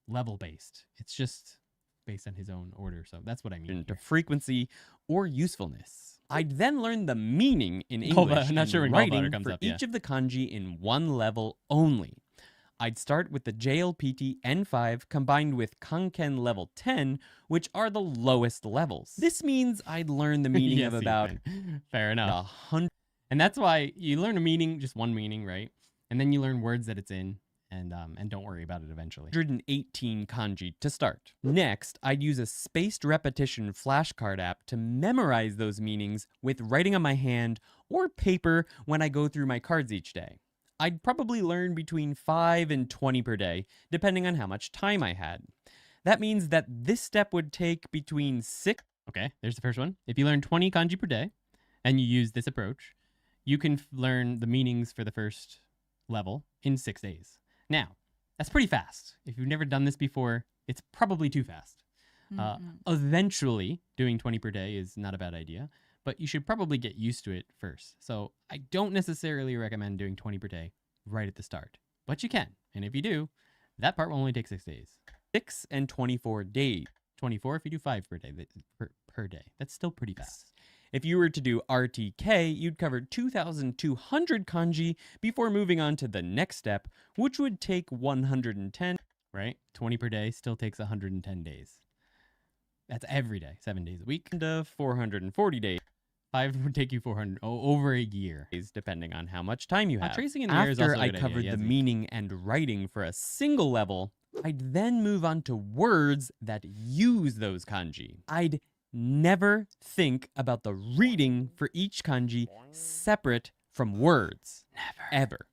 level based. It's just based on his own order. So that's what I mean. To frequency or usefulness. I'd then learn the meaning in Gallbladder. English I'm not and sure when writing gallbladder comes for up, yeah. each of the kanji in one level only. I'd start with the JLPT N5 combined with Kanken level 10, which are the lowest levels. This means I'd learn the meaning Yes, of you about can. Fair enough. 100. And that's why you learn a meaning, just one meaning, right? And then you learn words that it's in, and don't worry about it eventually. 118 kanji to start. Next, I'd use a spaced repetition flashcard app to memorize those meanings with writing on my hand or paper when I go through my cards each day. I'd probably learn between 5 and 20 per day, depending on how much time I had. That means that this step would take between 6... Okay, there's the first one. If you learn 20 kanji per day, and you use this approach, you can learn the meanings for the first level in 6 days. Now, that's pretty fast. If you've never done this before, it's probably too fast. Eventually, doing 20 per day is not a bad idea, but you should probably get used to it first. So I don't necessarily recommend doing 20 per day right at the start, but you can. And if you do, that part will only take 6 days. 6 and 24 days. 24 if you do 5 per day. Per day. That's still pretty fast. If you were to do RTK, you'd cover 2,200 kanji before moving on to the next step, which would take 110. Right? 20 per day still takes 110 days. That's every day, 7 days a week. And 440 days. 5 would take you 400, over a year. Depending on how much time you have. Tracing in the air is also After I covered the meaning and writing for a single level, I'd then move on to words that use those kanji. I'd never think about the reading for each kanji separate from words. Never. Ever.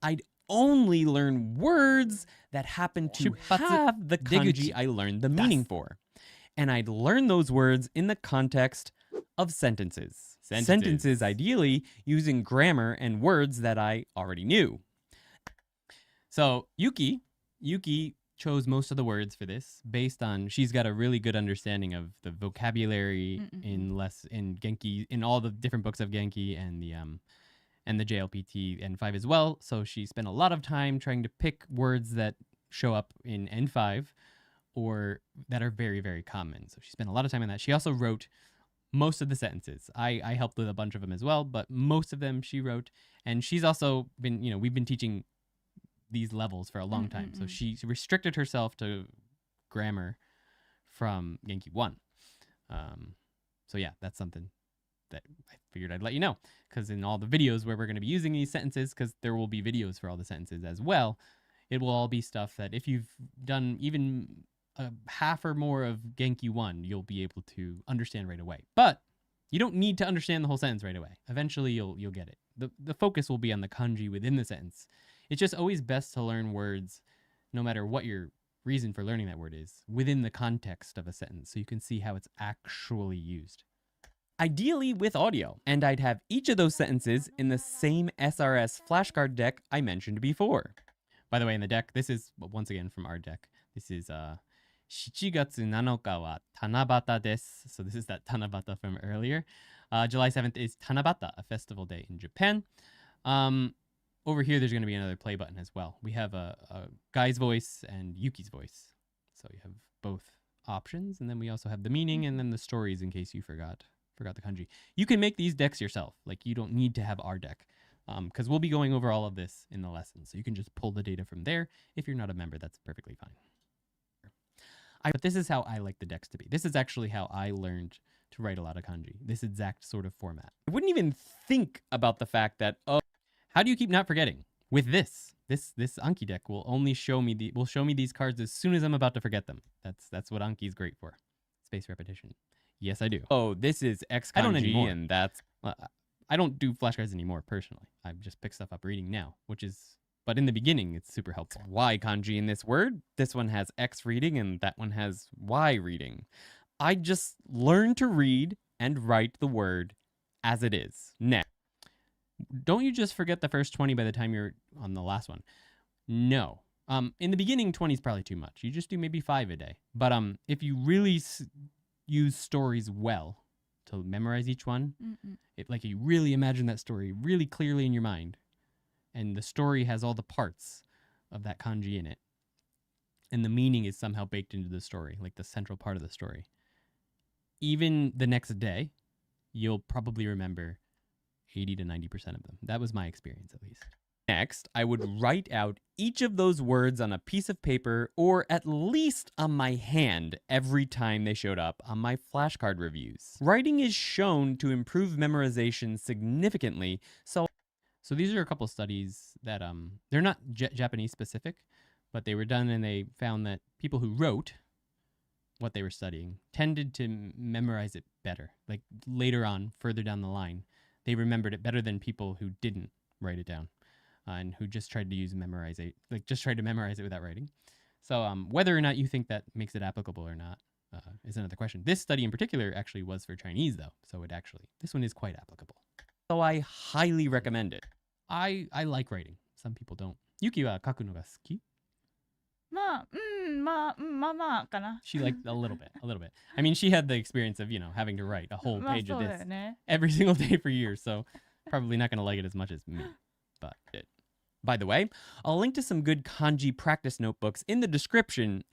I'd only learn words that happen to have the kanji I learned the meaning for. And I'd learn those words in the context of sentences. Sentences ideally using grammar and words that I already knew. So Yuki chose most of the words for this based on she's got a really good understanding of the vocabulary in Genki, in all the different books of Genki and the JLPT N5 as well. So she spent a lot of time trying to pick words that show up in N5 or that are very, very common. So she spent a lot of time on that. She also wrote most of the sentences. I helped with a bunch of them as well, but most of them she wrote. And she's also been, we've been teaching these levels for a long time. So she restricted herself to grammar from Genki 1. So yeah, that's something that I figured I'd let you know. Because in all the videos where we're going to be using these sentences, because there will be videos for all the sentences as well, it will all be stuff that if you've done even half or more of Genki 1, you'll be able to understand right away. But you don't need to understand the whole sentence right away. Eventually you'll get it. The focus will be on the kanji within the sentence. It's just always best to learn words, no matter what your reason for learning that word is, within the context of a sentence, so you can see how it's actually used. Ideally with audio. And I'd have each of those sentences in the same SRS flashcard deck I mentioned before. By the way, in the deck, this is, once again, from our deck. This is 7月7日は Tanabata desu. So this is that Tanabata from earlier. July 7th is Tanabata, a festival day in Japan. Over here, there's going to be another play button as well. We have a guy's voice and Yuki's voice. So you have both options. And then we also have the meaning and then the stories in case you forgot the kanji. You can make these decks yourself. Like, you don't need to have our deck. Because we'll be going over all of this in the lesson. So you can just pull the data from there. If you're not a member, that's perfectly fine. But this is how I like the decks to be. This is actually how I learned to write a lot of kanji. This exact sort of format. I wouldn't even think about the fact that, how do you keep not forgetting? With this Anki deck will only show me these cards as soon as I'm about to forget them. That's what Anki is great for. Spaced repetition. Yes, I do. Oh, this is X kanji, I don't anymore. And that's... I don't do flashcards anymore personally. I just pick stuff up reading now, but in the beginning, it's super helpful. Y kanji in this word. This one has X reading and that one has Y reading. I just learned to read and write the word as it is. Next. Don't you just forget the first 20 by the time you're on the last one? No. In the beginning, 20 is probably too much. You just do maybe 5 a day. But if you really use stories well to memorize each one, like you really imagine that story really clearly in your mind, and the story has all the parts of that kanji in it, and the meaning is somehow baked into the story, like the central part of the story. Even the next day, you'll probably remember 80 to 90% of them. That was my experience, at least. Next, I would write out each of those words on a piece of paper or at least on my hand every time they showed up on my flashcard reviews. Writing is shown to improve memorization significantly, so So these are a couple studies that they're not Japanese specific, but they were done and they found that people who wrote what they were studying tended to memorize it better. Like later on, further down the line, they remembered it better than people who didn't write it down and who just tried to memorize it without writing. So whether or not you think that makes it applicable or not is another question. This study in particular actually was for Chinese though, so this one is quite applicable. So I highly recommend it. I like writing. Some people don't. Yuki wa kaku no ga suki? She liked a little bit. I mean, she had the experience of, having to write a whole page of this every single day for years, so probably not going to like it as much as me. But it. By the way, I'll link to some good kanji practice notebooks in the description.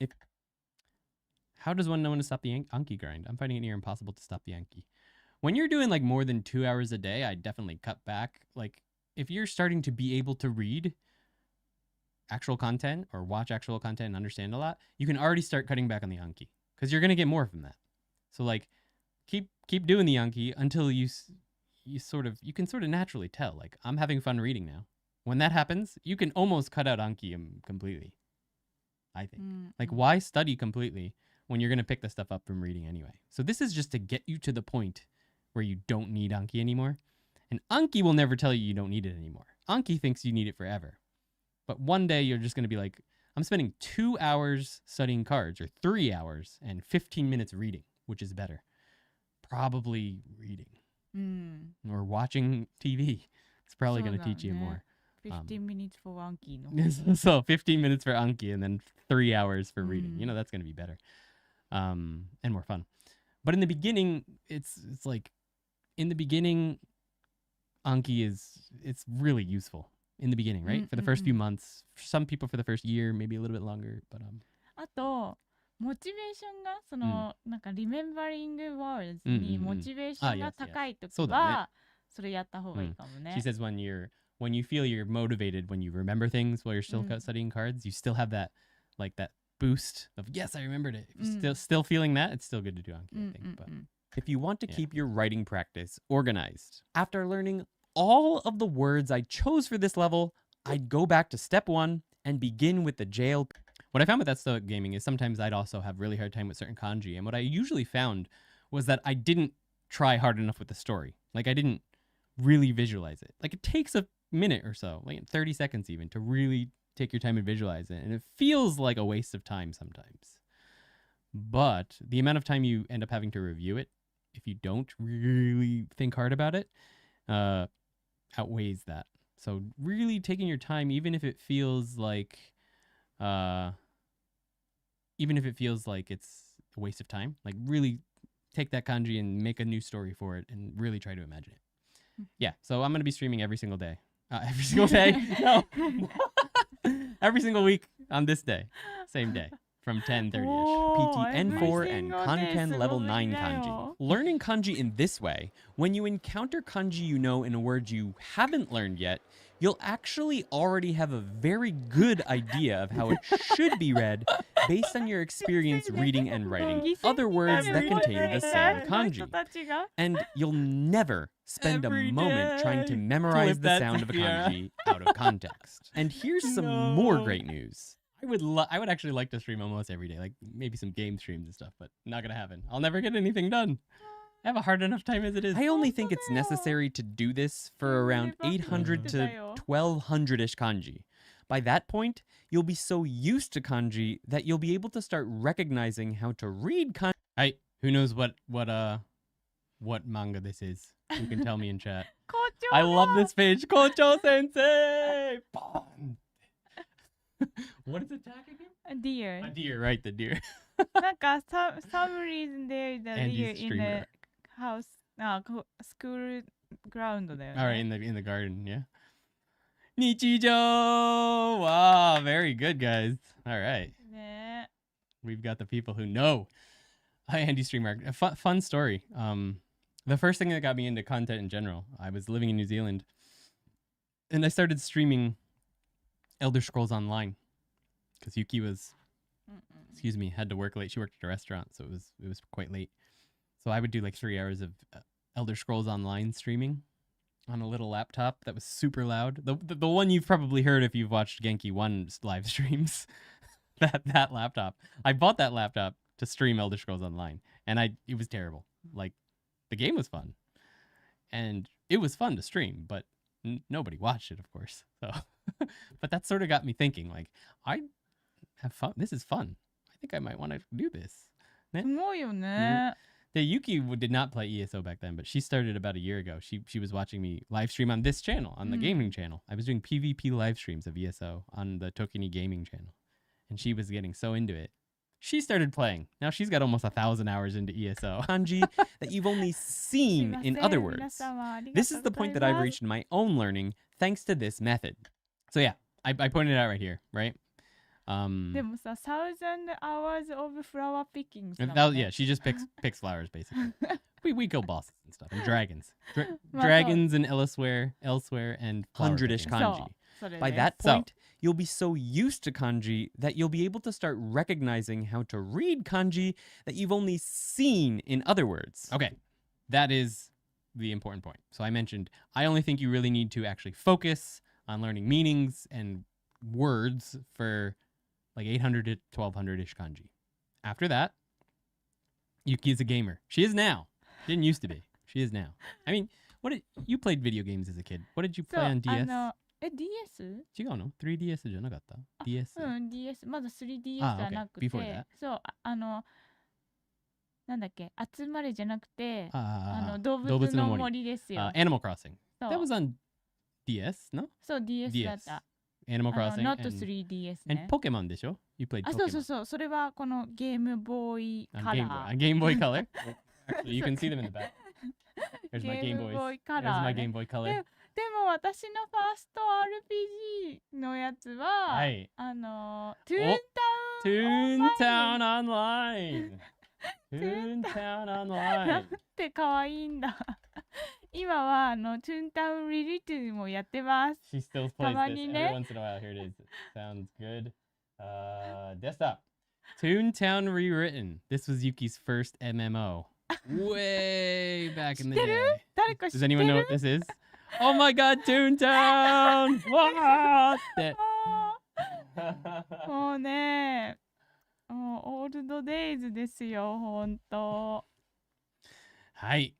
How does one know when to stop the Anki grind? I'm finding it near impossible to stop the Anki. When you're doing like more than 2 hours a day, I definitely cut back. Like if you're starting to be able to read actual content or watch actual content and understand a lot, you can already start cutting back on the Anki because you're going to get more from that. So like keep doing the Anki until you can sort of naturally tell, like, I'm having fun reading now. When that happens, you can almost cut out Anki completely, I think. Like, why study completely when you're going to pick the stuff up from reading anyway? So this is just to get you to the point where you don't need Anki anymore. And Anki will never tell you don't need it anymore. Anki thinks you need it forever. But one day you're just going to be like, I'm spending 2 hours studying cards, or 3 hours, and 15 minutes reading, which is better. Probably reading. Or watching TV. It's probably going to teach you more. 15 minutes for Anki. No? So 15 minutes for Anki and then 3 hours for reading. That's going to be better. And more fun. But in the beginning, it's like, in the beginning, Anki it's really useful. In the beginning, right? For the first few months. For some people for the first year, maybe a little bit longer. But あとモチベーションがその、なんかリメンバリングワールズにモチベーションが高いときはそれやった方がいいかもね。She says when you feel you're motivated when you remember things while you're still studying cards, you still have that boost of, yes, I remembered it. If you're still feeling that, it's still good to do Anki, I think. But if you want to keep your writing practice organized, after learning all of the words I chose for this level, I'd go back to step 1 and begin with the JLPT. What I found with that Stoic gaming is sometimes I'd also have really hard time with certain kanji. And what I usually found was that I didn't try hard enough with the story. Like, I didn't really visualize it. Like, it takes a minute or so, like 30 seconds even, to really take your time and visualize it. And it feels like a waste of time sometimes. But the amount of time you end up having to review it, if you don't really think hard about it, outweighs that. So really taking your time, even if it feels like it's a waste of time, like really take that kanji and make a new story for it and really try to imagine it. Yeah, so I'm going to be streaming every single day. Every single day? No. Every single week on this day. Same day. From 10:30ish. PT N4 and Kanken level 9 kanji. Learning kanji in this way, when you encounter kanji you know in a word you haven't learned yet, you'll actually already have a very good idea of how it should be read based on your experience reading and writing other words that contain the same kanji. And you'll never spend a moment trying to memorize the sound of a kanji out of context. And here's some more great news. I would actually like to stream almost every day, like maybe some game streams and stuff, but not gonna happen. I'll never get anything done. I have a hard enough time as it is. I only think it's necessary to do this for around 800 to 1200-ish kanji. By that point, you'll be so used to kanji that you'll be able to start recognizing how to read kanji. Who knows what manga this is? You can tell me in chat. I love this page. Kocho sensei! What is attacking him? A deer. A deer, right, the deer. なんか some reason there is a deer in the house, school ground だよね。 All right, in the garden, yeah. Nichijou! Wow, very good, guys. All right. ね。 We've got the people who know. Hi, Andy Streamer. A fun story. The first thing that got me into content in general, I was living in New Zealand, and I started streaming Elder Scrolls Online because Yuki had to work late. She worked at a restaurant, so it was quite late. So I would do like 3 hours of Elder Scrolls Online streaming, on a little laptop that was super loud. The one you've probably heard if you've watched Genki 1's live streams. that laptop. I bought that laptop to stream Elder Scrolls Online, and it was terrible. Like, the game was fun, and it was fun to stream, but nobody watched it, of course. So, but that sort of got me thinking. Like, I have fun. This is fun. I think I might want to do this. すごいよね。 Yuki did not play ESO back then, but she started about a year ago. She was watching me live stream on this channel, on the gaming channel. I was doing PvP live streams of ESO on the ToKini gaming channel, and she was getting so into it. She started playing. Now she's got almost 1,000 hours into ESO. Kanji that you've only seen in other words. This is the point that I've reached in my own learning thanks to this method. So yeah, I pointed it out right here, right? でもさ、1,000 hours of flower picking. Yeah, she just picks flowers basically. we kill bosses and stuff and dragons. Dragons and elsewhere and 100-ish kanji. By that point, you'll be so used to kanji that you'll be able to start recognizing how to read kanji that you've only seen in other words. Okay, that is the important point. So I mentioned, I only think you really need to actually focus on learning meanings and words for like 800 to 1,200-ish kanji. After that, Yuki is a gamer. She is now. She didn't used to be. She is now. I mean, you played video games as a kid. What did you play on DS? DS? 違うの 3DS じゃなかった DS? DS。まだ 3DS じゃなくて、Before that. そう、なんだっけ、集まれじゃなくて、動動物の物の森ですよ。Animal Crossing. そう That was on DS, no? そう、DS だった。Animal Crossing not and 3DS ね。and Pokemon でしょ You played あ、 Pokemon. そうそうそう。それはこのゲームボーイカ On ラ Game Boy. On Game Boyー。Color. Actually, you can see them in the back. There's my ゲ Game ーム Boys. ボーイカ There's ラ my ーね。 Game Boy Color. でも私のファースト RPG のやつは、はい。トゥーンタウン Toontown Online. Toontown な Online. んて可愛いんだ。今はトゥーンタウンリリトゥもやってます。 She still た plays ま this に every ね。 once in a while. Here it is. Sounds good. Desktop. Toontown Rewritten. This was Yuki's first MMO. Way back in the day. 誰か知っ Does てる anyone know what this is? Oh my god, Toontown! What? もうね、もうオールドデイズですよ、ほんと。Hi.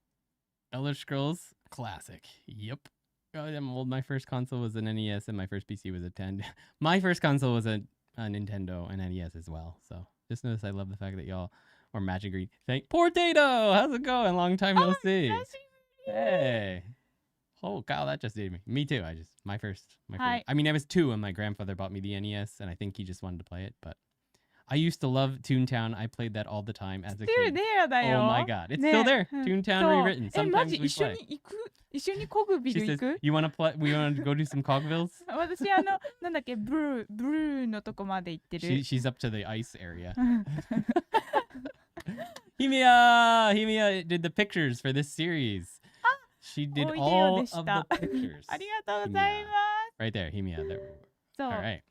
Elder Scrolls Classic. Yep. Oh, I'm old. My first console was an NES and my first PC was a 10. My first console was a Nintendo and NES as well. So just notice I love the fact that y'all, or Magic Green. Poor Tato! How's it going? Long time no see. Hey. Oh, Kyle, that just did me. Me too. My first. Hi. I mean, I was 2 when my grandfather bought me the NES, and I think he just wanted to play it. But I used to love Toontown. I played that all the time as a Still kid. there だよ。 Oh my god, it's ね still there. うん Toontown そう rewritten. マ Sometimes ジ we 一緒 play. に行く一緒にコグビ She ル行 says, く "You want to play? We want to go do some cogwheels." 私なんだっけブルーのとこまで行ってる。 She's up to the ice area. Himiya did the pictures for this series. She did おいでよ all でし of た the pictures. ありがとうございます。 Right there, Himiya. There. そう、 All right.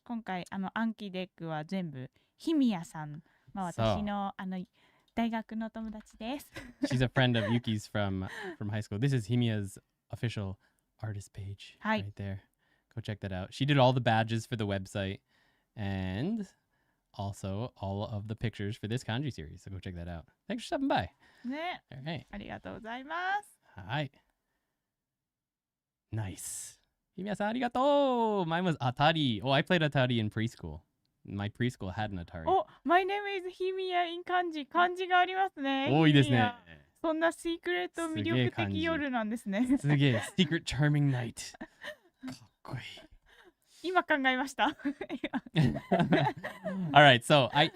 今回暗記デックは全部ヒミヤさん、まあ、そう私の大学の友達です。 She's a friend of Yuki's from high school. This is Himiya's official artist page. Hi. Right there. Go check that out. She did all the badges for the website and also all of the pictures for this kanji series. So go check that out. Thanks for stopping by. ね、 All right. ありがとうございます。 Hi. Nice. Himiya-san, arigato. Mine was Atari. Oh, I played Atari in preschool. My preschool had an Atari. お、My name is ヒミヤ in 漢字。漢字がありますね。多いですね。ヒミヤそんなシークレット魅力的夜なんですね。すげえ Secret Charming Night. かっこいい。今考えました。 All right, so I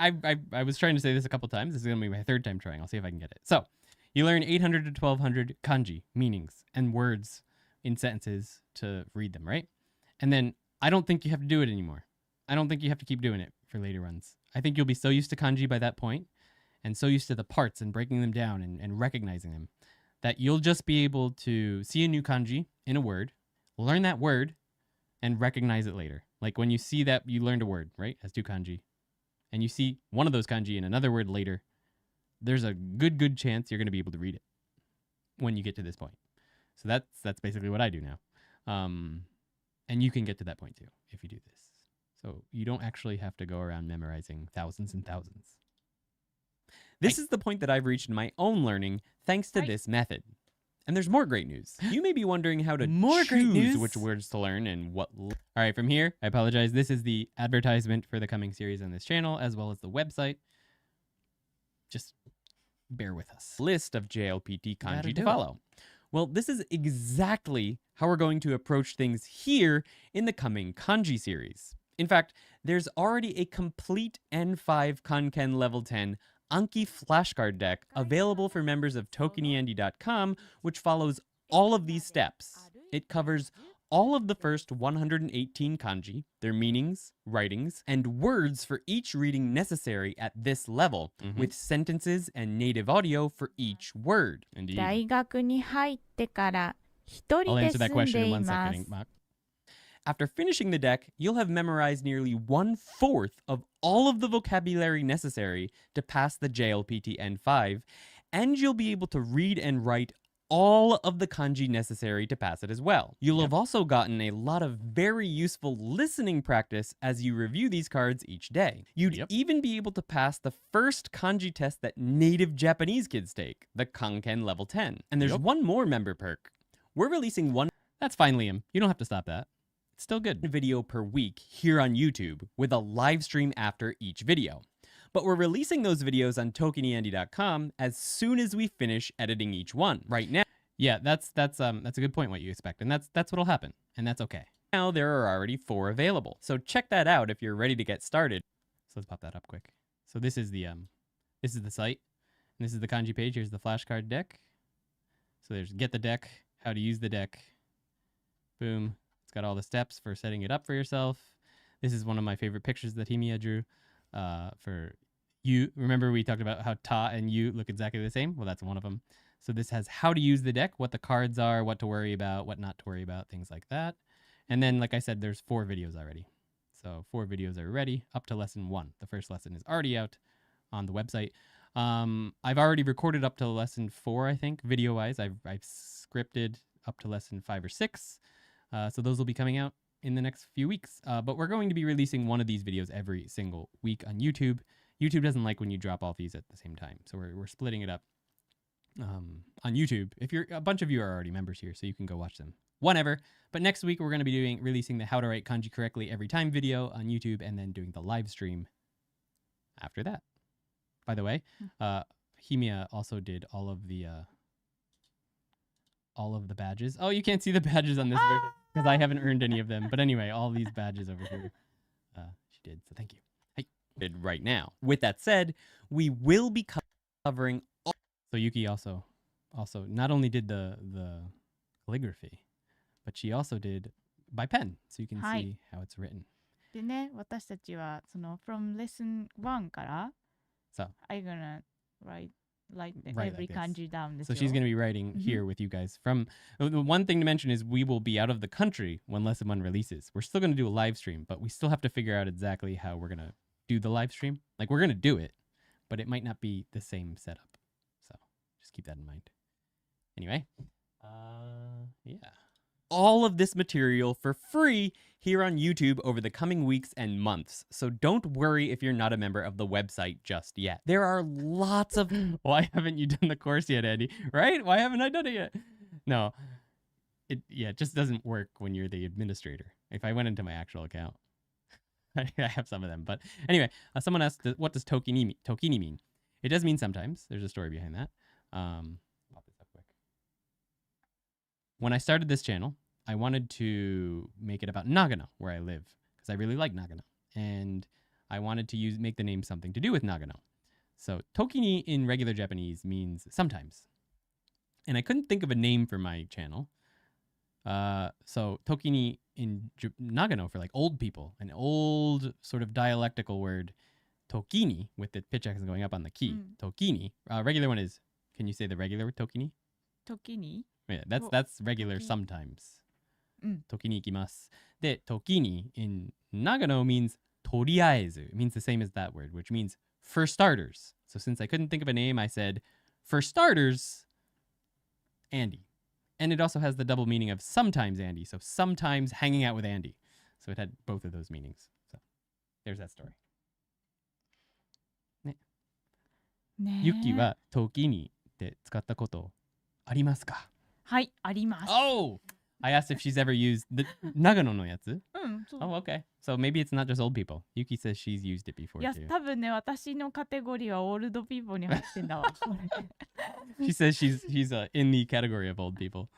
was trying to say this a couple times. This is going to be my third time trying. I'll see if I can get it. So, you learn 800 to 1200 kanji, meanings, and words in sentences to read them, right? And then I don't think you have to do it anymore. I don't think you have to keep doing it for later runs. I think you'll be so used to kanji by that point, and so used to the parts and breaking them down and recognizing them, that you'll just be able to see a new kanji in a word, learn that word, and recognize it later. Like when you see that you learned a word, right, as 2 kanji, and you see one of those kanji in another word later, there's a good chance you're going to be able to read it when you get to this point. So that's basically what I do now. And you can get to that point too if you do this. So you don't actually have to go around memorizing thousands and thousands. This is the point that I've reached in my own learning thanks to this method. And there's more great news. You may be wondering how to choose which words to learn and what... All right, from here, I apologize. This is the advertisement for the coming series on this channel, as well as the website. Just bear with us. List of JLPT kanji to follow. Well, this is exactly how we're going to approach things here in the coming kanji series. In fact, there's already a complete N5 Kanken Level 10 Anki flashcard deck available for members of ToKiniAndy.com, which follows all of these steps. It covers all of the first 118 kanji, their meanings, writings, and words for each reading necessary at this level, with sentences and native audio for each word. Indeed. 大学に入ってから一人 I'll で answer that 住ん question で in い one ま second, す。 Mark. After finishing the deck, you'll have memorized nearly 1/4 of all of the vocabulary necessary to pass the JLPT N5, and you'll be able to read and write all of the kanji necessary to pass it as well. You'll have also gotten a lot of very useful listening practice as you review these cards each day. You'd even be able to pass the first kanji test that native Japanese kids take, the Kanken Level 10. And there's one more member perk. We're releasing one... That's fine, Liam. You don't have to stop that. It's still good. Video per week here on YouTube with a live stream after each video. But we're releasing those videos on ToKiniAndy.com as soon as we finish editing each one. Right now, yeah, that's a good point what you expect, and that's what'll happen, and that's okay. Now there are already 4 available, so check that out if you're ready to get started. So let's pop that up quick. So this is the site, and this is the kanji page. Here's the flashcard deck. So there's get the deck, how to use the deck. Boom. It's got all the steps for setting it up for yourself. This is one of my favorite pictures that Himiya drew for you. Remember we talked about how ta and you look exactly the same? Well, that's one of them. So this has how to use the deck, what the cards are, what to worry about, what not to worry about, things like that. And then, like I said, there's 4 videos already. So 4 videos are ready up to lesson 1. The first lesson is already out on the website. I've already recorded up to lesson 4, I think, video-wise. I've scripted up to lesson 5 or 6. So those will be coming out in the next few weeks. But we're going to be releasing one of these videos every single week on YouTube. YouTube doesn't like when you drop all these at the same time. So we're splitting it up on YouTube. If you're a bunch of you are already members here, so you can go watch them whenever. But next week, we're going to be releasing the How to Write Kanji Correctly Every Time video on YouTube, and then doing the live stream after that. By the way, Himiya also did all of the badges. Oh, you can't see the badges on this version because I haven't earned any of them. But anyway, all these badges over here, she did. So thank you. Did right now. With that said, we will be covering all. So Yuki also not only did the calligraphy, but she also did by pen, so you can see how it's written. でね、私たちはその from lesson 1から So I'm gonna write every like this. kanji down this. So she's going to be writing here with you guys. From the one thing to mention is we will be out of the country when lesson 1 releases. We're still going to do a live stream, but we still have to figure out exactly how we're going to do the live stream. Like, we're going to do it, but it might not be the same setup. So just keep that in mind. Anyway, yeah. All of this material for free here on YouTube over the coming weeks and months. So don't worry if you're not a member of the website just yet. There are lots of... Why haven't you done the course yet, Andy? Right? Why haven't I done it yet? No. It just doesn't work when you're the administrator. If I went into my actual account, I have some of them. But anyway, someone asked, what does ToKini mean? It does mean sometimes. There's a story behind that. Pop this up quick. When I started this channel, I wanted to make it about Nagano, where I live, because I really like Nagano. And I wanted to make the name something to do with Nagano. So ToKini in regular Japanese means sometimes. And I couldn't think of a name for my channel. So ToKini in Nagano for like old people, an old sort of dialectical word, ToKini, with the pitch accent going up on the key. ToKini. Regular one is, can you say the regular ToKini? ToKini? Yeah, that's regular sometimes. ToKini ikimasu. De, ToKini in Nagano means toriaezu. It means the same as that word, which means for starters. So since I couldn't think of a name, I said, for starters, Andy. And it also has the double meaning of sometimes Andy. So sometimes hanging out with Andy. So it had both of those meanings. So there's that story. ねユキは時にって使ったことありますか？はい、あります。 Oh! I asked if she's ever used the Nagano no yatsu. そう Oh, okay. So maybe it's not just old people. Yuki says she's used it before いや too. 多分ね私のカテゴリーはオールドピーポーに入ってんだわこれ She says she's in the category of old people.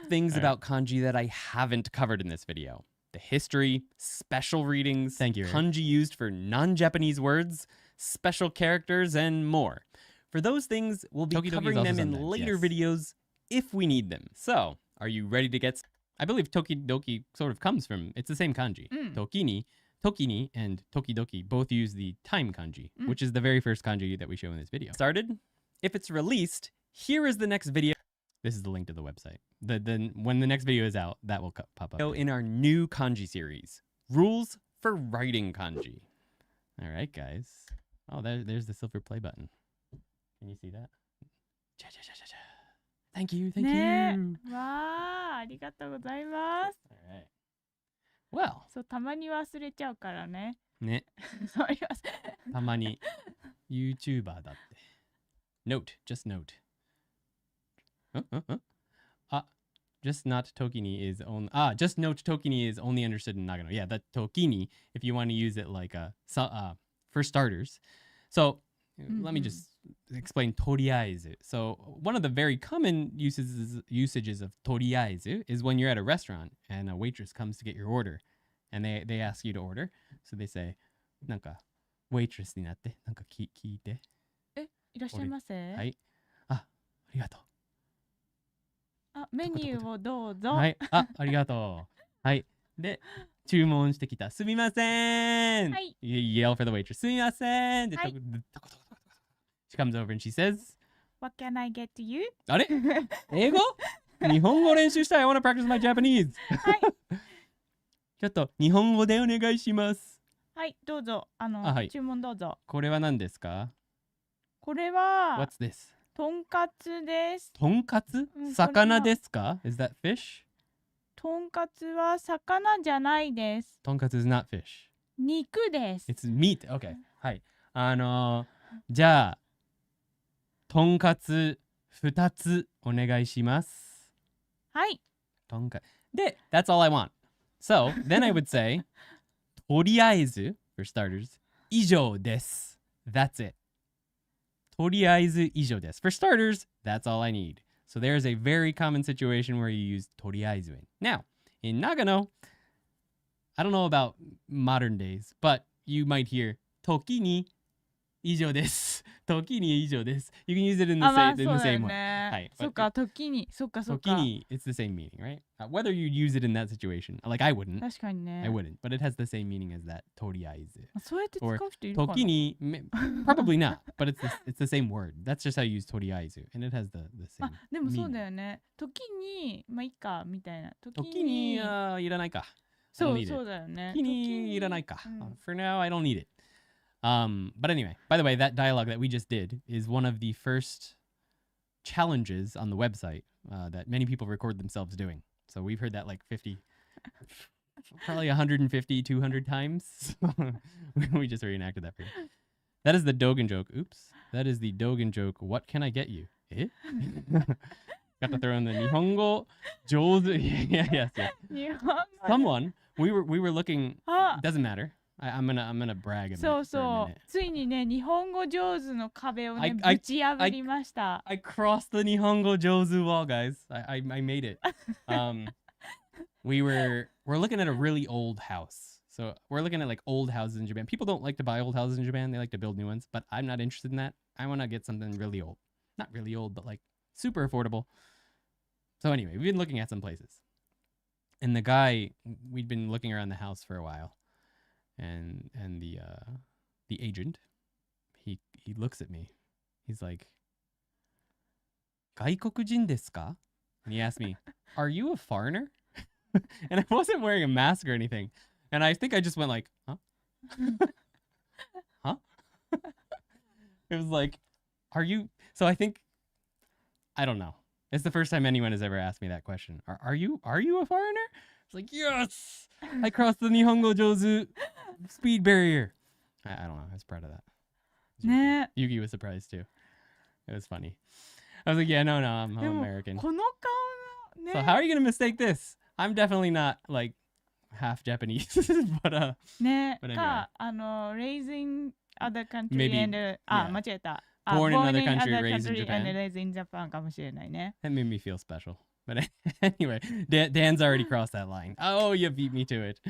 Things about kanji that I haven't covered in this video. The history, special readings, Thank you, Eric. kanji used for non-Japanese words, special characters, and more. For those things, we'll be Tokidoki is covering also them in sometimes, later yes. videos if we need them. So, are you ready to get... I believe Tokidoki sort of comes from... It's the same kanji. Tokini and Tokidoki both use the time kanji, which is the very first kanji that we show in this video. Started? If it's released, here is the next video. This is the link to the website. When the next video is out, that will pop up. So in our new kanji series, rules for writing kanji. All right, guys. Oh, there's the silver play button. Can you see that? Thank you, thank ね you. えわあありがとうございます All right. Well, そうたまに忘れちゃうからねね、そう言いますたまに YouTuber だって。Note, just note. Just not Tokini is only just note Tokini is only understood in Nagano. Yeah, that Tokini, if you want to use it like for starters. So let me just explain toriaizu. So one of the very common usages of toriaizu is when you're at a restaurant and a waitress comes to get your order and they ask you to order. So they say, なんか waitress になってなんか聞いて。えいらっしゃいませはい。ありがとう。あメニューをどうぞはい。ありがとう。はい。で、注文してきた。すみません。はい。 You yell for the waitress. すみません。で、はい。She comes over and she says, What can I get you? あれ英語日本語練習したい。I want to practice my Japanese. はいちょっと日本語でお願いします。はいどうぞはい注文どうぞこれは何ですか？これは What's this? とんかつですとんかつうん魚ですか？ Is that fish? とんかつは魚じゃないですとんかつ is not fish. 肉です It's meat. Okay. はい。じゃあ、とんかつ2つお願いします。はいとんかで、that's all I want. So, then I would say, とりあえず for starters, 以上です。That's it. とりあえず以上です。For starters, that's all I need. So there's a very common situation where you use とりあえず in. Now, in Nagano, I don't know about modern days, but you might hear 時に以上です。時に以上です。You can use it in the あまあ same, そう in だ the よ same way. ねはいそっか時にそっかそっか時に it's the same meaning, right? Whether you use it in that situation, like I wouldn't, 確かにね I wouldn't, but it has the same meaning as that とりあえず。そうやって使う人いるかな時に probably not, but it's the same word. That's just how you use とりあえず and it has the same あでもそうだ meaning. よね時にまあいいかみたいな時にいらないか。そ I don't う need it. そうだよね時にいらないか。うん For now, I don't need it. But anyway, by the way, that dialogue that we just did is one of the first challenges on the website that many people record themselves doing. So we've heard that like 50, probably 150, 200 times. We just reenacted that for you. That is the Dogen joke. Oops. That is the Dogen joke. What can I get you? Eh? Got to throw in the Nihongo Jozu. Yes. 日本語 Someone, we were looking, あ doesn't matter. I'm gonna brag a そう minute for a そう minute. ついにね日本語上手の壁をね I- ぶち破りました I crossed the Nihongo Jozu wall, guys. I made it. We're looking at a really old house. So we're looking at like old houses in Japan. People don't like to buy old houses in Japan. They like to build new ones. But I'm not interested in that. I want to get something really old. Not really old, but like super affordable. So anyway, we've been looking at some places. And the guy, we'd been looking around the house for a while. And the agent, he looks at me. He's like, 外国人ですか? And he asked me, are you a foreigner? And I wasn't wearing a mask or anything. And I think I just went like, huh? Huh? It was like, are you... So I think, I don't know. It's the first time anyone has ever asked me that question. Are you a foreigner? It's like, yes, I crossed the Nihongo Jozu speed barrier. I don't know. I was proud of that. Ne. Yuki was surprised too. It was funny. I was like, yeah, no, I'm でも American. この顔ね。 So how are you gonna mistake this? I'm definitely not like half Japanese, but ね but anyway. かraising other country Maybe, and yeah. 間違えた。Born in born another in country, other raised in country Japan. and raised in Japan かもしれないね。 that made me feel special. But anyway, Dan's already crossed that line. Oh, you beat me to it.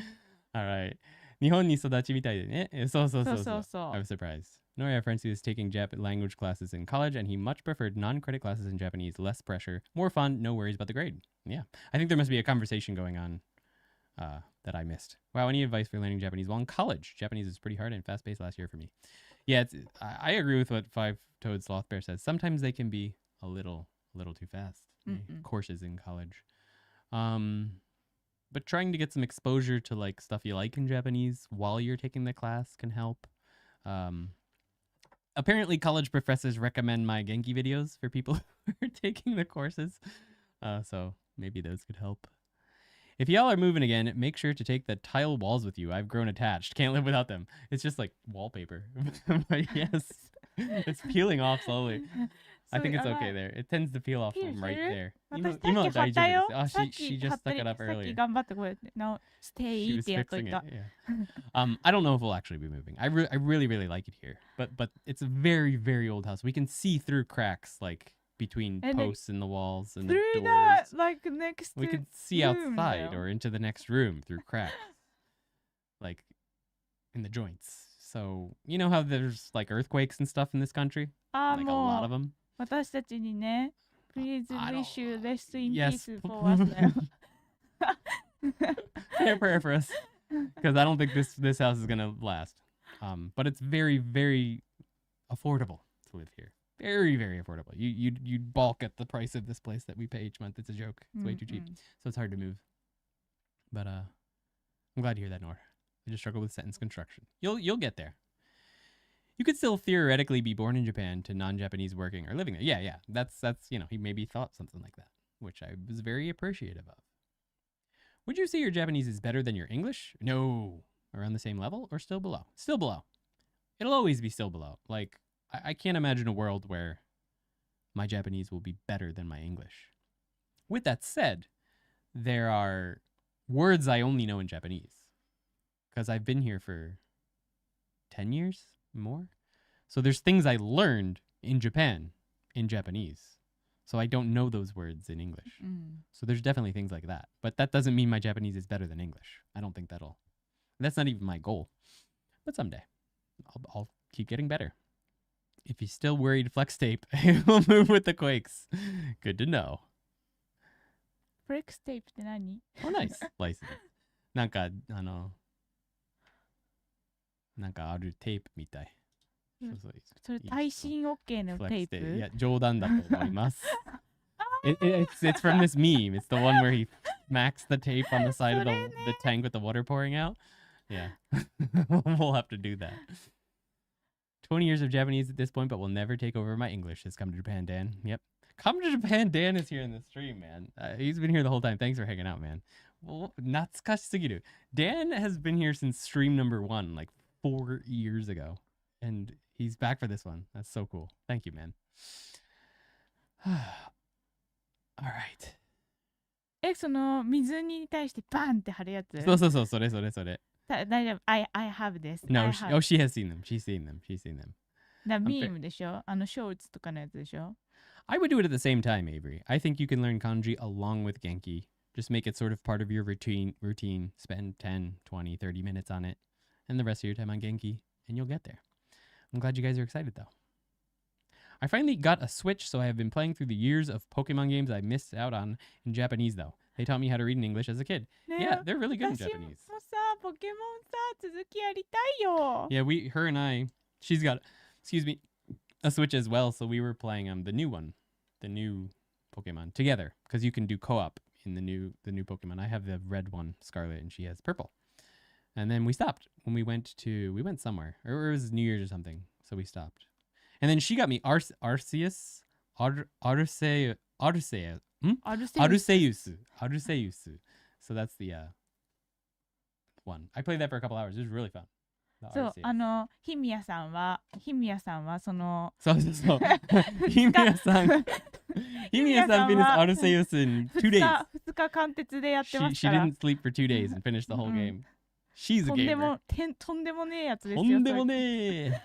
All right. 日本に育ちみたいでね。そうそうそうそう。I was surprised. No, I have friends who is taking language classes in college, and he much preferred non-credit classes in Japanese. Less pressure, more fun, no worries about the grade. Yeah, I think there must be a conversation going on that I missed. Wow, any advice for learning Japanese while in college? Japanese is pretty hard and fast-paced last year for me. Yeah, I agree with what Five-Toed Sloth Bear says. Sometimes they can be a little too fast. Courses in college. But trying to get some exposure to like stuff you like in Japanese while you're taking the class can help. Apparently college professors recommend my Genki videos for people who are taking the courses. So maybe those could help. If y'all are moving again, make sure to take the tile walls with you. I've grown attached. Can't live without them. It's just like wallpaper. But yes, it's peeling off slowly. I think it's okay there. It tends to peel off from right there. 私さっき貼ったよ。 she just stuck it up さっ earlier. き頑張ってこれの She stay was ってやっとい fixing た it. Yeah. I don't know if we'll actually be moving. I really like it here. But it's a very, very old house. We can see through cracks like between And posts in the walls and the through doors. the like next We could see room outside though. or into the next room through cracks. Like in the joints. So, you know how there's like earthquakes and stuff in this country? あ Like a lot も of う them. 私たちにね Please I don't- wish you rest in Yes. peace for us だよ Say a prayer for us. Because I don't think this house is gonna last. But it's very, very affordable to live here. Very, very affordable. You'd balk at the price of this place that we pay each month. It's a joke. It's way too cheap. So it's hard to move. But I'm glad to hear that, Nor. I just struggle with sentence construction. You'll get there. You could still theoretically be born in Japan to non-Japanese working or living there. Yeah. That's he maybe thought something like that, which I was very appreciative of. Would you say your Japanese is better than your English? No. Around the same level or still below? Still below. It'll always be still below. Like, I can't imagine a world where my Japanese will be better than my English. With that said, there are words I only know in Japanese because I've been here for 10 years more. So there's things I learned in Japan in Japanese. So I don't know those words in English. So there's definitely things like that. But that doesn't mean my Japanese is better than English. I don't think that'll... That's not even my goal. But someday, I'll keep getting better. If you're still worried flex tape, we'll move with the quakes. Good to know. Flex tape って何 Oh, nice. License. なんかあるテープみたい。それ耐震 OK のテープ いや、冗談だと思います。It's from this meme. It's the one where he smacks the tape on the side of the tank with the water pouring out. Yeah. We'll have to do that. 20 years of Japanese at this point, but will never take over my English. Has come to Japan, Dan. Yep. Come to Japan, Dan is here in the stream, man. He's been here the whole time. Thanks for hanging out, man. Well, 懐かしすぎる. Dan has been here since stream number 1, like 4 years ago. And he's back for this one. That's so cool. Thank you, man. All right. その水に対してバンって貼るやつそう、それ。大丈夫 I have this No, I have. she has seen them. She's seen them. だミームでしょショーツとかのやつでしょ I would do it at the same time, Avery. I think you can learn kanji along with Genki. Just make it sort of part of your routine. Spend 10, 20, 30 minutes on it. And the rest of your time on Genki. And you'll get there. I'm glad you guys are excited, though. I finally got a Switch, so I have been playing through the years of Pokemon games I missed out on in Japanese, though. They taught me how to read in English as a kid. Yeah, they're really good in 私 Japanese. もさポケモンさ続きやりたいよ Yeah, her and I, she's got, a Switch as well, so we were playing the new one, the new Pokemon, together, because you can do co-op in the new Pokemon. I have the red one, Scarlet, and she has purple. And then we stopped when we went somewhere, or it was New Year's or something, so we stopped. And then she got me Arceus, Arceus. Arceus. Arceus. So that's the one. I played that for a couple hours. It was really fun. そう、ヒミヤさんはそのそうそうそう。ヒミヤさん finished Arceus in 2 days. 2日間徹でやってます She から didn't sleep for 2 days and finished the whole game. She's a とんで gamer. もとんでもねえやつですよ。とんでもねえ。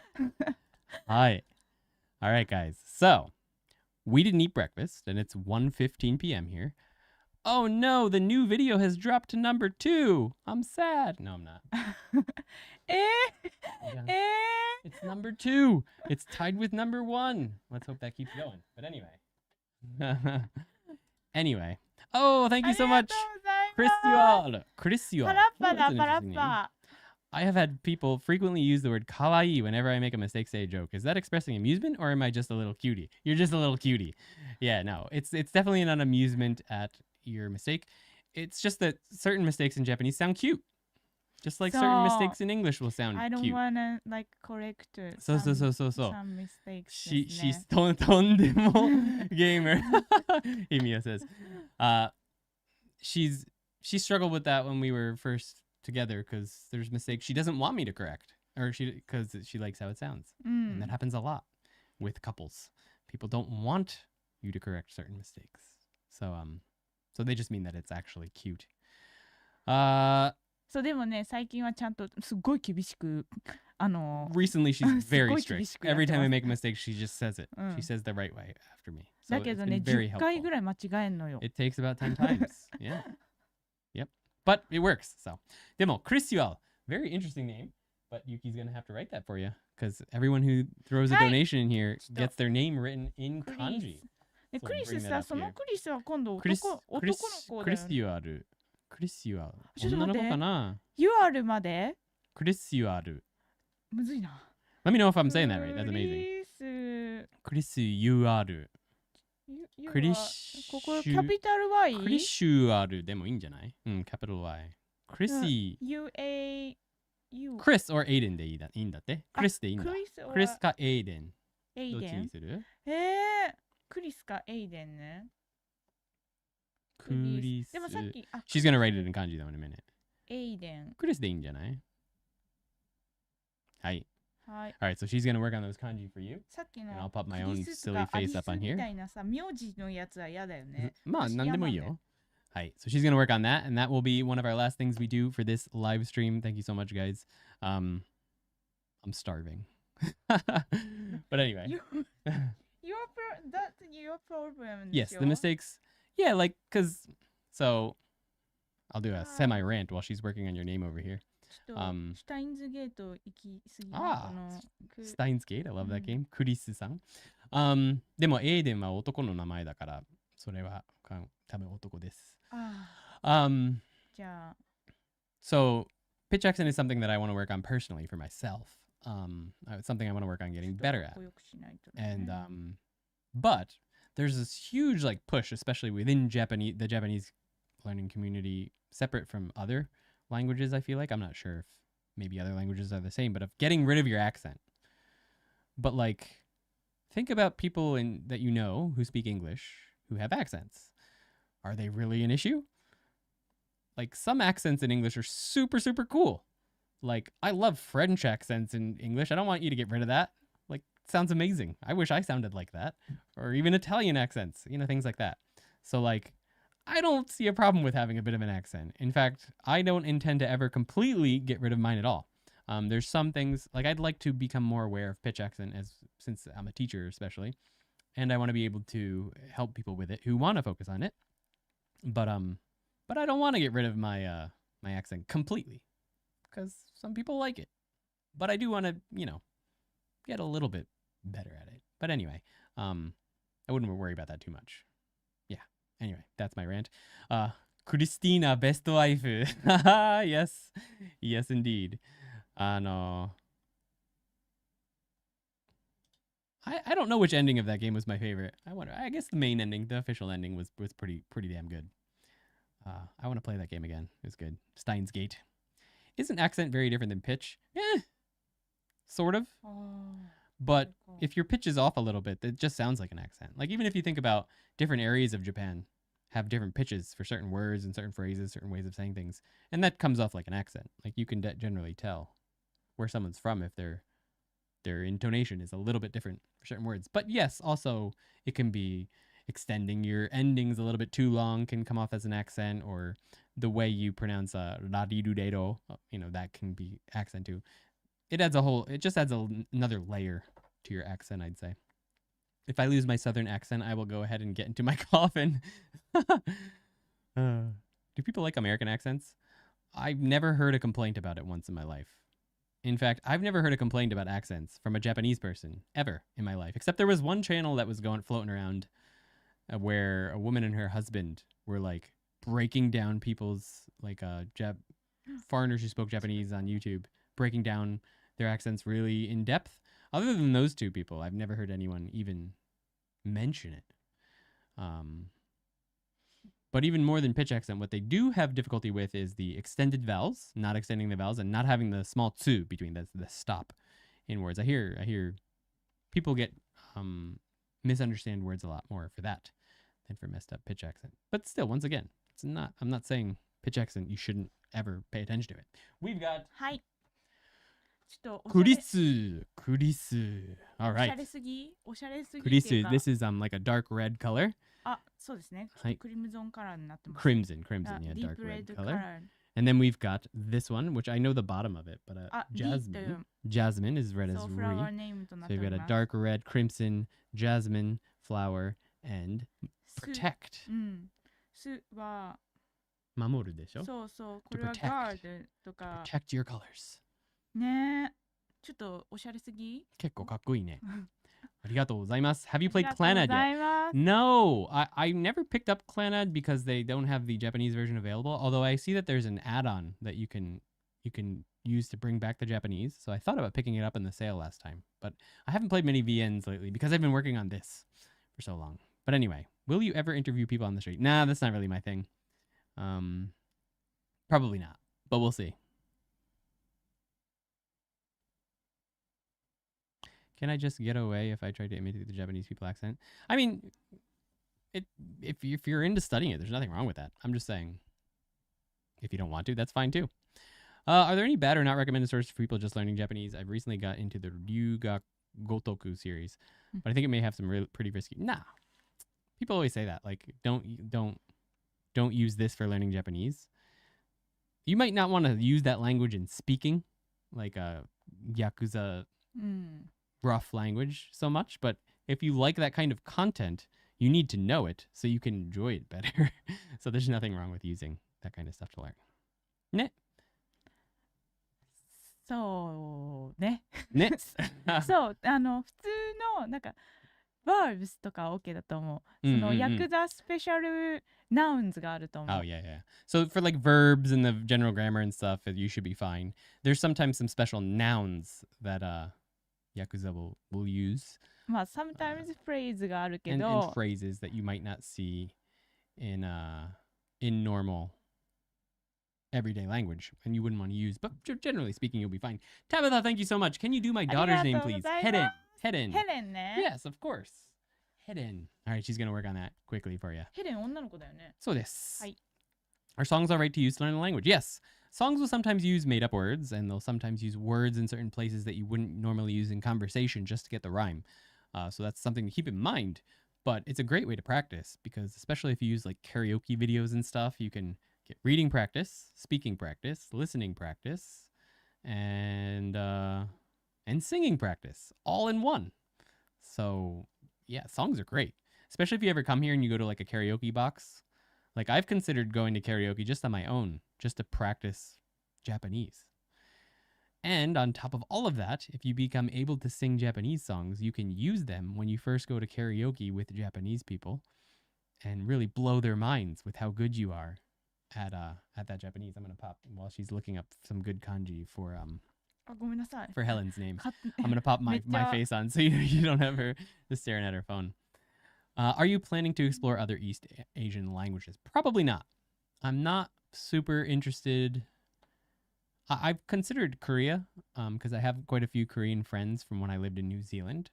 Hi. All right, guys. So, we didn't eat breakfast, and it's 1:15 p.m. here. Oh no, the new video has dropped to number 2. I'm sad. No, I'm not. えー、It's number 2. It's tied with number 1. Let's hope that keeps going. But anyway. Oh, thank you so much. Christial. パラッパ Oh, だ that's an パラ interesting ッ name. パ。 I have had people frequently use the word kawaii whenever I make a mistake, say a joke. Is that expressing amusement or am I just a little cutie? You're just a little cutie. Yeah, no, it's definitely not amusement at your mistake. It's just that certain mistakes in Japanese sound cute. Just like certain mistakes in English will sound I don't cute. wanna like correct So. some mistakes. She's とんでも gamer. Emiya says. She struggled with that when we were first together because there's mistakes she doesn't want me to correct, or because she likes how it sounds, and that happens a lot with couples. People don't want you to correct certain mistakes, so they just mean that it's actually cute. そうでもね、最近はちゃんとすごい厳しくRecently she's very strict. すごい厳しくやってます。 Every time I make a mistake, she just says it. She says the right way after me. So だけ it's どね、 been very 10回 helpful. ぐらい間違えんのよ。 It takes about 10 times. Yeah. Yep. But it works. So, Demo, Christial. Very interesting name. But Yuki's going to have to write that for you. Because everyone who throws a donation in here gets their name written in kanji. で So クリ bring ス that さ、 up その here. クリスは今度男の子だよね。クリスユアル。ちょっと女の待って子かな？ UR までクリスユアル。むずいな。 Let me know if I'm saying that right. That's amazing. クリスユアル。クリシここキャピタル Y？ クリシュアルでもいいんじゃない？うん、キャピタル Y。クリシ、UA U クリス or エイデンでいいんだって。クリスでいいんだ。クリスクリスかエイデン。どっちエイデンにする？クリスかエイデンね。クリス。でもさっき、She's gonna write it in kanji though in a minute. エイデン。クリスでいいんじゃない？はい。はい。 Alright, so she's gonna work on those kanji for you. さっきの And I'll put my ク own リスと silly かアリ face ス up on み here. たいなさ、名字のやつは嫌だよね。まあ、私なんでもいい嫌なんよ。はい。So she's gonna work on that, and that will be one of our last things we do for this live stream. Thank you so much, guys. I'm starving. But anyway. That's your problem. Yes, the mistakes. Yeah, like, so I'll do a semi rant while she's working on your name over here. ちょっとシュタインズゲート行きすぎなこの Steins Gate, I love that game. クリスさん。でも、エイデンは男の名前だから、それは多分男です。じゃあ。So, pitch accent is something that I want to work on personally for myself. It's something I want to work on getting better at. And but there's this huge like push, especially within the Japanese learning community, separate from other languages. I feel like I'm not sure if maybe other languages are the same, but of getting rid of your accent. But like, think about people that you know who speak English who have accents. Are they really an issue? Like some accents in English are super, super cool. Like I love French accents in English. I don't want you to get rid of that. Like it sounds amazing. I wish I sounded like that. Or even Italian accents, things like that. So like, I don't see a problem with having a bit of an accent. In fact, I don't intend to ever completely get rid of mine at all. There's some things like I'd like to become more aware of pitch accent since I'm a teacher especially. And I want to be able to help people with it who want to focus on it. But I don't want to get rid of my my accent completely because some people like it. But I do want to, get a little bit better at it. But anyway, I wouldn't worry about that too much. Yeah. Anyway, that's my rant. Christina, best wife. Yes. Yes, indeed. I don't know which ending of that game was my favorite. I guess the main ending, the official ending was pretty damn good. I want to play that game again. It was good. Steins Gate. Isn't accent very different than pitch? Sort of. But if your pitch is off a little bit, it just sounds like an accent. Like even if you think about different areas of Japan have different pitches for certain words and certain phrases, certain ways of saying things, and that comes off like an accent. Like you can generally tell where someone's from if their intonation is a little bit different for certain words. But yes, also it can be extending your endings a little bit too long can come off as an accent, or the way you pronounce radidudero, that can be accent too. It just adds another layer to your accent, I'd say. If I lose my southern accent, I will go ahead and get into my coffin. Do people like American accents? I've never heard a complaint about it once in my life. In fact, I've never heard a complaint about accents from a Japanese person ever in my life, except there was one channel that was floating around where a woman and her husband were like breaking down people's foreigners who spoke Japanese on YouTube, breaking down their accents really in depth. Other than those two people, I've never heard anyone even mention it. But even more than pitch accent, what they do have difficulty with is the extended vowels, not extending the vowels, and not having the small tsu between the stop in words. I hear people get misunderstand words a lot more for that than for messed up pitch accent. But still, once again, I'm not saying pitch accent, you shouldn't ever pay attention to it. We've got はい。ちょっとクリス。All おしゃ right. れすぎおしゃれすぎクリス。っていうか This is like a dark red color. あ、そうですね。はいクリムゾンカラーになってます。 Crimson, あ yeah, ディー dark プレッ red ドカ color. ラー。 And then we've got this one, which I know the bottom of it, but あ、D とい jasmine. う Jasmine is read そ as うフラワー re. ネームとなっ So てお we've り got a ます。 dark red, crimson, jasmine, flower, and す protect. うん。すは、守るでしょ？そうそう、こ To れは protect. ガードとか、 Protect your colors. ねえ、ちょっとおしゃれすぎ結構かっこいいね。ありがとうございます. Have you あり played がとうご Clannad ざ yet? います。 No, I never picked up Clannad because they don't have the Japanese version available. Although I see that there's an add-on that you can use to bring back the Japanese. So I thought about picking it up in the sale last time, but I haven't played many VNs lately because I've been working on this for so long. But anyway, will you ever interview people on the street? Nah, that's not really my thing. Probably not, but we'll see. Can I just get away if I try to imitate the Japanese people accent? I mean, if you're into studying it, there's nothing wrong with that. I'm just saying, if you don't want to, that's fine too. Are there any bad or not recommended sources for people just learning Japanese? I've recently got into the Ryuga Gotoku series, but I think it may have some pretty risky. Nah, people always say that. Like, don't use this for learning Japanese. You might not want to use that language in speaking, like a Yakuza うん。 rough language so much, but if you like that kind of content, you need to know it so you can enjoy it better. So there's nothing wrong with using that kind of stuff to learn. ね。そうね。ね。そう、普通の、なんか、verbs とか OK だと思う。その、ヤクザスペシャルナウンズがあると思う。Oh, yeah. So for like verbs and the general grammar and stuff, you should be fine. There's sometimes some special nouns that Yakuza will use. まあ、sometimes phrase があるけ and ど、 phrases that you might not see in normal everyday language and you wouldn't want to use, but generally speaking, you'll be fine. Tabitha, thank you so much. Can you do my daughter's name, please? Head in. ヘレンね。 Yes, of course. Head in. All right, she's going to work on that quickly for you. ヘレン女の子だよね。そうです。はい。 Are songs all right to use to learn a language? Yes. Songs will sometimes use made-up words, and they'll sometimes use words in certain places that you wouldn't normally use in conversation just to get the rhyme. So that's something to keep in mind. But it's a great way to practice because especially if you use like karaoke videos and stuff, you can get reading practice, speaking practice, listening practice, and singing practice all in one. So yeah, songs are great. Especially if you ever come here and you go to like a karaoke box. Like I've considered going to karaoke just on my own, just to practice Japanese. And on top of all of that, if you become able to sing Japanese songs, you can use them when you first go to karaoke with Japanese people and really blow their minds with how good you are at that Japanese. I'm going to pop while she's looking up some good kanji for あ、ごめんなさい。 for Helen's name. か I'm going to pop my めっちゃ face on so you don't have her just staring at her phone. Are you planning to explore other East Asian languages? Probably not. I'm not super interested. I've considered Korea because I have quite a few Korean friends from when I lived in New Zealand.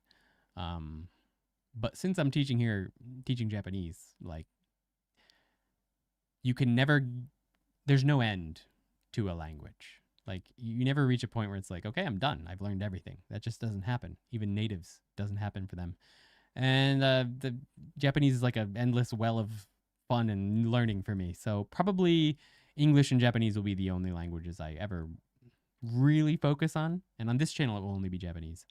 But since I'm teaching Japanese, like you can never, there's no end to a language. Like you never reach a point where it's like, okay, I'm done. I've learned everything. That just doesn't happen. Even natives doesn't happen for them. And the Japanese is like an endless well of fun and learning for me. So probably English and Japanese will be the only languages I ever really focus on. And on this channel, it will only be Japanese.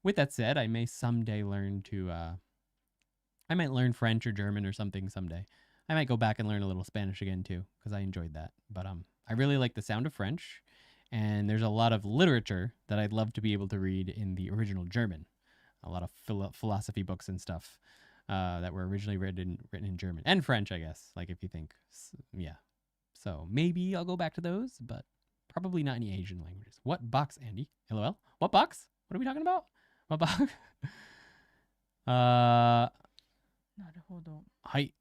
With that said, I may someday learn to, I might learn French or German or something someday. I might go back and learn a little Spanish again too, because I enjoyed that. But I really like the sound of French. And there's a lot of literature that I'd love to be able to read in the original German. A lot of philosophy books and stuff that were originally written in German. And French, I guess, like if you think. Yeah. So maybe I'll go back to those, but probably not any Asian languages. What box, Andy? LOL? What box? What are we talking about? What box? なるほど。はい。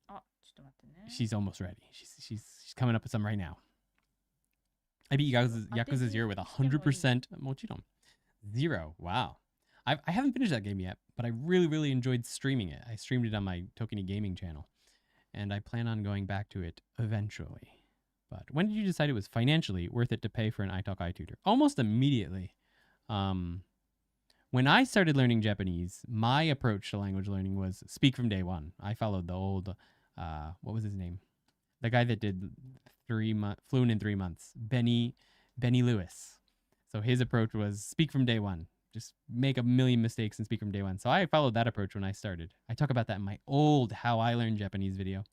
あ、ちょっと待ってね。She's almost ready. She's coming up with some right now. I beat Yakuza 0 with 100%. もちろん. 0. Wow. I haven't finished that game yet, but I really, really enjoyed streaming it. I streamed it on my ToKini gaming channel, and I plan on going back to it eventually. But when did you decide it was financially worth it to pay for an iTalk iTutor? Almost immediately. When I started learning Japanese, my approach to language learning was speak from day one. I followed the old, what was his name? The guy that did Fluent in 3 months, Benny Lewis. So his approach was speak from day one. Just make a million mistakes and speak from day one. So I followed that approach when I started. I talk about that in my old How I Learned Japanese video.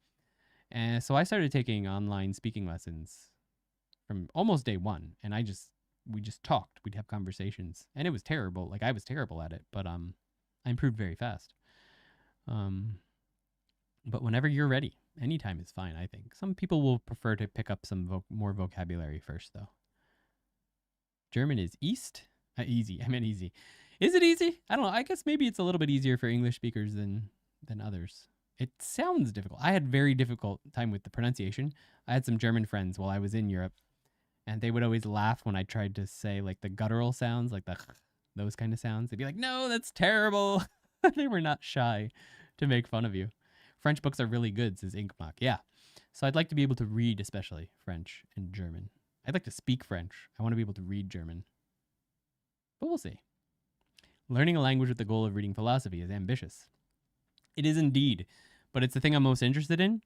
And so I started taking online speaking lessons from almost day one. And we just talked. We'd have conversations. And it was terrible. Like I was terrible at it, but I improved very fast. But whenever you're ready, anytime is fine, I think. Some people will prefer to pick up some more vocabulary first, though. German is east. Easy. I meant easy. Is it easy? I don't know. I guess maybe it's a little bit easier for English speakers than others. It sounds difficult. I had very difficult time with the pronunciation. I had some German friends while I was in Europe, and they would always laugh when I tried to say like the guttural sounds, like those kind of sounds. They'd be like, "No, that's terrible." They were not shy to make fun of you. French books are really good, says Inkmak. Yeah. So I'd like to be able to read, especially French and German. I'd like to speak French. I want to be able to read German. But we'll see. Learning a language with the goal of reading philosophy is ambitious. It is indeed, but it's the thing I'm most interested in.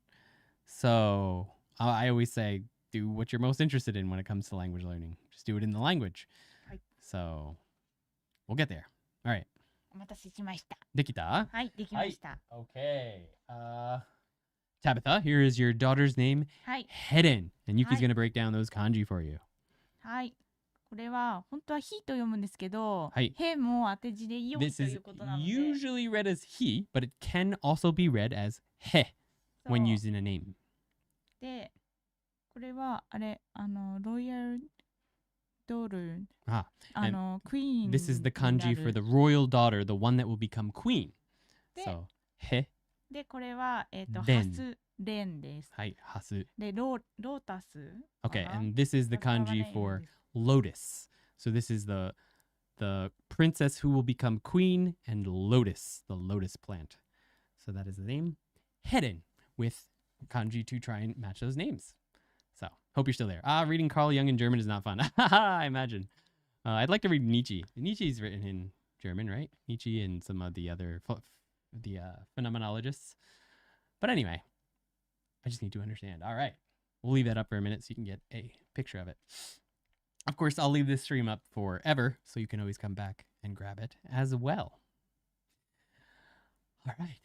So I always say, do what you're most interested in when it comes to language learning. Just do it in the language. So we'll get there. All right. お待たせしました。できた? はい、できました。Okay. Tabitha, here is your daughter's name. はい。Hidden. And Yuki's going to break down those kanji for you. はい。これは本当はひと読むんですけど、はい。へも当て字でよいということなので。This is usually read as he, but it can also be read as he when using a name. で、これはあれ、ロイヤルドル、クイーン。This is the kanji for the royal daughter, the one that will become queen. So, he. で、これは、ハスレンです。はい、ハス。で、ロータス。Okay, and this is the kanji for lotus. So this is the princess who will become queen, and lotus, the lotus plant. So that is the name. Hidden with kanji to try and match those names. So hope you're still there. Reading Carl Jung in German is not fun. I imagine. I'd like to read Nietzsche. Nietzsche's written in German, right? Nietzsche and some of the other phenomenologists. But anyway, I just need to understand. All right. We'll leave that up for a minute so you can get a picture of it. Of course, I'll leave this stream up forever, so you can always come back and grab it as well. All right.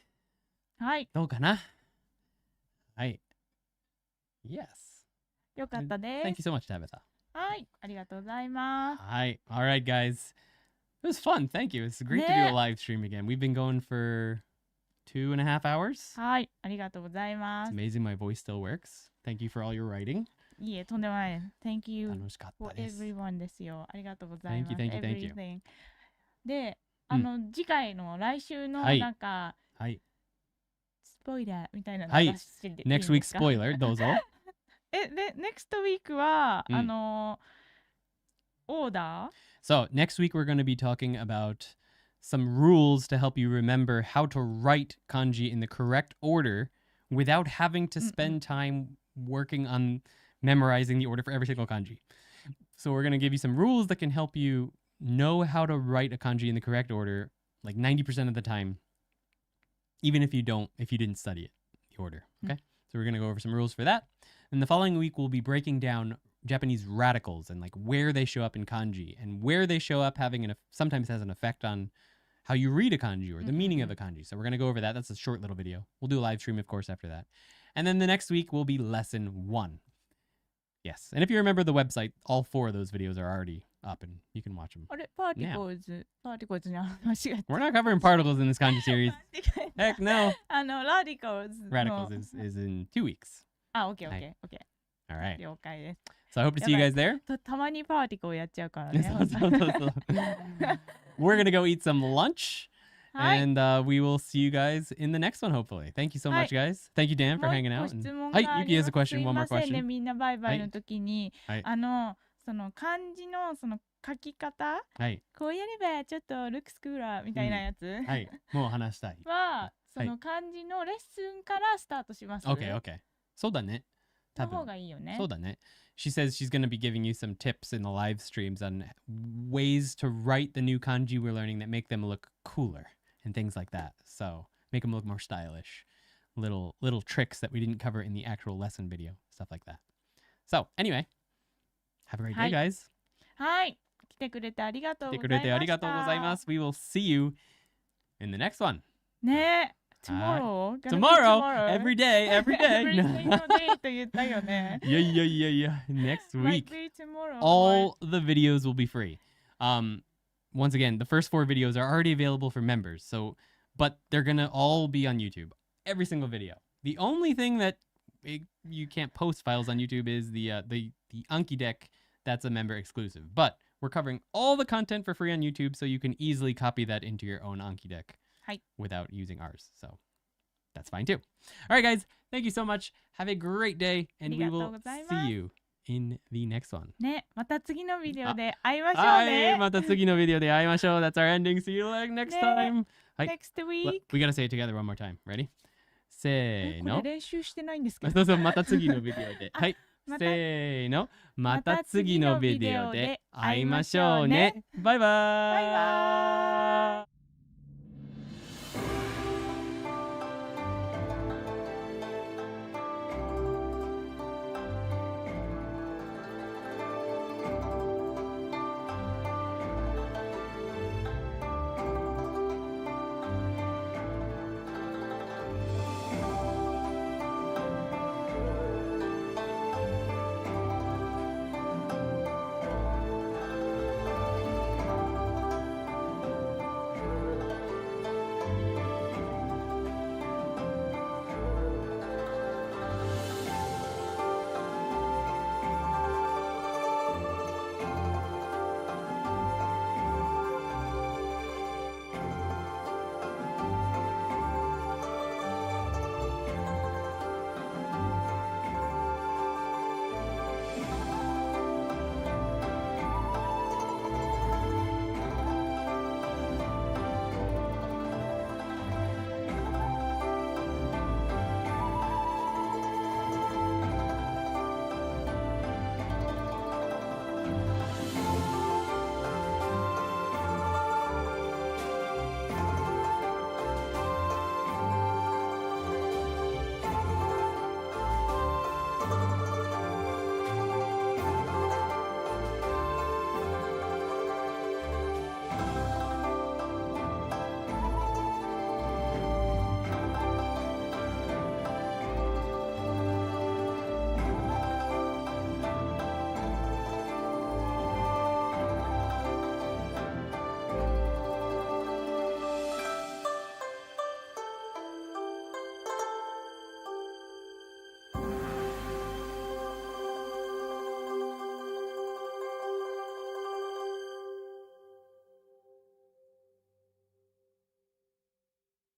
はい。どうかな? はい. Yes. よかったです。Thank you so much, Tabitha. はい。ありがとうございます。はい. All right, guys. It was fun. Thank you. It's great to do a live stream again. We've been going for 2.5 hours. はい。ありがとうございます。It's amazing my voice still works. Thank you for all your writing. いえ、とんでもない。Thank you 楽しかったです。 for everyone ですよ。ありがとうございます。Thank you. Everything で、次回の来週のなんか、はい。スポイラーみたいなのはい。出してていい Next です week's か？ spoiler, どうぞ。で、next week は、オーダー So next week we're going to be talking about some rules to help you remember how to write kanji in the correct order without having to spend time working on memorizing the order for every single kanji. So we're going to give you some rules that can help you know how to write a kanji in the correct order like 90% of the time, even if you didn't study it, the order. Okay? So we're going to go over some rules for that. And the following week we'll be breaking down Japanese radicals and like where they show up in kanji and where they show up sometimes has an effect on how you read a kanji or the meaning of a kanji. So we're going to go over that. That's a short little video. We'll do a live stream, of course, after that. And then the next week will be lesson 1. Yes. And if you remember the website, all 4 of those videos are already up and you can watch them. あれ、パーティコーズ、パーティコーズに間違えた。 We're not covering particles in this kanji series. 間違えた Heck no. ラディカルズの。 Radicals is in 2 weeks. あ、オッケーオッケーオッケ All right. ー。了解です。 So I hope to see you guys there. たまにパーティコをやっちゃうからね。We're going to go eat some lunch. はい。 And we will see you guys in the next one, hopefully. Thank you so much, guys. Thank you, Dan, for hanging もう out. 一個質 And- 問 はい、があ Yuki り has ま a す。 question. すい One ま more せんね、 question. みんなバイバイの時に、はいその漢字のその書き方、はい。こうやればちょっとルックスクーラーみたいなやつ、はい。もう話したい。は、その漢字のレッスンからスタートします。 Okay, okay. そうだね。の方がいいよね。そうだね。She says she's going to be giving you some tips in the live streams on ways to write the new kanji we're learning that make them look cooler and things like that. So make them look more stylish. Little tricks that we didn't cover in the actual lesson video. Stuff like that. So anyway, have a great day, guys. はい。来てくれてありがとうございました。来てくれてありがとうございます。We will see you in the next one. ねえ。Tomorrow? Tomorrow. Every day. Every day. Every single day と言ったよね。Yeah. Next week. Might be tomorrow. All the videos will be free. Once again, the first 4 videos are already available for members. But they're going to all be on YouTube. Every single video. The only thing that you can't post files on YouTube is the Anki deck. That's a member exclusive. But we're covering all the content for free on YouTube, so you can easily copy that into your own Anki deck without using ours. So that's fine too. All right, guys. Thank you so much. Have a great day, and we will see you in the next one. ね、また次のビデオで会いましょうね。また次のビデオで会いましょう. That's our ending. See you next time. Next week. We gotta say it together one more time. Ready? せーの。これ練習してないんですけど。そうそう、また次のビデオで。はい。せーの。また次のビデオで会いましょうね。バイバーイ。バイバーイ。